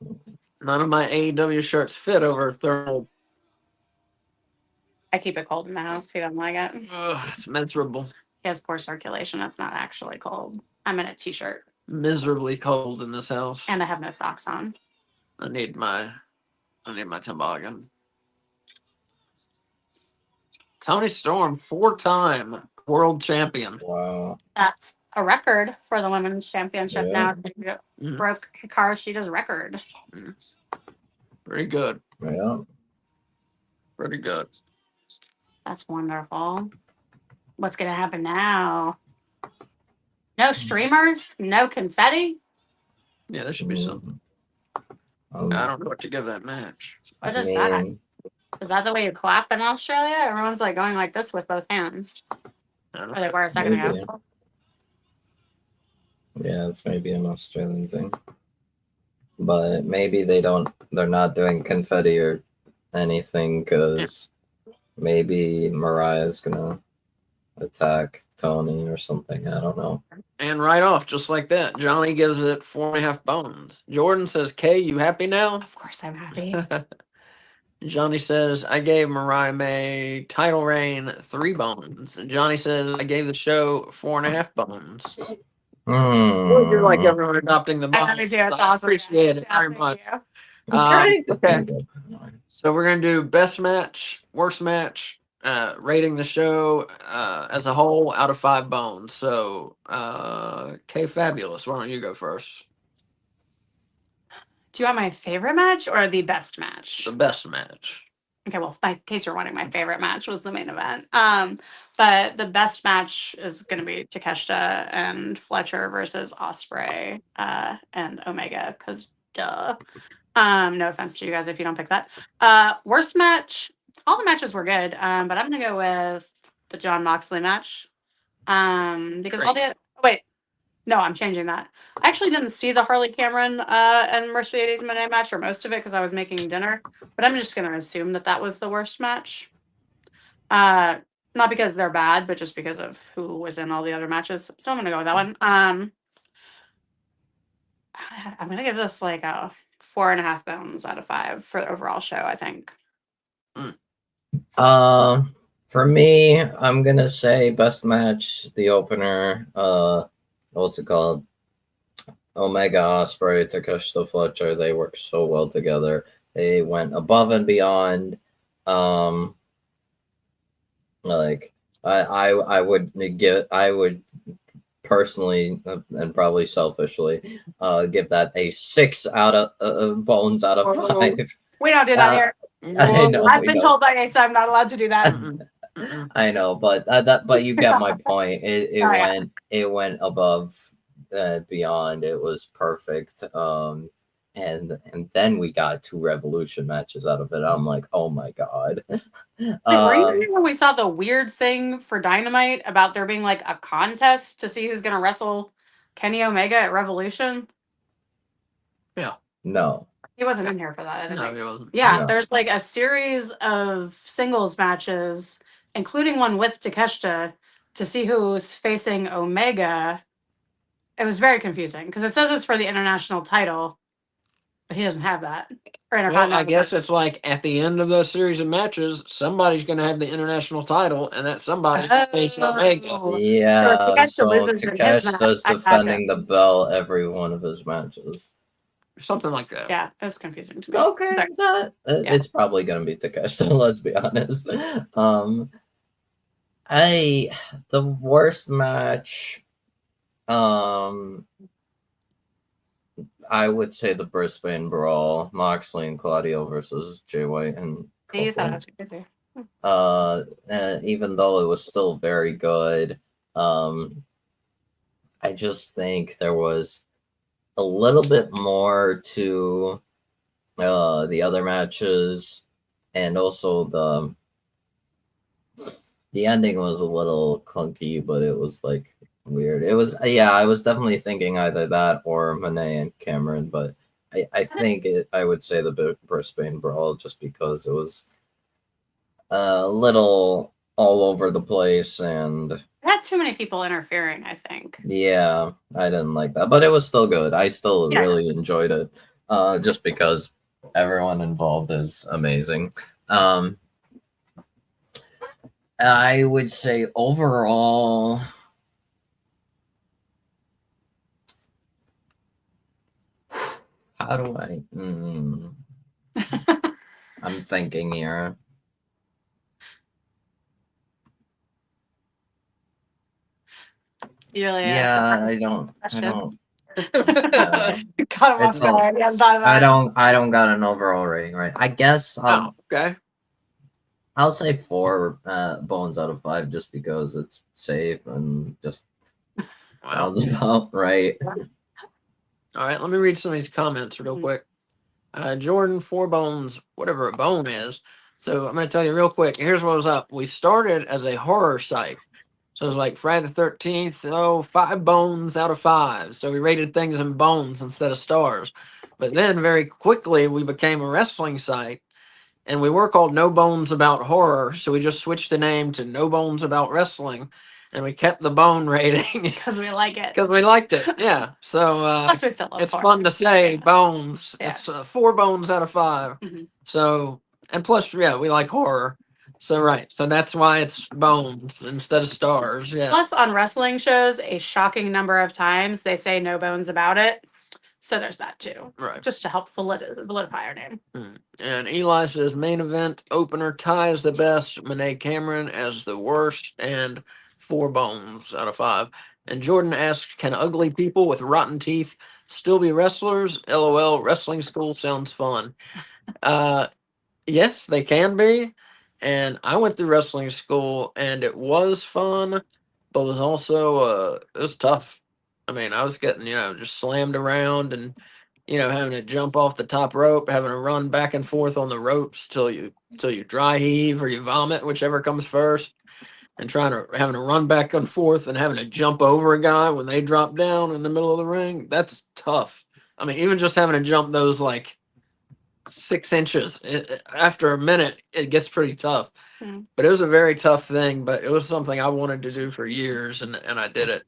S1: none of my AEW shirts fit over thermal.
S6: I keep it cold in the house. He doesn't like it.
S1: Ugh, it's miserable.
S6: He has poor circulation. It's not actually cold. I'm in a t-shirt
S1: Miserably cold in this house.
S6: and I have no socks on.
S1: I need my toboggan. Tony Storm, 4-time world champion.
S2: Wow.
S6: That's a record for the women's championship
S2: Yeah.
S6: now.
S1: Mhm.
S6: Broke Hikaru Shida's record.
S1: Pretty good.
S2: Yeah.
S1: Pretty good.
S6: That's wonderful. What's gonna happen now? No streamers, no confetti.
S1: Yeah, there should be some.
S2: Um,
S1: I don't know what to give that match.
S6: What
S2: I
S6: is that?
S2: mean,
S6: Is that the way you clap in Australia? Everyone's like going like this with both hands.
S1: I don't
S6: Or
S1: know.
S6: they were a second
S2: Maybe.
S6: ago.
S2: yeah, it's maybe an Australian thing. But maybe they're not doing confetti or anything because maybe Mariah's gonna attack Tony or something. I don't know.
S1: And right off, just like that, Johnny gives it 4.5 bones. Jordan says, "Kay, you happy now?"
S6: Of course I'm happy.
S1: Johnny says, "I gave Mariah May title reign 3 bones." And Johnny says, "I gave the show 4.5 bones." Well, you're like everyone adopting the
S6: I love
S1: bones.
S6: you too. It's
S1: I
S6: awesome.
S1: appreciate it
S6: Yeah,
S1: very
S6: thank
S1: much.
S6: you.
S1: Okay, so we're gonna do best match, worst match, rating the show as a whole out of 5 bones. So, K Fabulous, why don't you go first?
S6: Do you want my favorite match or the best match?
S1: The best match.
S6: Okay, well, in case you're wondering, my favorite match was the main event. But the best match is going to be Takeshita and Fletcher versus Osprey and Omega, because duh. No offense to you guys if you don't pick that. Worst match, all the matches were good, but I'm going to go with the John Moxley match. Because all the wait, no, I'm changing that. I actually didn't see the Harley Cameron and Mercedes Moné match or most of it because I was making dinner. But I'm just going to assume that that was the worst match. Not because they're bad, but just because of who was in all the other matches. So I'm going to go with that one. I'm going to give this like a 4.5 bones out of 5 for the overall show, I think.
S2: For me, I'm gonna say best match, the opener. What's it called? Omega Osprey, Takeshita Fletcher. They work so well together. They went above and beyond. Like I would personally and probably selfishly give that a 6 out of bones out of
S1: Whoa.
S2: 5.
S6: We don't do that
S2: Uh,
S6: here.
S2: I know.
S6: I've
S2: we
S6: been
S2: know.
S6: told by Asa I'm not allowed to do that.
S2: I know, but but you get my point. It
S6: Oh, yeah.
S2: went above beyond. It was perfect. And then we got 2 Revolution matches out of it. I'm like, oh my god.
S6: Wait, were you
S2: Um,
S6: here when we saw the weird thing for Dynamite about there being like a contest to see who's gonna wrestle Kenny Omega at Revolution?
S2: no,
S6: He wasn't in here for that. I didn't
S1: No,
S6: think.
S1: it wasn't.
S6: Yeah,
S2: No.
S6: there's like a series of singles matches, including one with Takeshita, to see who's facing Omega. It was very confusing because it says it's for the international title, but he doesn't have that. Or
S1: Well, I
S6: Intercontinental
S1: guess
S6: title.
S1: it's like at the end of the series of matches, somebody's going to have the international title, and that somebody is face Omega.
S6: Oh.
S2: yeah.
S6: Takeshita
S2: So
S6: loses in his match.
S2: Takeshita's
S6: I gotcha.
S2: defending the belt every one of his matches.
S1: Something like that.
S6: Yeah, it was confusing to me.
S2: Okay,
S6: Sorry. Yeah.
S2: it's probably gonna be Takeshita. Let's be honest. The worst match. I would say the Brisbane Brawl, Moxley and Claudio versus Jay White and
S6: See, you thought I
S2: Copeland.
S6: was crazy.
S2: Even though it was still very good, I just think there was a little bit more to the other matches, and also the ending was a little clunky, but it was like weird. It was I was definitely thinking either that or Monet and Cameron, but I think I would say the Brisbane Brawl just because it was a little all over the place, and
S6: It had too many people interfering, I think.
S2: yeah, I didn't like that, but it was still good. I still
S6: Yeah.
S2: really enjoyed it, just because everyone involved is amazing. I would say overall, how do I? I'm thinking here.
S6: You really
S2: Yeah, I don't.
S6: Got him off
S2: It's all-
S6: guard. He hasn't thought about it.
S2: I don't got an overall rating, right? I guess
S1: Oh, okay.
S2: I'll say 4 bones out of 5 just because it's safe and just
S1: Wow.
S2: sounds about right.
S1: All right, let me read some of these comments real quick. Jordan, 4 bones, whatever a bone is. So I'm going to tell you real quick. Here's what was up. We started as a horror site. So it was like Friday the 13th, 5 bones out of 5. So we rated things in bones instead of stars. But then very quickly we became a wrestling site. And we were called No Bones About Horror. So we just switched the name to No Bones About Wrestling. And we kept the bone rating
S6: Because we like it.
S1: because we liked it. Yeah. So
S6: Plus, we still love
S1: it's
S6: horror.
S1: fun to say bones.
S6: Yeah.
S1: It's 4 bones out of 5.
S6: Mhm.
S1: So, and plus, yeah, we like horror. So, right. So that's why it's bones instead of stars. Yeah.
S6: Plus, on wrestling shows, a shocking number of times they say no bones about it. So there's that too,
S1: Right.
S6: just to help solidify our name.
S1: And Eli says main event opener Ty is the best, Monet Cameron as the worst, and 4 bones out of 5. And Jordan asks, can ugly people with rotten teeth still be wrestlers? LOL, wrestling school sounds fun. Yes, they can be. And I went through wrestling school and it was fun, but it was also it was tough. I mean, I was getting, just slammed around and having to jump off the top rope, having to run back and forth on the ropes till you dry heave or you vomit, whichever comes first, and having to run back and forth and having to jump over a guy when they drop down in the middle of the ring. That's tough. I mean, even just having to jump those like 6 inches after a minute, it gets pretty tough.
S6: Mm.
S1: But it was a very tough thing, but it was something I wanted to do for years, and I did it.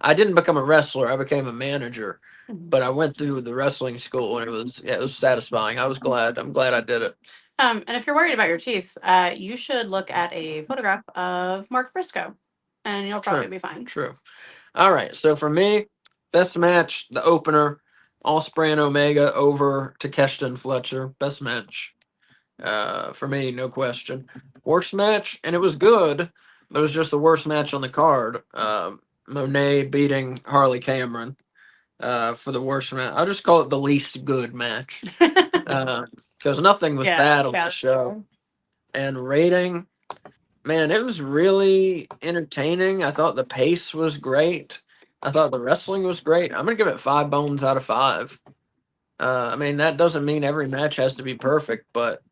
S1: I didn't become a wrestler. I became a manager,
S6: Mhm.
S1: but I went through the wrestling school, and it was satisfying. I was glad. I'm glad I did it.
S6: And if you're worried about your teeth, you should look at a photograph of Mark Briscoe, and you'll probably
S1: True.
S6: be fine.
S1: True. All right. So for me, best match, the opener, Ospreay and Omega over Takeshita and Fletcher. Best match. For me, no question. Worst match, and it was good, but it was just the worst match on the card. Monet beating Harley Cameron for the worst match. I'll just call it the least good match because nothing was bad on the
S6: that's
S1: show.
S6: true.
S1: And rating, man, it was really entertaining. I thought the pace was great. I thought the wrestling was great. I'm gonna give it 5 bones out of 5. I mean, that doesn't mean every match has to be perfect, but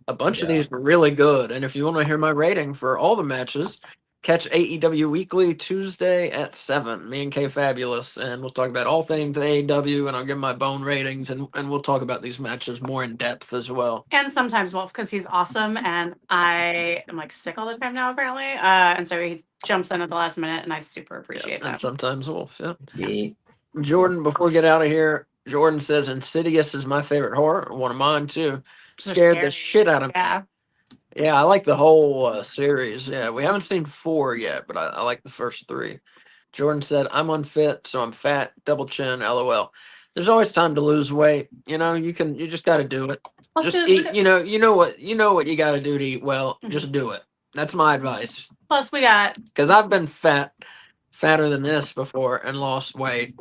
S1: a bunch of
S2: Yeah.
S1: these were really good. And if you want to hear my rating for all the matches, catch AEW Weekly Tuesday at 7. Me and K Fabulous, and we'll talk about all things AEW, and I'll give my bone ratings, and we'll talk about these matches more in depth as well.
S6: And sometimes Wolf, because he's awesome, and I am like sick all the time now, apparently. And so he jumps in at the last minute, and I super appreciate
S1: And
S6: that.
S1: sometimes Wolf. Yeah.
S2: Yeah.
S1: Jordan, before we get out of here, Jordan says Insidious is my favorite horror. One of mine too.
S6: They're
S1: Scared the
S6: scary.
S1: shit out of me.
S6: Yeah.
S1: Yeah, I like the whole series. Yeah, we haven't seen 4 yet, but I like the first 3. Jordan said, "I'm unfit, so I'm fat. Double chin. LOL." There's always time to lose weight. You know, you just got to do it.
S6: Let's
S1: Just
S6: do-
S1: eat. You know what you got to do to eat well. Just do it. That's my advice.
S6: Plus, we got
S1: Because I've been fatter than this before, and lost weight.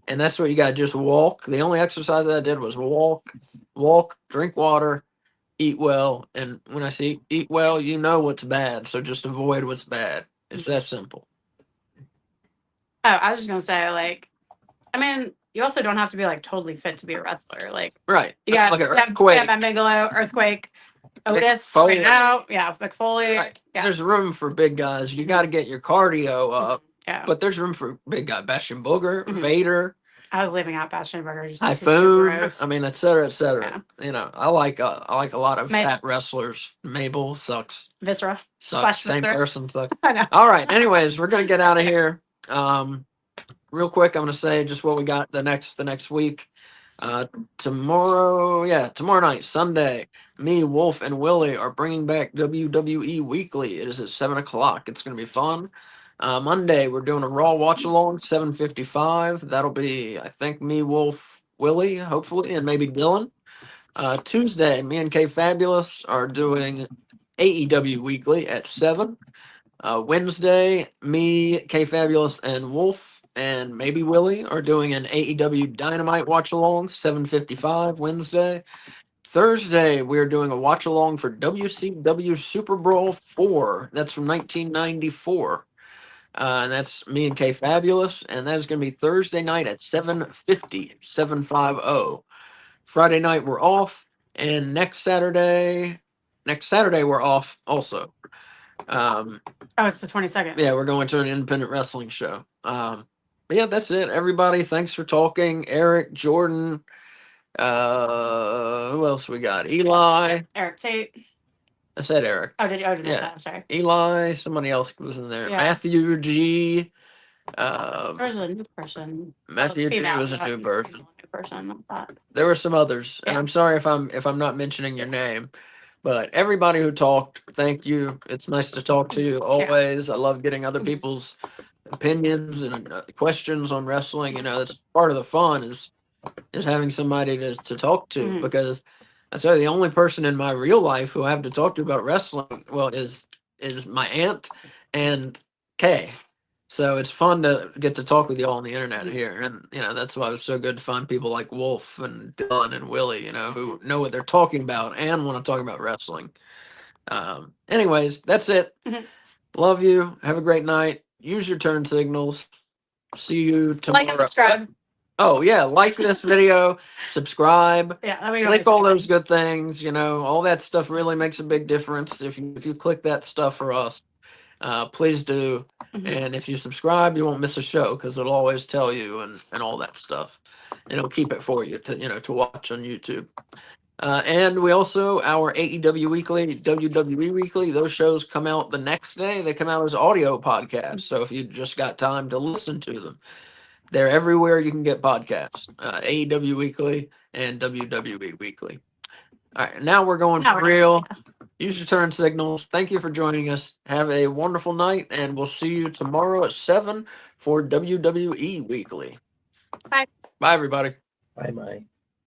S1: And that's what you got to just walk. The only exercise I did was walk, drink water, eat well. And when I say eat well, you know what's bad. So just avoid what's bad. It's that simple.
S6: Oh, I was just gonna say, like, I mean, you also don't have to be like totally fit to be a wrestler. Like,
S1: Right.
S6: you got
S1: Look at
S6: Bam
S1: Earthquake.
S6: Bam Bigelow, Earthquake,
S1: Mick
S6: Otis,
S1: Foley.
S6: right now, yeah, McFoley,
S1: Right.
S6: yeah,
S1: There's room for big guys. You got to get your cardio up.
S6: yeah.
S1: But there's room for big guy. Bastion Booger,
S6: Mhm.
S1: Vader,
S6: I was leaving out Bastion Burger just 'cause he's so
S1: Typhoon.
S6: gross.
S1: I mean, et cetera, et cetera. You know, I like a lot of
S6: May-
S1: fat wrestlers. Mabel sucks.
S6: Viscera.
S1: Sucks.
S6: Splash
S1: Same
S6: Viscera.
S1: person sucks.
S6: I know.
S1: All right. Anyways, we're gonna get out of here. Real quick, I'm gonna say just what we got the next week. Tomorrow night, Sunday, me, Wolf, and Willie are bringing back WWE Weekly. It is at 7:00. It's gonna be fun. Monday, we're doing a Raw watch along, 7:55. That'll be, I think, me, Wolf, Willie, hopefully, and maybe Dylan. Tuesday, me and K Fabulous are doing AEW Weekly at 7. Wednesday, me, K Fabulous, and Wolf, and maybe Willie are doing an AEW Dynamite watch along, 7:55 Wednesday. Thursday, we're doing a watch along for WCW Super Bowl 4. That's from 1994. And that's me and K Fabulous, and that is going to be Thursday night at 7:50, 7:50. Friday night we're off, and next Saturday we're off also.
S6: Oh, it's the 22nd.
S1: Yeah, we're going to an independent wrestling show. But yeah, that's it. Everybody, thanks for talking. Eric, Jordan, who else we got? Eli.
S6: Eric Tate.
S1: I said Eric.
S6: Oh, did you? Oh, did you
S1: Yeah.
S6: say? I'm sorry.
S1: Eli, somebody else was in there.
S6: Yeah.
S1: Matthew G.
S6: There's a new person.
S1: Matthew G
S6: Female,
S1: was a
S6: not
S1: new person.
S6: New person. I thought.
S1: There were some others, and
S6: Yeah.
S1: I'm sorry if I'm not mentioning your name, but everybody who talked, thank you. It's nice to talk to you always. I love getting other people's opinions and questions on wrestling. You know, that's part of the fun is having somebody to talk to
S6: Mhm.
S1: because I tell you the only person in my real life who I have to talk to about wrestling is my aunt and Kay. So it's fun to get to talk with you all on the internet here. And, you know, that's why it was so good to find people like Wolf and Dylan and Willie, you know, who know what they're talking about and want to talk about wrestling. Anyways, that's it.
S6: Mhm.
S1: Love you. Have a great night. Use your turn signals. See you tomorrow.
S6: Like and subscribe.
S1: Oh, yeah. Like this video, subscribe.
S6: Yeah, that way you don't
S1: Click
S6: miss
S1: all
S6: anything.
S1: those good things, you know, all that stuff really makes a big difference. If you click that stuff for us, please do.
S6: Mhm.
S1: And if you subscribe, you won't miss a show because it'll always tell you and all that stuff. And it'll keep it for you to watch on YouTube. And we also, our AEW Weekly, WWE Weekly, those shows come out the next day. They come out as audio podcasts. So if you just got time to listen to them, they're everywhere you can get podcasts. AEW Weekly and WWE Weekly. All right, now we're going
S6: Now
S1: for
S6: we're-
S1: real. Use your turn signals. Thank you for joining us. Have a wonderful night, and we'll see you tomorrow at 7 for WWE Weekly.
S6: Bye.
S1: Bye, everybody.
S2: Bye bye.